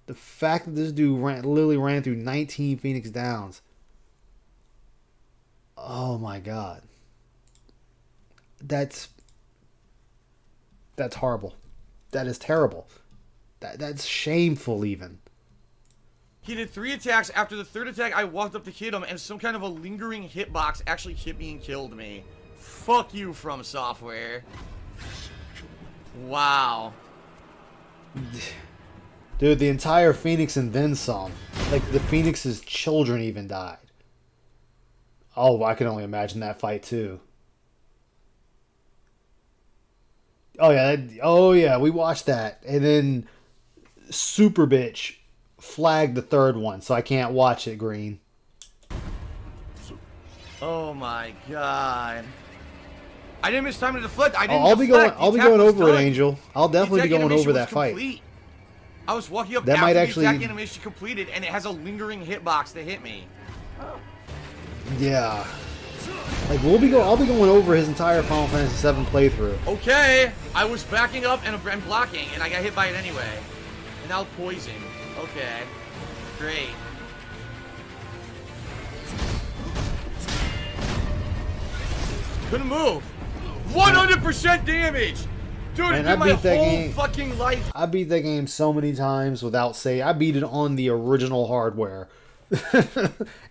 The fact that this dude literally ran through 19 Phoenix Downs. Oh my god. That's horrible. That is terrible. That's shameful even. He did 3 attacks. After the 3rd attack, I walked up to hit him, and some kind of a lingering hitbox actually hit me and killed me. Fuck you, From Software. Wow. Dude, the entire Phoenix and then some. Like, the Phoenix's children even died. Oh, I can only imagine that fight, too. Oh, yeah. We watched that. And then Super Bitch flagged the third one, so I can't watch it, Green. Oh my god. I didn't miss time to deflect. I didn't I'll be going. deflect. I'll be The attack going was over it, done. Angel. I'll definitely The be attack going animation over was that fight. complete. I was walking up That after might the actually- attack animation completed, and it has a lingering hitbox to hit me. Yeah. Like I'll be going over his entire Final Fantasy VII playthrough. Okay, I was backing up and blocking, and I got hit by it anyway. And now poison. Okay, great. Couldn't move. 100% damage! Dude, it Man, did I my beat that whole game. fucking life. I beat that game so many times without save. I beat it on the original hardware.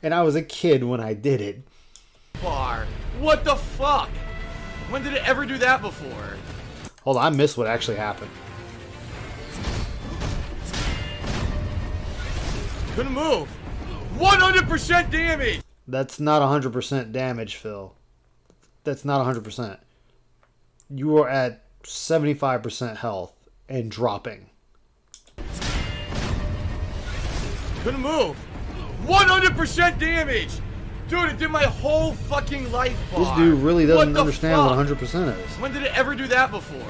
And I was a kid when I did it. Bar. What the fuck? When did it ever do that before? Hold on, I missed what actually happened. Couldn't move. 100% damage! That's not 100% damage, Phil. That's not 100%. You are at 75% health and dropping. Couldn't move. 100% damage! Dude, it did my whole fucking life bar. This dude really doesn't the understand fuck? what 100% is. When did it ever do that before?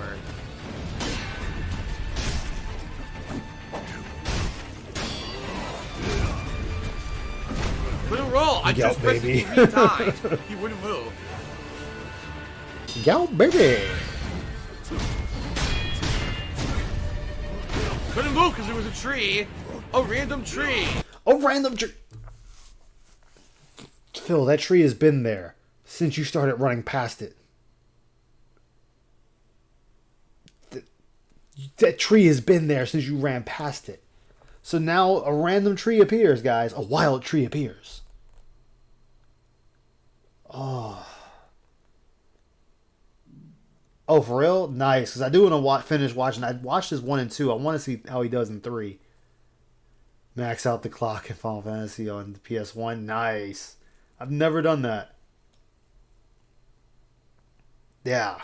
Couldn't roll. I Yo, just pressed baby. it 3 times. He wouldn't move. Yo, baby! Couldn't move because there was a tree. A random tree. A random tree! Phil, that tree has been there since you started running past it. That tree has been there since you ran past it. So now a random tree appears, guys. A wild tree appears. Oh. Oh, for real? Nice. Because I do want to finish watching. I watched his 1 and 2. I want to see how he does in 3. Max out the clock in Final Fantasy on the PS1. Nice. I've never done that. Yeah.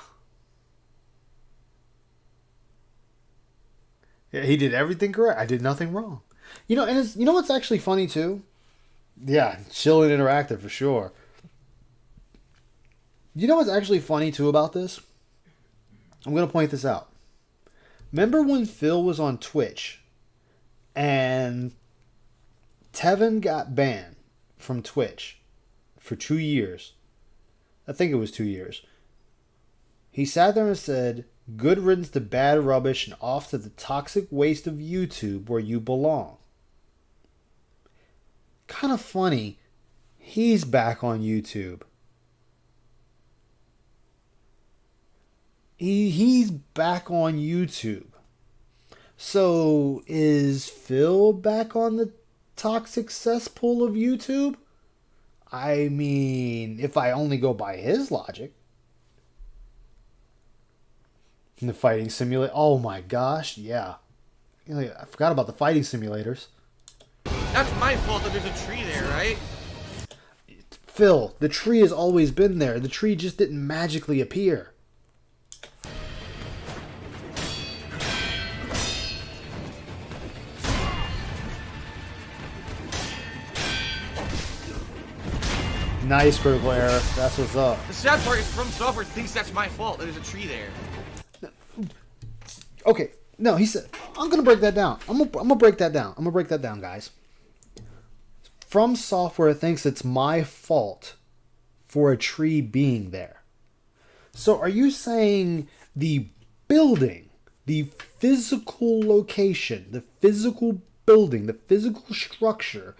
Yeah, he did everything correct. I did nothing wrong. You know, and it's, you know what's actually funny too? Yeah, chill and interactive for sure. You know what's actually funny too about this? I'm going to point this out. Remember when Phil was on Twitch and Tevin got banned from Twitch for 2 years? I think it was 2 years. He sat there and said, "Good riddance to bad rubbish and off to the toxic waste of YouTube where you belong." Kind of funny. He's back on YouTube. He's back on YouTube. So is Phil back on the toxic cesspool of YouTube? I mean, if I only go by his logic. In the fighting simulator. Oh my gosh, yeah. I forgot about the fighting simulators. That's my fault that there's a tree there, right? Phil, the tree has always been there. The tree just didn't magically appear. Nice critical error. That's what's up. The sad part is From Software thinks that's my fault that there's a tree there. Okay, no, he said, I'm gonna break that down. I'm gonna break that down. I'm gonna break that down, guys. From Software thinks it's my fault for a tree being there. So are you saying the building, the physical location, the physical building, the physical structure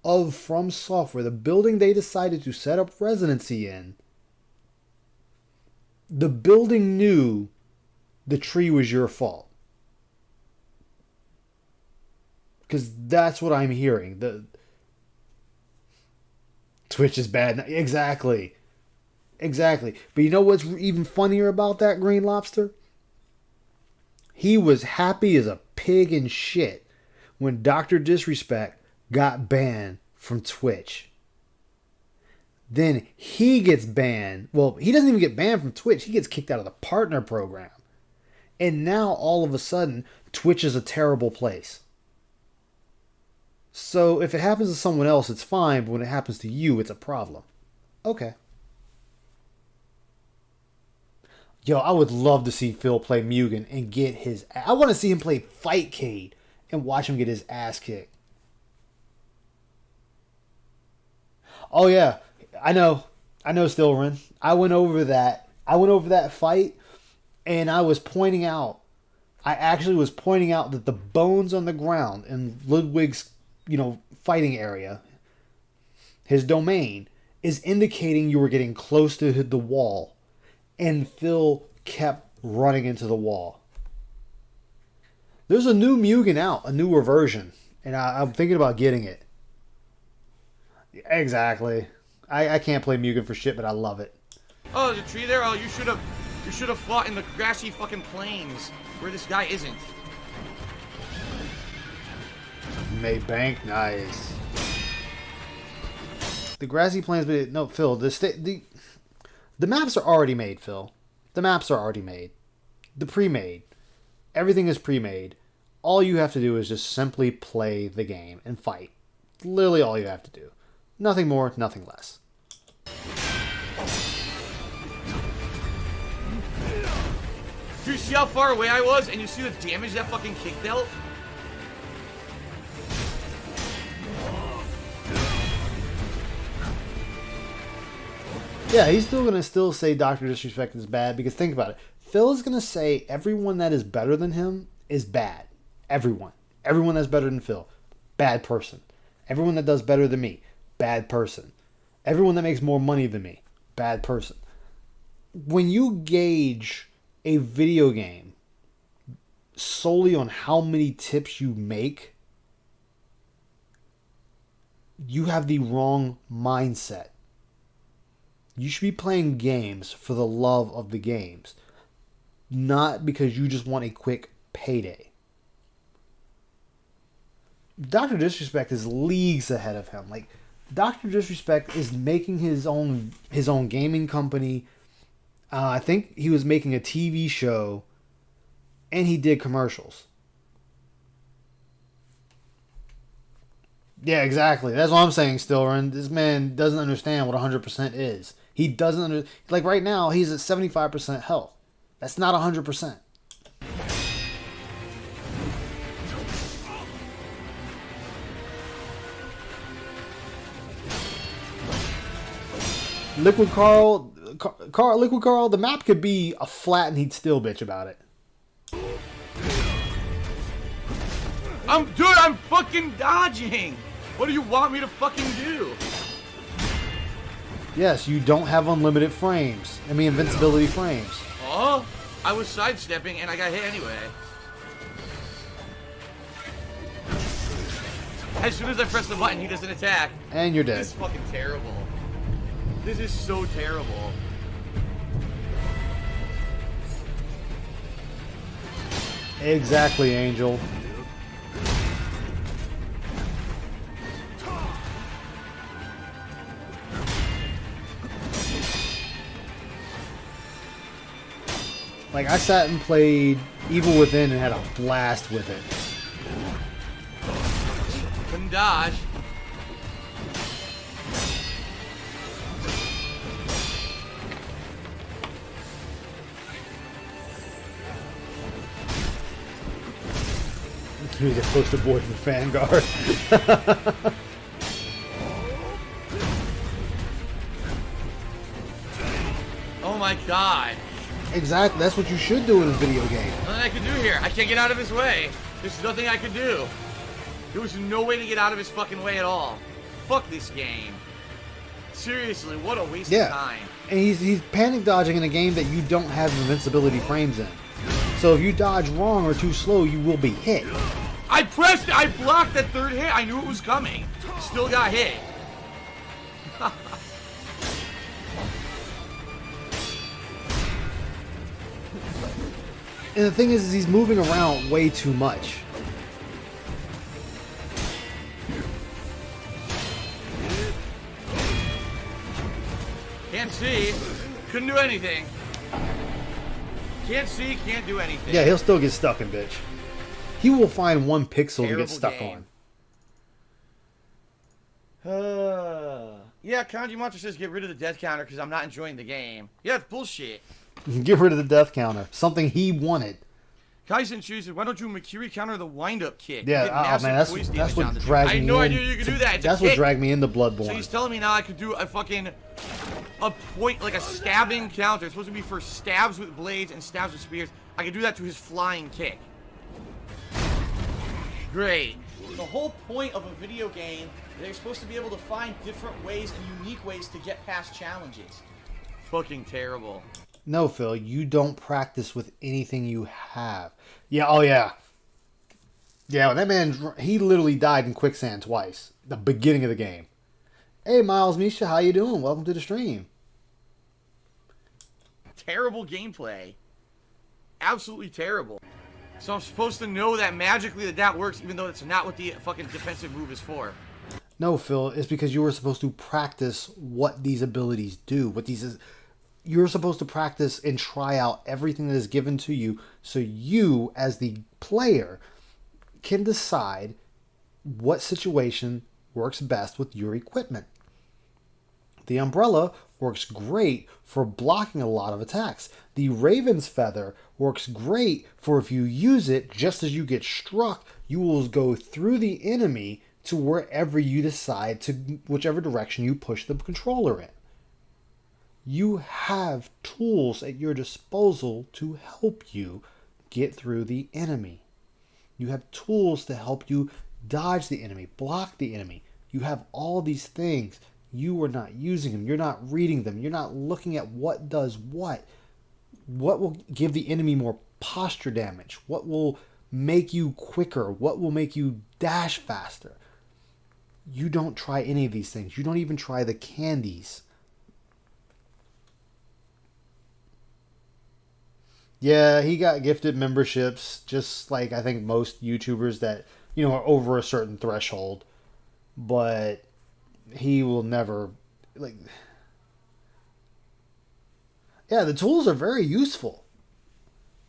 of From Software, the building they decided to set up residency in, the building knew the tree was your fault? Because that's what I'm hearing. The Twitch is bad. Exactly. Exactly. But you know what's even funnier about that, Green Lobster? He was happy as a pig in shit when Dr. Disrespect got banned from Twitch. Then he gets banned. Well, he doesn't even get banned from Twitch. He gets kicked out of the partner program. And now all of a sudden, Twitch is a terrible place. So if it happens to someone else, it's fine, but when it happens to you, it's a problem. Okay. Yo, I would love to see Phil play Mugen and get his... I want to see him play Fightcade and watch him get his ass kicked. Oh yeah, I know Stilren. I went over that fight, and I was pointing out. I actually was pointing out that the bones on the ground in Ludwig's, fighting area, his domain, is indicating you were getting close to the wall, and Phil kept running into the wall. There's a new Mugen out, a newer version, and I'm thinking about getting it. Exactly. I can't play Mugen for shit, but I love it. Oh, there's a tree there? Oh, you should have fought in the grassy fucking plains where this guy isn't. Made bank, nice. The grassy plains, but no, Phil. The maps are already made, Phil. The maps are already made. The pre-made. Everything is pre-made. All you have to do is just simply play the game and fight. Literally all you have to do. Nothing more, nothing less. Do you see how far away I was? And you see the damage that fucking kick dealt? Yeah, he's still going to say Dr. Disrespect is bad, because think about it. Phil is going to say everyone that is better than him is bad. Everyone. Everyone that's better than Phil. Bad person. Everyone that does better than me. Bad person. Everyone that makes more money than me. Bad person. When you gauge a video game solely on how many tips you make, you have the wrong mindset. You should be playing games for the love of the games, not because you just want a quick payday. Dr. Disrespect is leagues ahead of him. Like, Dr. Disrespect is making his own gaming company. I think he was making a TV show, and he did commercials. Yeah, exactly. That's what I'm saying, Stilren. This man doesn't understand what 100% is. He doesn't like right now, he's at 75% health. That's not 100%. Liquid Carl, Liquid Carl, the map could be a flat and he'd still bitch about it. I'm fucking dodging. What do you want me to fucking do? Yes, you don't have unlimited frames. I mean, invincibility frames. Oh, I was sidestepping and I got hit anyway. As soon as I press the button, he doesn't attack. And you're dead. This is fucking terrible. This is so terrible. Exactly, Angel. Like, I sat and played Evil Within and had a blast with it. Couldn't dodge. He's a poster boy for Vanguard. Oh my god. Exactly, that's what you should do in a video game. Nothing I can do here. I can't get out of his way. There's nothing I could do. There was no way to get out of his fucking way at all. Fuck this game. Seriously, what a waste of time. And he's panic dodging in a game that you don't have invincibility frames in. So if you dodge wrong or too slow, you will be hit. I blocked that third hit. I knew it was coming. Still got hit. And the thing is he's moving around way too much. Can't see. Couldn't do anything. Can't see, can't do anything. Yeah, he'll still get stuck in, bitch. He will find one pixel to get stuck on. Yeah, Kanji Monster says get rid of the death counter because I'm not enjoying the game. Yeah, it's bullshit. Get rid of the death counter. Something he wanted. Kaisen says, why don't you Makiri counter the wind-up kick? Yeah, You get oh massive man, voice that's damage what on the dragged dude. I me had no in. idea you could do that. It's a That's what kick. dragged me into Bloodborne. So he's telling me now I could do a fucking point, like a stabbing counter. It's supposed to be for stabs with blades and stabs with spears. I could do that to his flying kick. Great. The whole point of a video game, they're supposed to be able to find different ways and unique ways to get past challenges. Fucking terrible. No, Phil, you don't practice with anything you have. Yeah, oh yeah. Yeah, that man, he literally died in quicksand twice. The beginning of the game. Hey, Miles Misha, how you doing? Welcome to the stream. Terrible gameplay. Absolutely terrible. So I'm supposed to know that magically that works, even though it's not what the fucking defensive move is for. No, Phil, it's because you were supposed to practice what these abilities do. What these is. You're supposed to practice and try out everything that is given to you so you, as the player, can decide what situation works best with your equipment. The umbrella works great for blocking a lot of attacks. The Raven's Feather works great for if you use it, just as you get struck, you will go through the enemy to wherever you decide to, whichever direction you push the controller in. You have tools at your disposal to help you get through the enemy. You have tools to help you dodge the enemy, block the enemy. You have all these things. You are not using them. You're not reading them. You're not looking at what does what. What will give the enemy more posture damage? What will make you quicker? What will make you dash faster? You don't try any of these things. You don't even try the candies. Yeah, he got gifted memberships, just like I think most YouTubers that, you know, are over a certain threshold. But he will never, like... Yeah, the tools are very useful.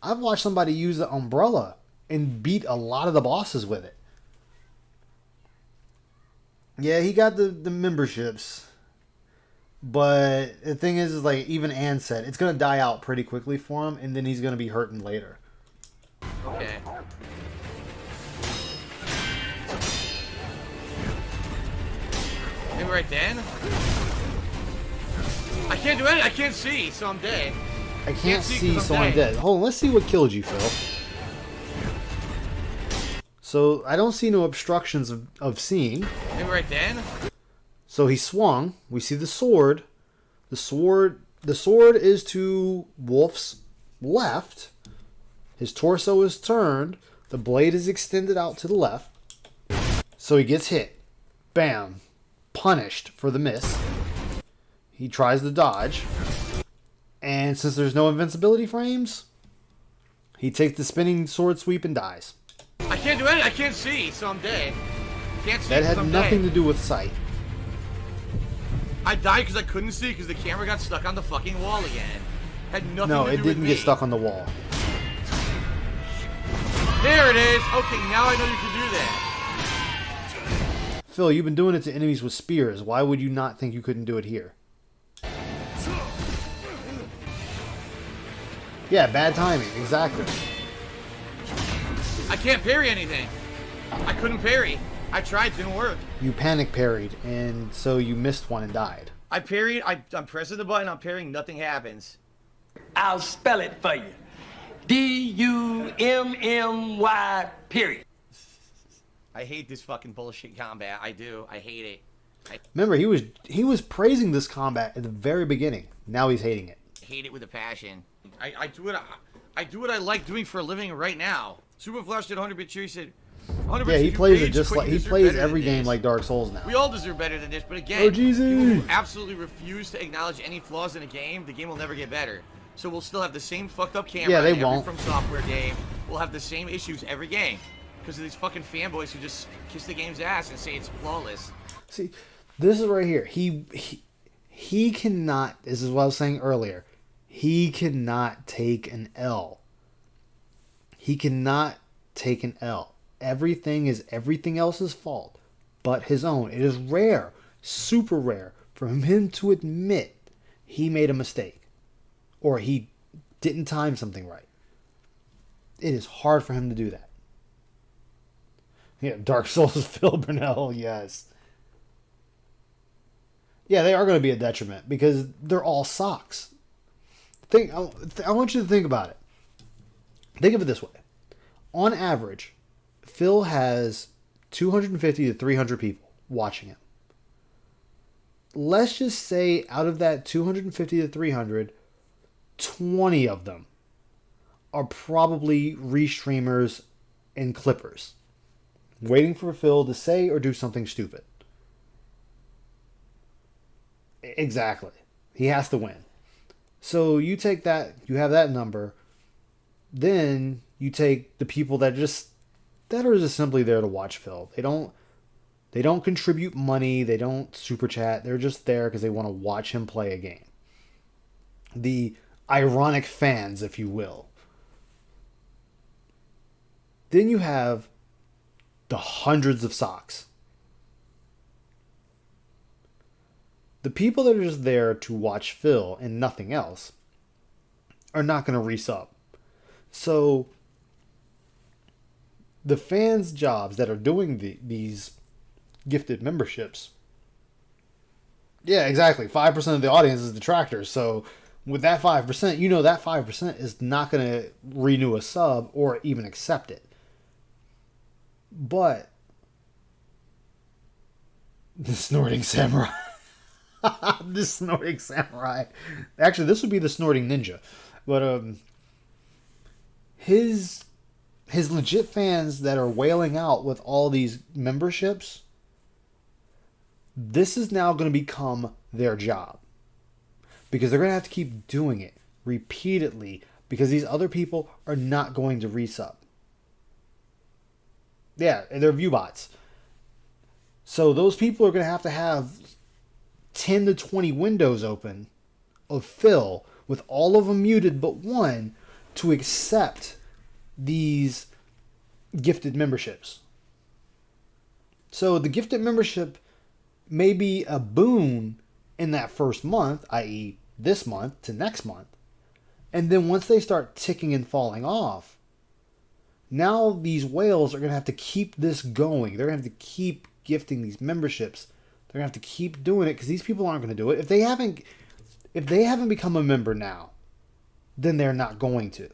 I've watched somebody use the umbrella and beat a lot of the bosses with it. Yeah, he got the memberships. But the thing is like even Ann said, it's going to die out pretty quickly for him, and then he's going to be hurting later. Okay. Maybe right then? I can't do anything. I can't see, so I'm dead. I can't see, so I'm dead. Hold on, let's see what killed you, Phil. So I don't see no obstructions of seeing. Maybe right then? So he swung. We see the sword. The sword is to Wolf's left. His torso is turned. The blade is extended out to the left. So he gets hit. Bam. Punished for the miss. He tries to dodge. And since there's no invincibility frames, he takes the spinning sword sweep and dies. I can't do anything. I can't see, so I'm dead. Can't see. That had nothing to do with sight. I died because I couldn't see because the camera got stuck on the fucking wall again. Had nothing to do with me. No, it didn't get stuck on the wall. There it is. Okay, now I know you can do that. Phil, you've been doing it to enemies with spears. Why would you not think you couldn't do it here? Yeah, bad timing. Exactly. I can't parry anything. I couldn't parry. I tried, didn't work. You panic parried, and so you missed one and died. I parried, I'm pressing the button, I'm parrying, nothing happens. I'll spell it for you. D-U-M-M-Y, period. I hate this fucking bullshit combat. I do. I hate it. Remember, he was praising this combat at the very beginning. Now he's hating it. I hate it with a passion. I do what I like doing for a living right now. Super Flash did 100-bit cheer. He said, yeah, he plays it just like he plays every game like Dark Souls now. We all deserve better than this, but again, oh, Jesus. People who absolutely refuse to acknowledge any flaws in a game, the game will never get better. So we'll still have the same fucked up camera. Yeah, they every won't. From Software game. We'll have the same issues every game because of these fucking fanboys who just kiss the game's ass and say it's flawless. See, this is right here. He cannot. This is what I was saying earlier. He cannot take an L. He cannot take an L. Everything is everything else's fault but his own. It is rare super rare for him to admit he made a mistake or he didn't time something right. It is hard for him to do that. Yeah, Dark Souls Phil Burnell, yes. Yeah, they are going to be a detriment because they're all socks. I want you to think about it. Think of it this way. On average, Phil has 250 to 300 people watching him. Let's just say out of that 250 to 300, 20 of them are probably restreamers and clippers, waiting for Phil to say or do something stupid. Exactly. He has to win. So you take that, you have that number, then you take the people that are just simply there to watch Phil. They don't contribute money, they don't super chat, they're just there because they want to watch him play a game. The ironic fans, if you will. Then you have the hundreds of socks. The people that are just there to watch Phil and nothing else are not going to resub. So the fans' jobs that are doing these gifted memberships, yeah, exactly. 5% of the audience is detractors. So with that 5%, you know that 5% is not going to renew a sub or even accept it. But the Snorting Samurai. The Snorting Samurai. Actually, this would be the Snorting Ninja. But his legit fans that are wailing out with all these memberships, this is now going to become their job. Because they're going to have to keep doing it repeatedly because these other people are not going to resub. Yeah, they're view bots. So those people are going to have 10 to 20 windows open of Phil with all of them muted but one to accept these gifted memberships. So the gifted membership may be a boon in that first month, i.e. this month to next month. And then once they start ticking and falling off, now these whales are going to have to keep this going. They're going to have to keep gifting these memberships. They're going to have to keep doing it because these people aren't going to do it. If they haven't become a member now, then they're not going to.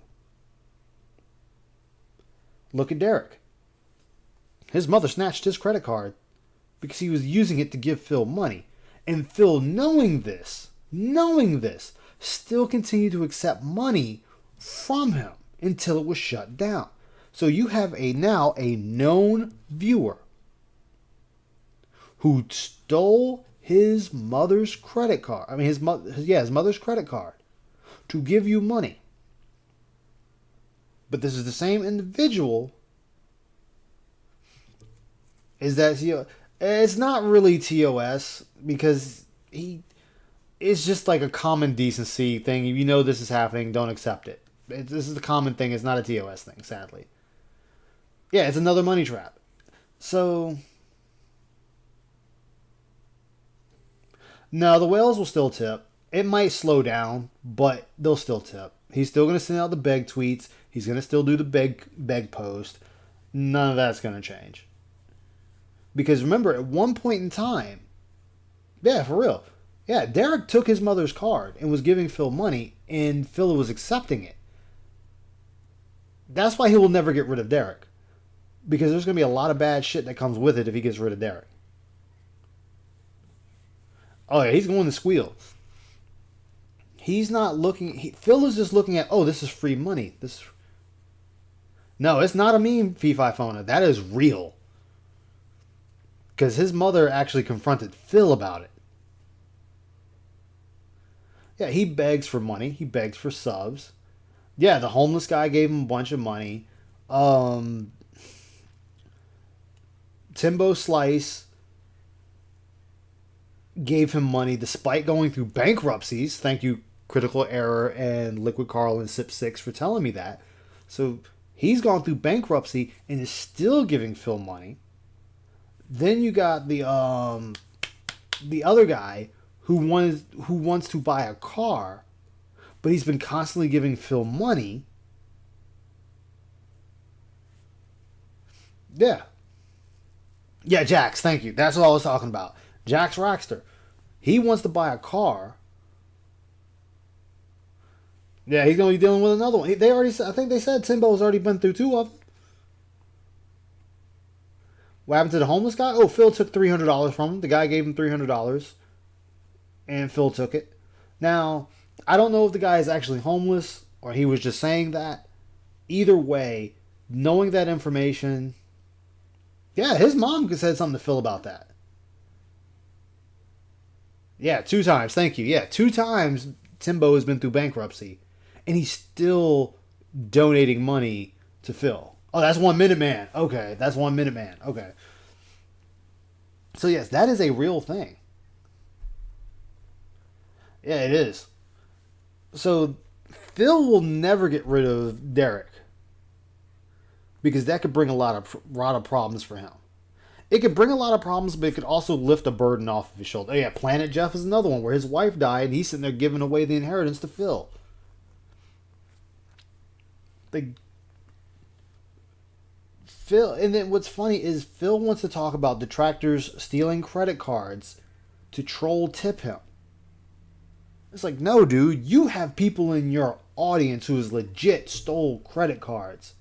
Look at Derek. His mother snatched his credit card because he was using it to give Phil money. And Phil, knowing this, still continued to accept money from him until it was shut down. So you have now a known viewer who stole his mother's credit card. I mean, his mother's credit card to give you money. But this is the same individual. Is that it's not really TOS because it's just like a common decency thing. If you know this is happening, don't accept it. This is the common thing. It's not a TOS thing, sadly. Yeah, it's another money trap. So no, the whales will still tip. It might slow down, but they'll still tip. He's still going to send out the beg tweets. He's going to still do the beg post. None of that's going to change. Because remember, at one point in time, yeah, for real, yeah, Derek took his mother's card and was giving Phil money, and Phil was accepting it. That's why he will never get rid of Derek. Because there's going to be a lot of bad shit that comes with it if he gets rid of Derek. Oh yeah, he's going to squeal. He's not looking... Phil is just looking at, oh, this is free money. No, it's not a meme, Fee-Fi Fona. That is real. Because his mother actually confronted Phil about it. Yeah, he begs for money. He begs for subs. Yeah, the homeless guy gave him a bunch of money. Timbo Slice gave him money despite going through bankruptcies. Thank you, Critical Error and Liquid Carl and Sip6 for telling me that. So he's gone through bankruptcy and is still giving Phil money. Then you got the the other guy who wants to buy a car, but he's been constantly giving Phil money. Yeah. Yeah, Jax, thank you. That's what I was talking about. Jax Raxter. He wants to buy a car. Yeah, he's going to be dealing with another one. They already said, I think they said Timbo's already been through 2 of them. What happened to the homeless guy? Oh, Phil took $300 from him. The guy gave him $300. And Phil took it. Now, I don't know if the guy is actually homeless or he was just saying that. Either way, knowing that information... Yeah, his mom said something to Phil about that. Yeah, 2 times. Thank you. Yeah, 2 times Timbo has been through bankruptcy. And he's still donating money to Phil. Oh, that's 1 Minute Man. Okay, that's 1 Minute Man. Okay. So yes, that is a real thing. Yeah, it is. So Phil will never get rid of Derek. Because that could bring a lot of problems for him. It could bring a lot of problems, but it could also lift a burden off of his shoulder. Oh, yeah, Planet Jeff is another one where his wife died and he's sitting there giving away the inheritance to Phil. Phil, and then what's funny is Phil wants to talk about detractors stealing credit cards to troll tip him. It's like, no, dude, you have people in your audience who is legit stole credit cards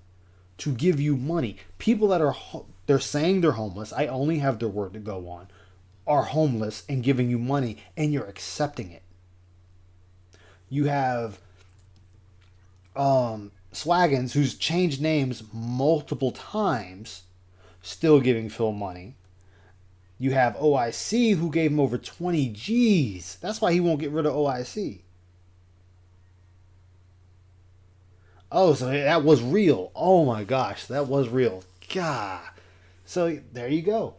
to give you money. People that they're saying they're homeless, I only have their word to go on, are homeless and giving you money, and you're accepting it. You have Swaggins, who's changed names multiple times, still giving Phil money. You have OIC, who gave him over 20 G's. That's why he won't get rid of OIC. Oh, so that was real. Oh my gosh, that was real. God. So there you go.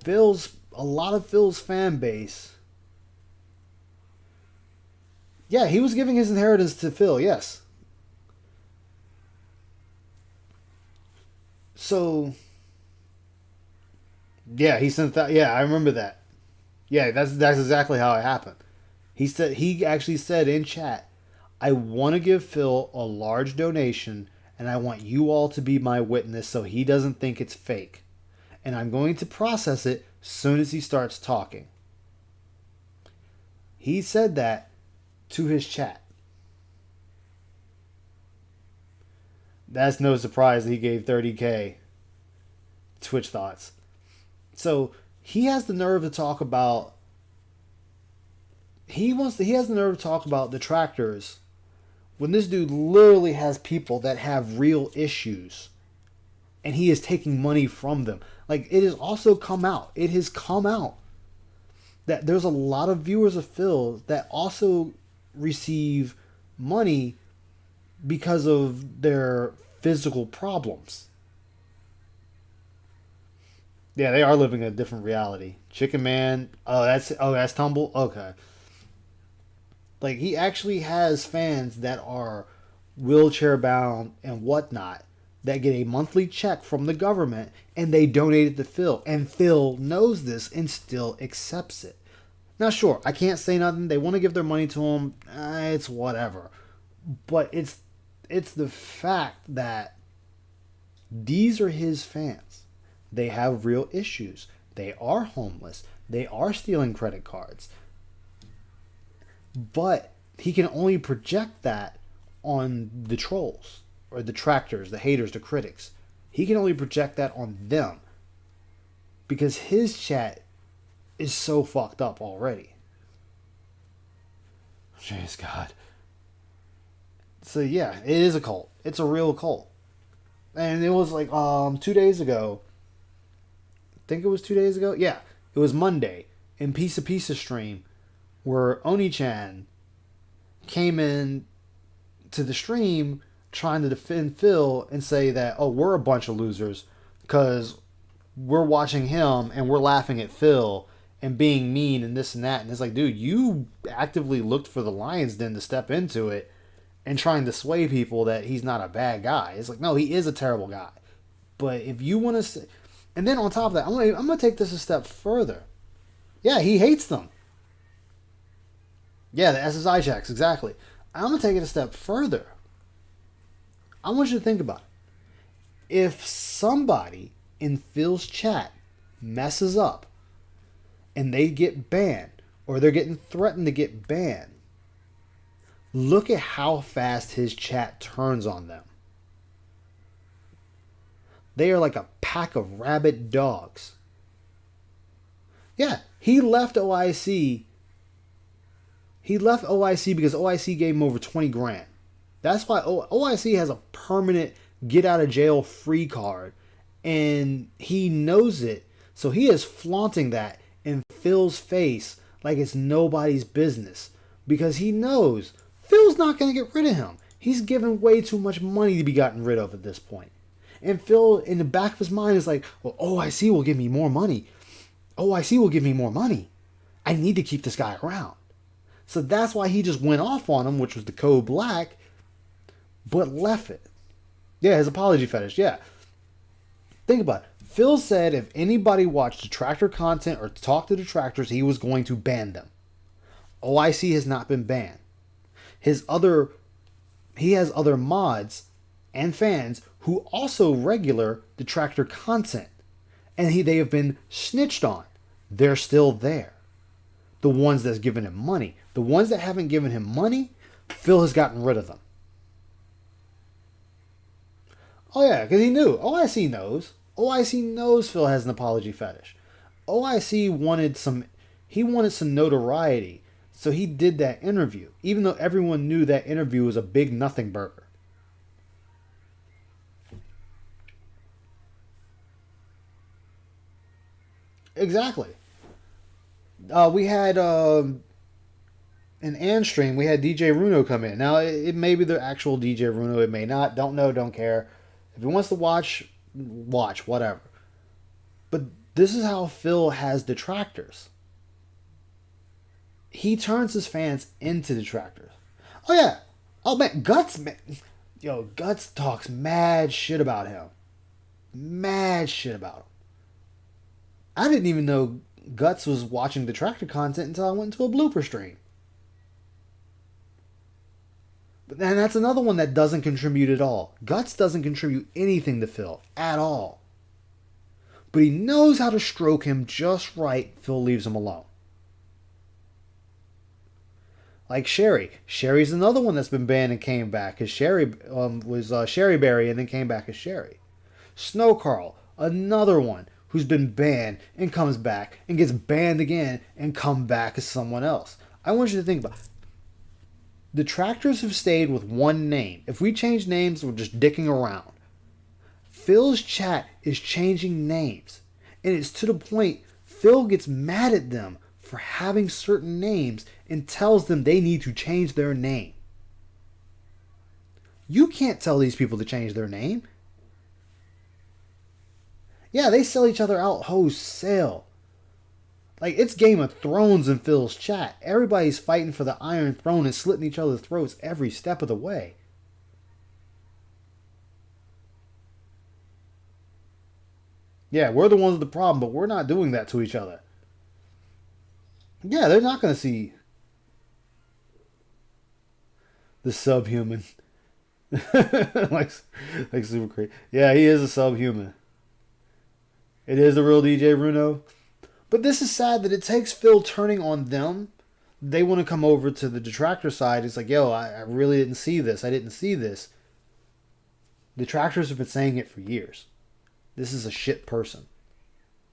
A lot of Phil's fan base. Yeah, he was giving his inheritance to Phil, yes. So, yeah, he sent that. Yeah, I remember that. Yeah, that's exactly how it happened. He actually said in chat, I want to give Phil a large donation, and I want you all to be my witness so he doesn't think it's fake. And I'm going to process it as soon as he starts talking. He said that to his chat. That's no surprise that he gave 30K Twitch thoughts. So he has the nerve to talk about. He has the nerve to talk about detractors when this dude literally has people that have real issues, and he is taking money from them. Like, it has also come out. It has come out that there's a lot of viewers of Phil that also receive money because of their physical problems. Yeah, they are living a different reality. Chicken Man, that's Tumble? Okay. Like, he actually has fans that are wheelchair bound and whatnot that get a monthly check from the government and they donate it to Phil. And Phil knows this and still accepts it. Now, sure, I can't say nothing. They want to give their money to him. It's whatever. But it's the fact that these are his fans. They have real issues. They are homeless. They are stealing credit cards. But he can only project that on the trolls or the detractors, the haters, the critics. He can only project that on them because his chat is so fucked up already. Jeez, God. So yeah, it is a cult. It's a real cult. And it was like 2 days ago. I think it was 2 days ago. Yeah, it was Monday in Pizza stream where Oni-chan came in to the stream trying to defend Phil and say that, oh, we're a bunch of losers because we're watching him and we're laughing at Phil and being mean and this and that. And it's like, dude, you actively looked for the Lions Den to step into it and trying to sway people that he's not a bad guy. It's like, no, he is a terrible guy. But if you want to say... And then on top of that, I'm going to take this a step further. Yeah, he hates them. Yeah, the SSI checks, exactly. I'm going to take it a step further. I want you to think about it. If somebody in Phil's chat messes up and they get banned, or they're getting threatened to get banned, look at how fast his chat turns on them. They are like a pack of rabid dogs. Yeah, he left OIC. He left OIC because OIC gave him over 20 grand. That's why OIC has a permanent get out of jail free card. And he knows it. So he is flaunting that in Phil's face like it's nobody's business. Because he knows Phil's not going to get rid of him. He's given way too much money to be gotten rid of at this point. And Phil, in the back of his mind, is like, well, OIC will give me more money. OIC will give me more money. I need to keep this guy around. So that's why he just went off on him, which was the code black, but left it. Yeah, his apology fetish, yeah. Think about it. Phil said if anybody watched detractor content or talked to detractors, he was going to ban them. OIC has not been banned. He has other mods and fans who also regular detractor content. And they have been snitched on. They're still there. The ones that's given him money. The ones that haven't given him money, Phil has gotten rid of them. Oh yeah, because he knew. OIC knows. OIC knows Phil has an apology fetish. OIC wanted some notoriety. So he did that interview. Even though everyone knew that interview was a big nothing burger. Exactly. We had an Ann stream. We had DJ Runo come in. Now, it may be the actual DJ Runo. It may not. Don't know. Don't care. If he wants to watch, whatever. But this is how Phil has detractors. He turns his fans into detractors. Oh, yeah. Oh, man. Guts talks mad shit about him. Mad shit about him. I didn't even know Guts was watching detractor content until I went into a blooper stream. And that's another one that doesn't contribute at all. Guts doesn't contribute anything to Phil at all. But he knows how to stroke him just right. Phil leaves him alone. Like Sherry. Sherry's another one that's been banned and came back. Because Sherry was Sherry Berry and then came back as Sherry. Snow Carl, another one who's been banned and comes back and gets banned again and come back as someone else. I want you to think about it. Detractors have stayed with one name. If we change names, we're just dicking around. Phil's chat is changing names. And it's to the point Phil gets mad at them for having certain names and tells them they need to change their name. You can't tell these people to change their name. Yeah, they sell each other out wholesale. Like, it's Game of Thrones in Phil's chat. Everybody's fighting for the Iron Throne and slitting each other's throats every step of the way. Yeah, we're the ones with the problem, but we're not doing that to each other. Yeah, they're not going to see the subhuman. like super crazy. Yeah, he is a subhuman. It is the real DJ Runo. But this is sad that it takes Phil turning on them. They want to come over to the detractor side. It's like, yo, I really didn't see this. I didn't see this. Detractors have been saying it for years. This is a shit person.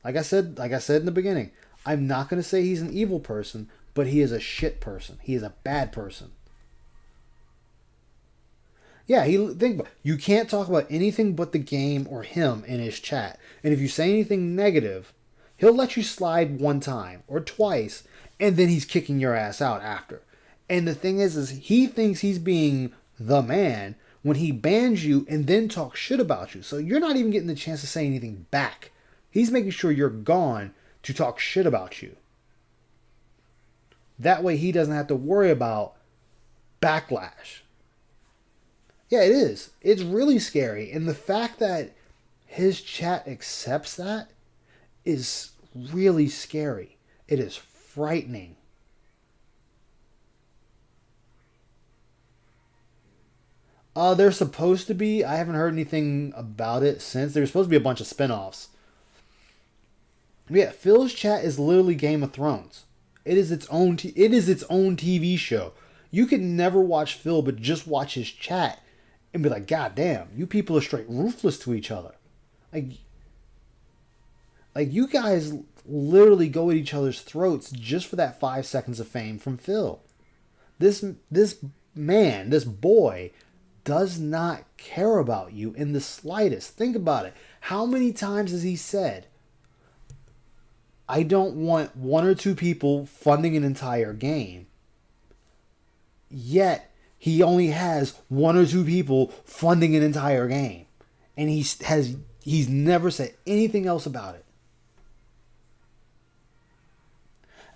Like I said in the beginning, I'm not going to say he's an evil person, but he is a shit person. He is a bad person. Yeah, think about it. You can't talk about anything but the game or him in his chat. And if you say anything negative, he'll let you slide one time or twice, and then he's kicking your ass out after. And the thing is he thinks he's being the man when he bans you and then talks shit about you. So you're not even getting the chance to say anything back. He's making sure you're gone to talk shit about you. That way he doesn't have to worry about backlash. Yeah, it is. It's really scary. And the fact that his chat accepts that is really scary. It is frightening. There's supposed to be. I haven't heard anything about it since. There's supposed to be a bunch of spinoffs. Yeah, Phil's chat is literally Game of Thrones. It is its own. It is its own TV show. You could never watch Phil, but just watch his chat and be like, "God damn, you people are straight ruthless to each other." Like you guys literally go at each other's throats just for that 5 seconds of fame from Phil. This man, this boy, does not care about you in the slightest. Think about it. How many times has he said, I don't want one or two people funding an entire game. Yet, he only has one or two people funding an entire game. And he's never said anything else about it.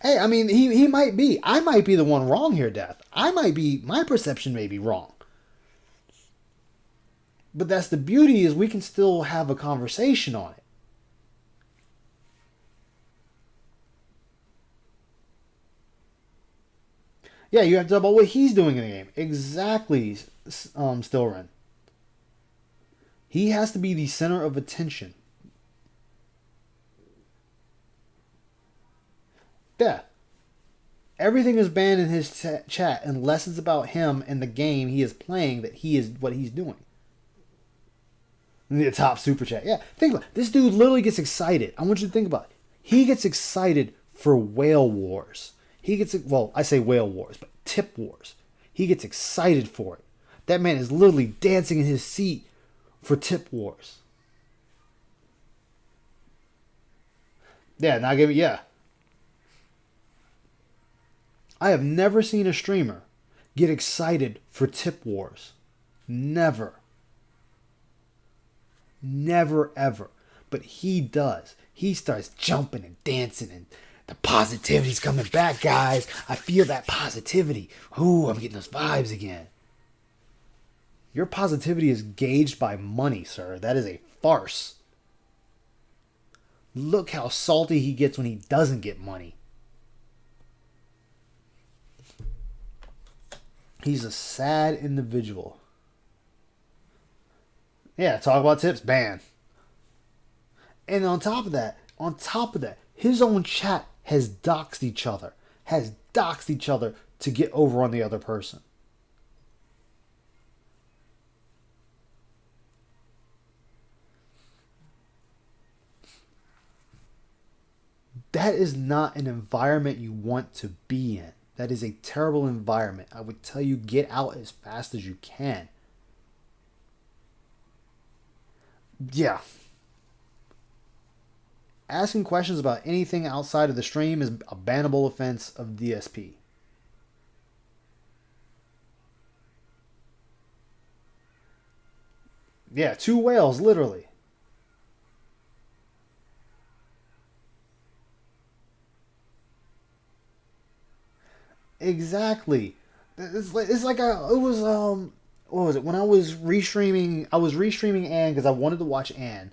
Hey, I mean, he might be. I might be the one wrong here, Death. My perception may be wrong. But that's the beauty, is we can still have a conversation on it. Yeah, you have to talk about what he's doing in the game. Exactly, Stillren. He has to be the center of attention. Yeah. Everything is banned in his chat unless it's about him and the game he is playing, that he is what he's doing. The top super chat. Yeah, think about it. This dude literally gets excited. I want you to think about it. He gets excited for Whale Wars. I say Whale Wars, but Tip Wars. He gets excited for it. That man is literally dancing in his seat for Tip Wars. Yeah, not give it. Yeah. I have never seen a streamer get excited for Tip Wars. Never. Never, ever. But he does. He starts jumping and dancing, and the positivity's coming back, guys. I feel that positivity. Ooh, I'm getting those vibes again. Your positivity is gauged by money, sir. That is a farce. Look how salty he gets when he doesn't get money. He's a sad individual. Yeah, talk about tips, ban. And on top of that, his own chat has doxed each other. To get over on the other person. That is not an environment you want to be in. That is a terrible environment. I would tell you, get out as fast as you can. Yeah. Asking questions about anything outside of the stream is a bannable offense of DSP. Yeah, 2 whales, literally. Exactly. It's like it was what was it? When I was restreaming Anne because I wanted to watch Anne,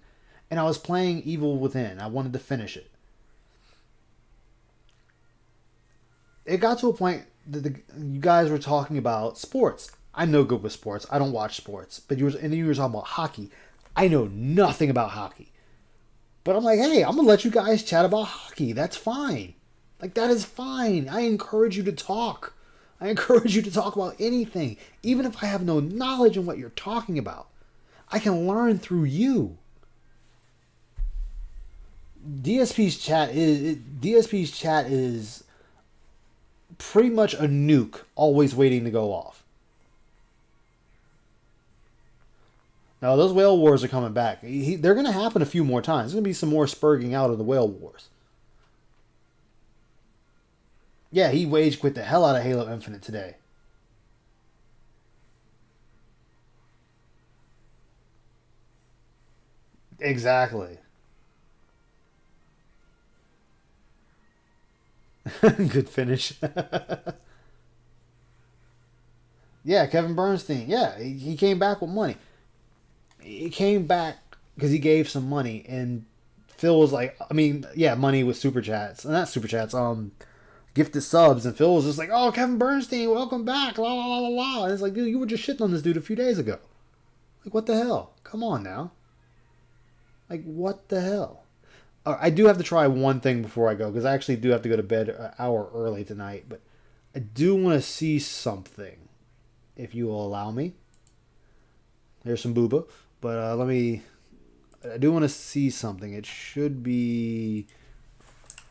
and I was playing Evil Within. I wanted to finish it. It got to a point that you guys were talking about sports. I'm no good with sports. I don't watch sports. But you were talking about hockey. I know nothing about hockey. But I'm like, hey, I'm gonna let you guys chat about hockey. That's fine. Like, that is fine. I encourage you to talk. I encourage you to talk about anything, even if I have no knowledge in what you're talking about. I can learn through you. DSP's chat is pretty much a nuke, always waiting to go off. Now, those whale wars are coming back. They're going to happen a few more times. There's going to be some more spurging out of the whale wars. Yeah, he wage quit the hell out of Halo Infinite today. Exactly. Good finish. Yeah, Kevin Bernstein. Yeah, he came back with money. He came back because he gave some money, and Phil was like, I mean, yeah, money with super chats, not super chats, gifted subs, and Phil was just like, oh, Kevin Bernstein, welcome back, la la la la la. And it's like, dude, you were just shitting on this dude a few days ago. Like, what the hell? Come on now. Like, what the hell? I do have to try one thing before I go, because I actually do have to go to bed an hour early tonight, but I do want to see something, if you will allow me. There's some booba, but I do want to see something. It should be,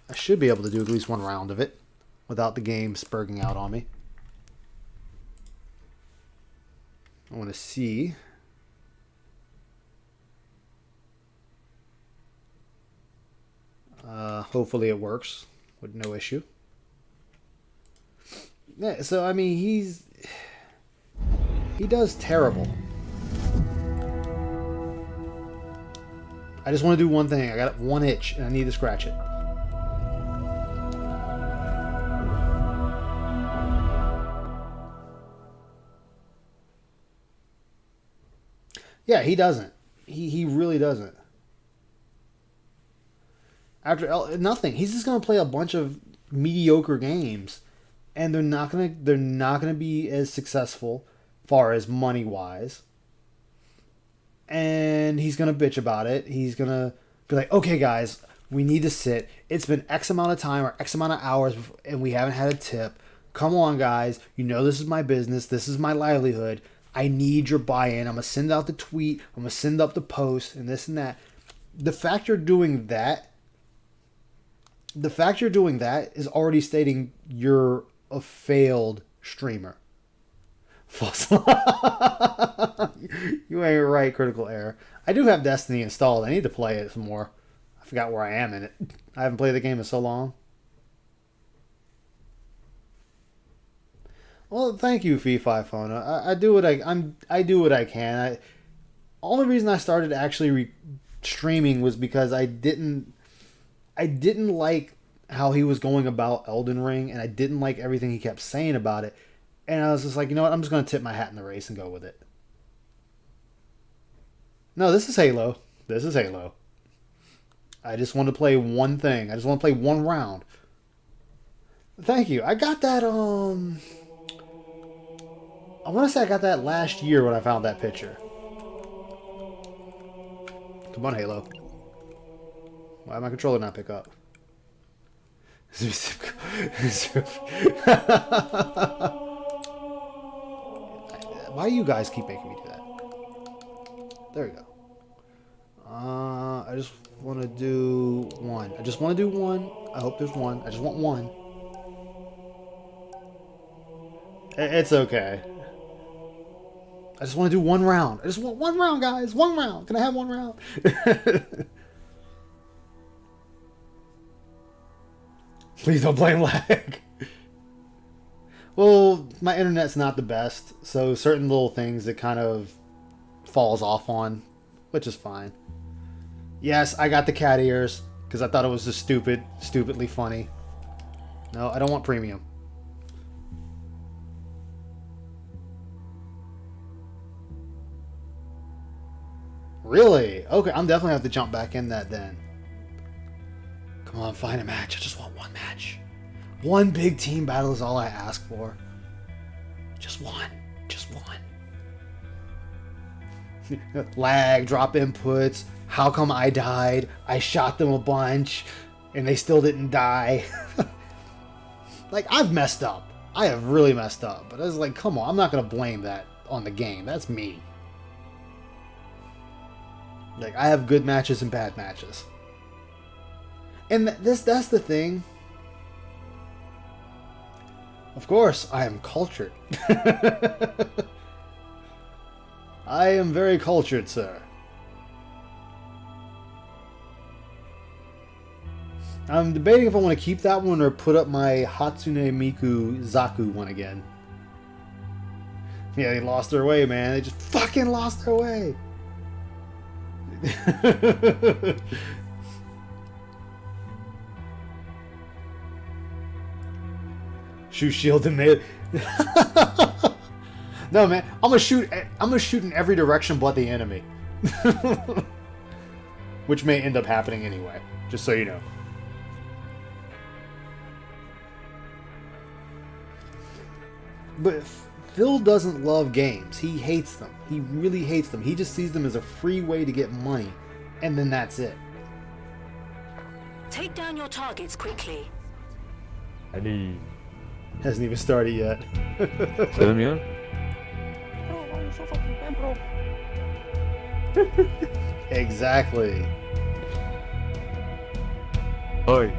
I should be able to do at least one round of it without the game spurging out on me. I want to see. Hopefully it works with no issue. Yeah, so I mean, he does terrible. I just want to do one thing. I got one itch and I need to scratch it. Yeah, he doesn't. He really doesn't. After nothing, he's just gonna play a bunch of mediocre games, and they're not gonna be as successful, far as money wise. And he's gonna bitch about it. He's gonna be like, "Okay, guys, we need to sit. It's been X amount of time or X amount of hours, and we haven't had a tip. Come on, guys. You know this is my business. This is my livelihood. I need your buy-in. I'm gonna send out the tweet. I'm gonna send up the post, and this and that." The fact you're doing that is already stating you're a failed streamer. You ain't right, Critical Error. I do have Destiny installed. I need to play it some more. I forgot where I am in it. I haven't played the game in so long. Well, thank you, Fee-Fi Phone. I do what I do what I can. Only reason I started actually streaming was because I didn't like how he was going about Elden Ring, and I didn't like everything he kept saying about it. And I was just like, you know what? I'm just going to tip my hat in the race and go with it. No, this is Halo. This is Halo. I just want to play one thing. I just want to play one round. Thank you. I got that, I want to say I got that last year when I found that picture. Come on, Halo. Why did my controller not pick up? Why do you guys keep making me do that? There we go. I just want to do one. I just want to do one. I hope there's one. I just want one. It's okay. I just want to do one round. I just want one round, guys. One round. Can I have one round? Please don't blame lag. Well, my internet's not the best, so certain little things it kind of falls off on, which is fine. Yes, I got the cat ears because I thought it was just stupidly funny. No, I don't want premium. Really? Okay, I'm definitely have to jump back in that then. Come on, find a match. I just want one match. One big team battle is all I ask for. Just one. Just one. Lag, drop inputs. How come I died? I shot them a bunch and they still didn't die. Like, I've messed up. I have really messed up. But I was like, come on, I'm not going to blame that on the game. That's me. Like, I have good matches and bad matches. And that's the thing. Of course, I am cultured. I am very cultured, sir. I'm debating if I want to keep that one or put up my Hatsune Miku Zaku one again. Yeah, they lost their way, man. They just fucking lost their way. Shoot shield and melee. No, man, I'm gonna shoot in every direction but the enemy. which may end up happening anyway, just so you know. But Phil doesn't love games. He hates them. He really hates them. He just sees them as a free way to get money, and then that's it. Take down your targets quickly. 아니. Hasn't even started yet. 그러면? Exactly. 어이.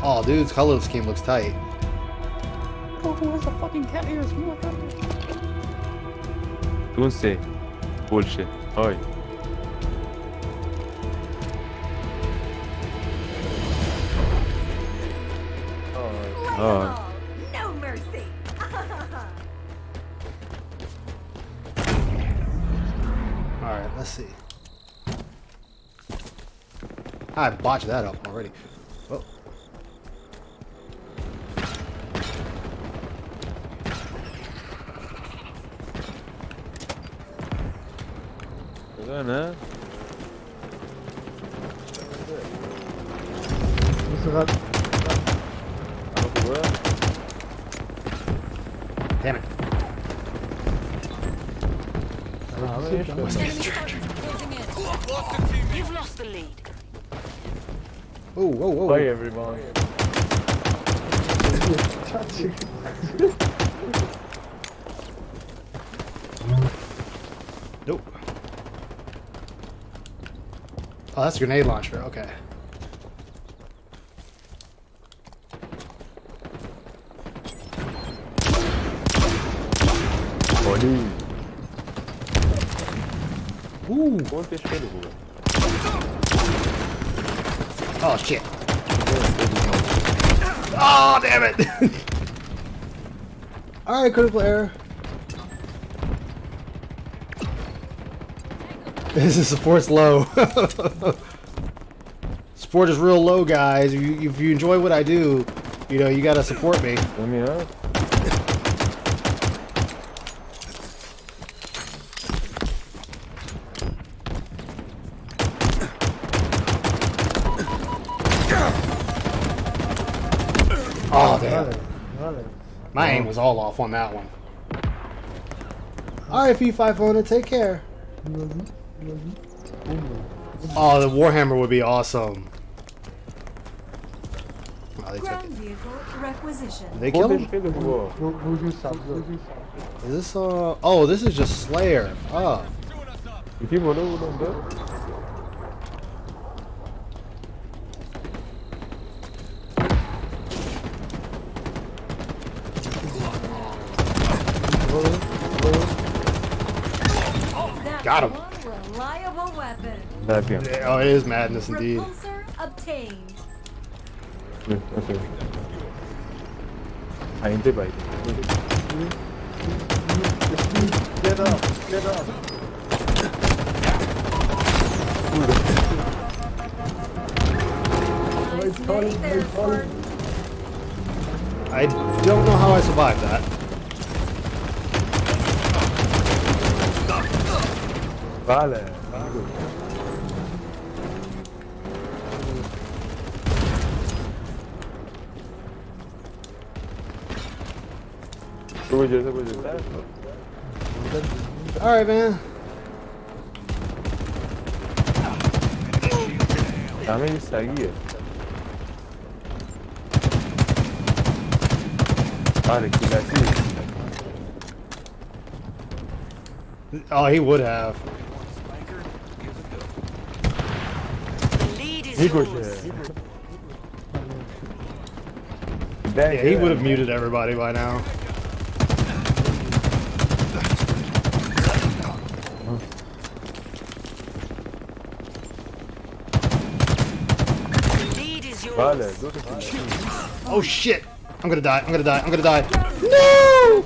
Oh, dude's color scheme looks tight. Bro, who has a fucking cat ears? Don't say bullshit. 어이. No mercy. Alright, let's see. I botched that up already. Oh. 그거는 무슨 뭐야? Damn it. You've lost the lead. Oh, whoa, whoa. Bye everyone. Nope. Oh, that's a grenade launcher. Okay. 머리. Ooh. 꼰대 시켜도 그거. Oh, shit. Oh, damn it. Alright, critical error. This is support's low. Support is real low, guys. If you enjoy what I do, you know, you gotta support me. 그러면 Oh, damn. My aim was all off on that one. Alright, F500, take care. Oh, the Warhammer would be awesome. Oh, they took Ground it. vehicle requisition. Did they kill him? 시켜도 그거. Is this oh, this is just Slayer. Oh. 이게 뭐라고 그러는데? Got him. One reliable weapon. 나비야. Oh, it is madness indeed. Repulsor obtained. 네, 오케이. 아닌데 봐 이거. Get up, get up. Nice make there, Spartan. I don't know how I survived that. Vale. Alright, man. 다음에 싸기에. Vale, kilasi. Oh, he would have. 이거지. Yeah, he would have muted everybody by now. Vale, oh shit! I'm gonna die, I'm gonna die, I'm gonna die. No!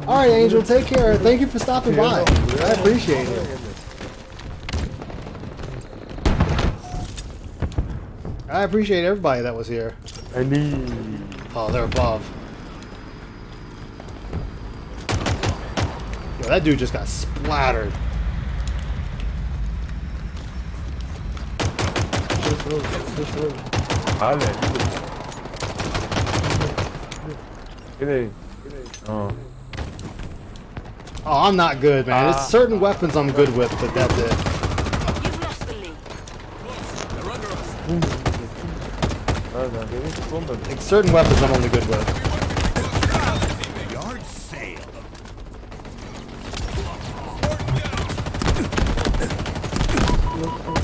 Alright, Angel, take care. Thank you for stopping by. I appreciate it. I appreciate everybody that was here. Oh, they're above. Yo, That dude just got splattered. Vale. Grenade. Oh. Oh, I'm not good, man. There's certain weapons I'm good with, but that's it. You've lost the lead. Like, certain weapons I'm only good with. Yard sale.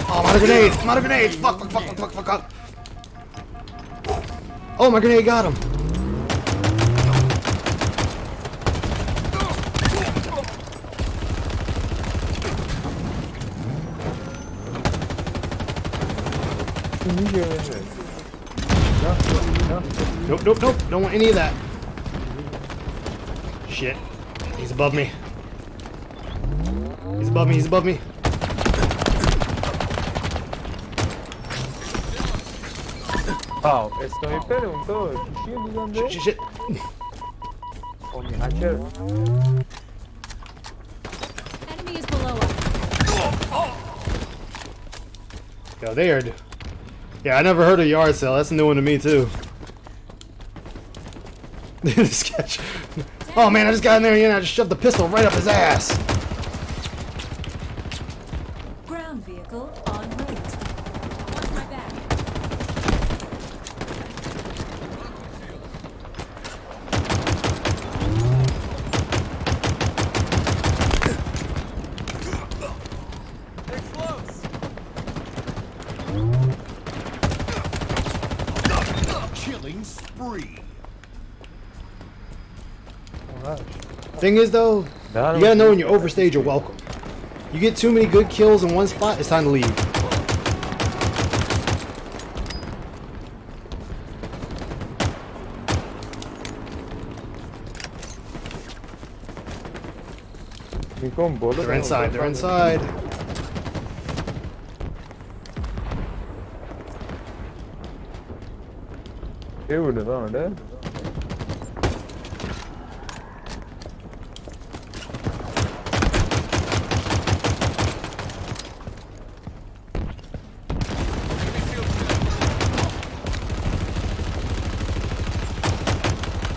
Oh, I'm out of grenades! I'm out of grenades! Fuck, fuck, fuck, fuck, fuck, fuck. Oh, my grenade got him! Nope, nope, nope. Don't want any of that. Shit. He's above me. He's above me, he's above me. Ah, esto me preguntó, Shit, shit. O mi hacker. Enemy is below us. Yo, they are. Yeah, I never heard of yard sale. That's a new one to me too. This sketch. Oh man, I just got in there and I just shoved the pistol right up his ass. Ground vehicle en route. Watch my back. Killing spree. Thing is though, you gotta know when you overstayed your welcome. You get too many good kills in one spot, it's time to leave. They're inside, they're inside. ¿Qué boludo, no?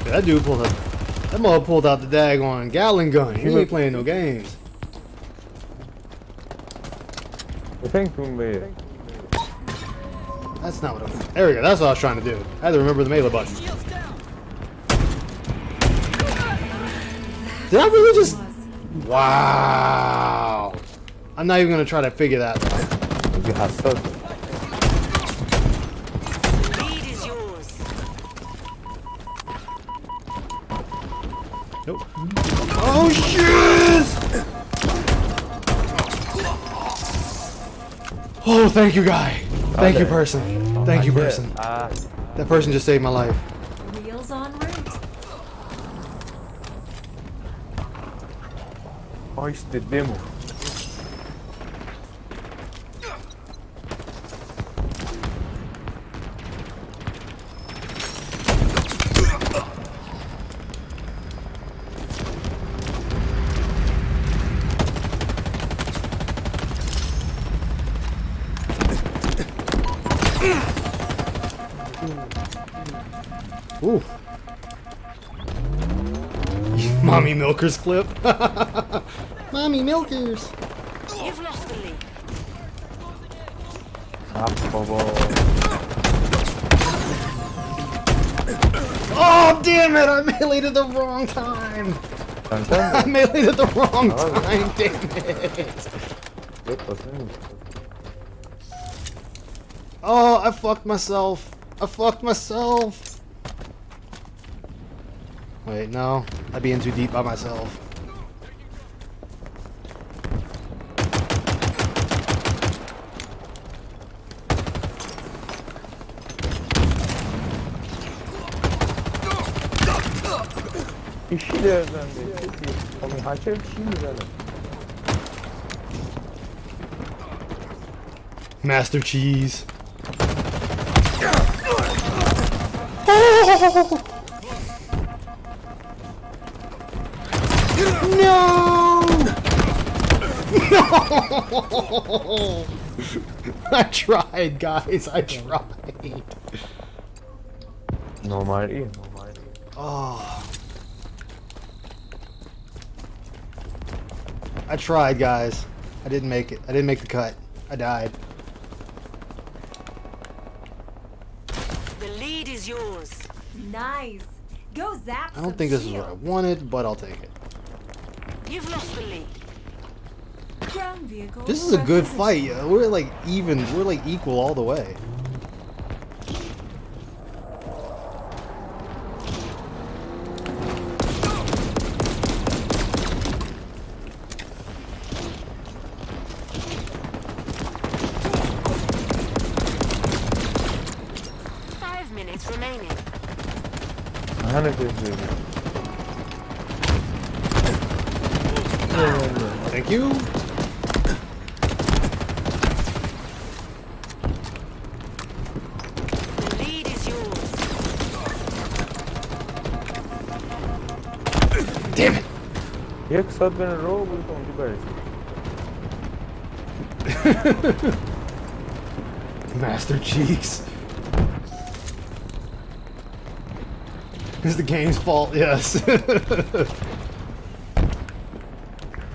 That dude pulled up. That mother pulled out the daggone Gatling gun. He ain't playing no games. Thank you, man. That's not what I was. There we go. That's what I was trying to do. I had to remember the melee button. Did I really just? Wow. I'm not even gonna try to figure that out. You have something. Lead is yours. Nope. Oh shit! Oh, thank you, guy. Thank you, person. Thank you, person. That person just saved my life. Wheels en route. Oh, it's the demo. Ooh. Mommy Milkers clip. Mommy Milkers. You've lost the lead. Oh, damn it! I meleeed at the wrong time. I meleeed at the wrong time, damn it. Oh, I fucked myself. I fucked myself. Wait, no. I'd be in too deep by myself. Master Cheese. Oh! No! No! I tried, guys. I tried. Normal E. Oh. I tried, guys. I didn't make it. I didn't make the cut. I died. The lead is yours. Nice. Go zap. I don't think this is what I wanted, but I'll take it. You've lost the lead. Ground vehicle. This is a good fight. Yeah. We're like even. We're like equal all the way. Remaining. Thank you. The lead is yours. Damn it! एक साथ मैंने रो बोलता हूँ Master Cheeks. It's the game's fault, yes.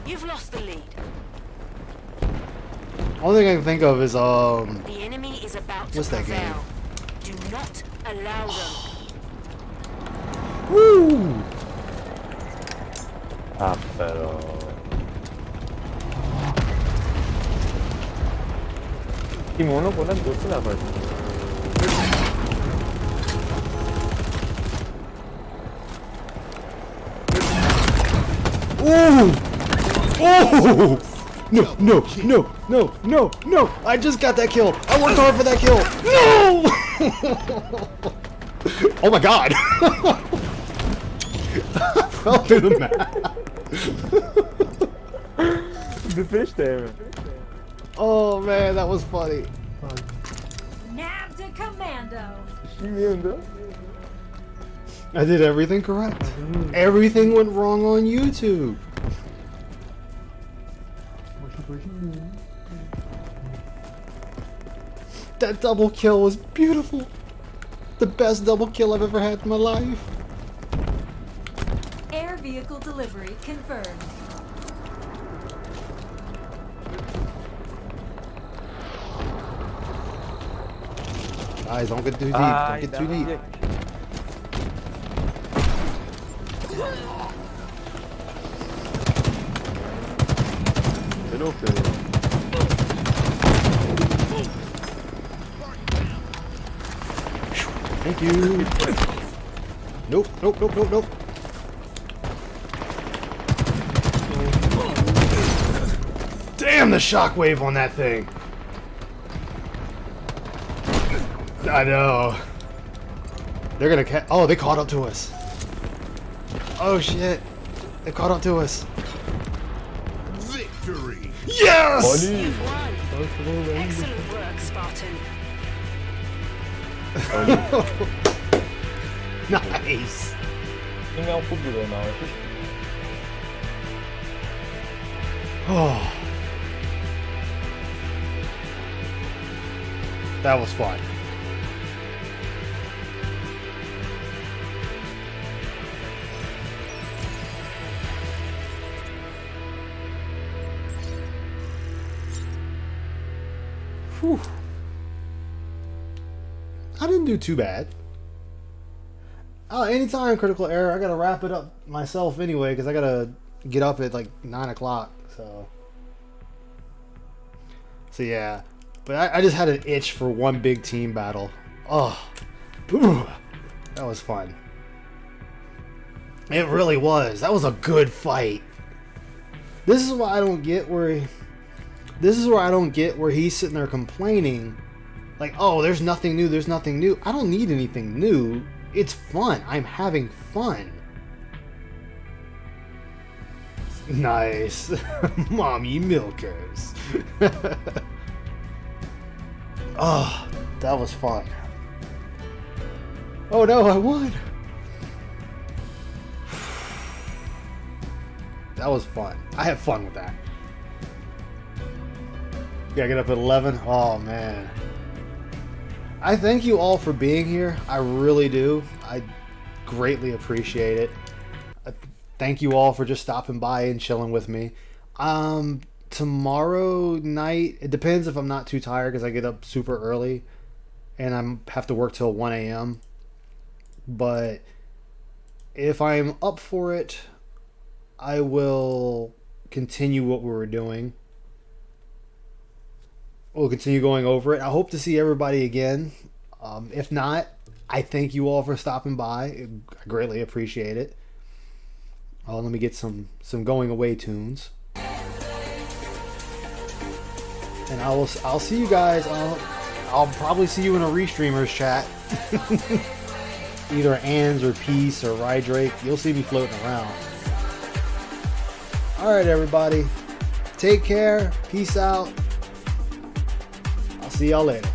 You've lost the lead. Only thing I can think of is The enemy is about to what's that game? prevail. Do not allow them. Woo! Ah, pero Team 1 보다 좋진 않아요. Ooh! Oh! No, no, no, no, no, no! I just got that kill. I worked hard for that kill. No! Oh my god! I fell through the map. The fish there. Oh man, that was funny. Nabbed a commando. I did everything correct. Everything went wrong on YouTube. That double kill was beautiful. The best double kill I've ever had in my life. Air vehicle delivery confirmed. Guys, don't get too deep. Don't get too deep. Thank you. Nope, nope, nope, nope, nope. Damn the shockwave on that thing. I know. They're gonna oh, they caught up to us. Oh shit. They caught up to us. Victory! Yes! You've won. Excellent work, Spartan. Nice. Oh. That was fun. Whew. I didn't do too bad. Anytime critical error, I gotta wrap it up myself anyway because I gotta get up at like 9 o'clock. So yeah. But I just had an itch for one big team battle. Oh, ooh, that was fun. It really was. That was a good fight. This is why I don't get where he's sitting there complaining, like, oh, there's nothing new. There's nothing new. I don't need anything new. It's fun. I'm having fun. Nice, mommy milkers. Oh, that was fun. Oh no, I won. That was fun. I had fun with that. Gotta get up at 11. Oh man. I thank you all for being here. I really do. I greatly appreciate it. Thank you all for just stopping by and chilling with me. Tomorrow night, it depends if I'm not too tired because I get up super early and I have to work till 1 a.m. But if I'm up for it, I will continue what we were doing. We'll continue going over it. I hope to see everybody again. If not, I thank you all for stopping by. I greatly appreciate it. Let me get some going away tunes. And I'll see you guys. I'll probably see you in a Restreamers chat. Either Ans or Peace or Rydrake. You'll see me floating around. Alright everybody. Take care. Peace out. I'll see y'all later.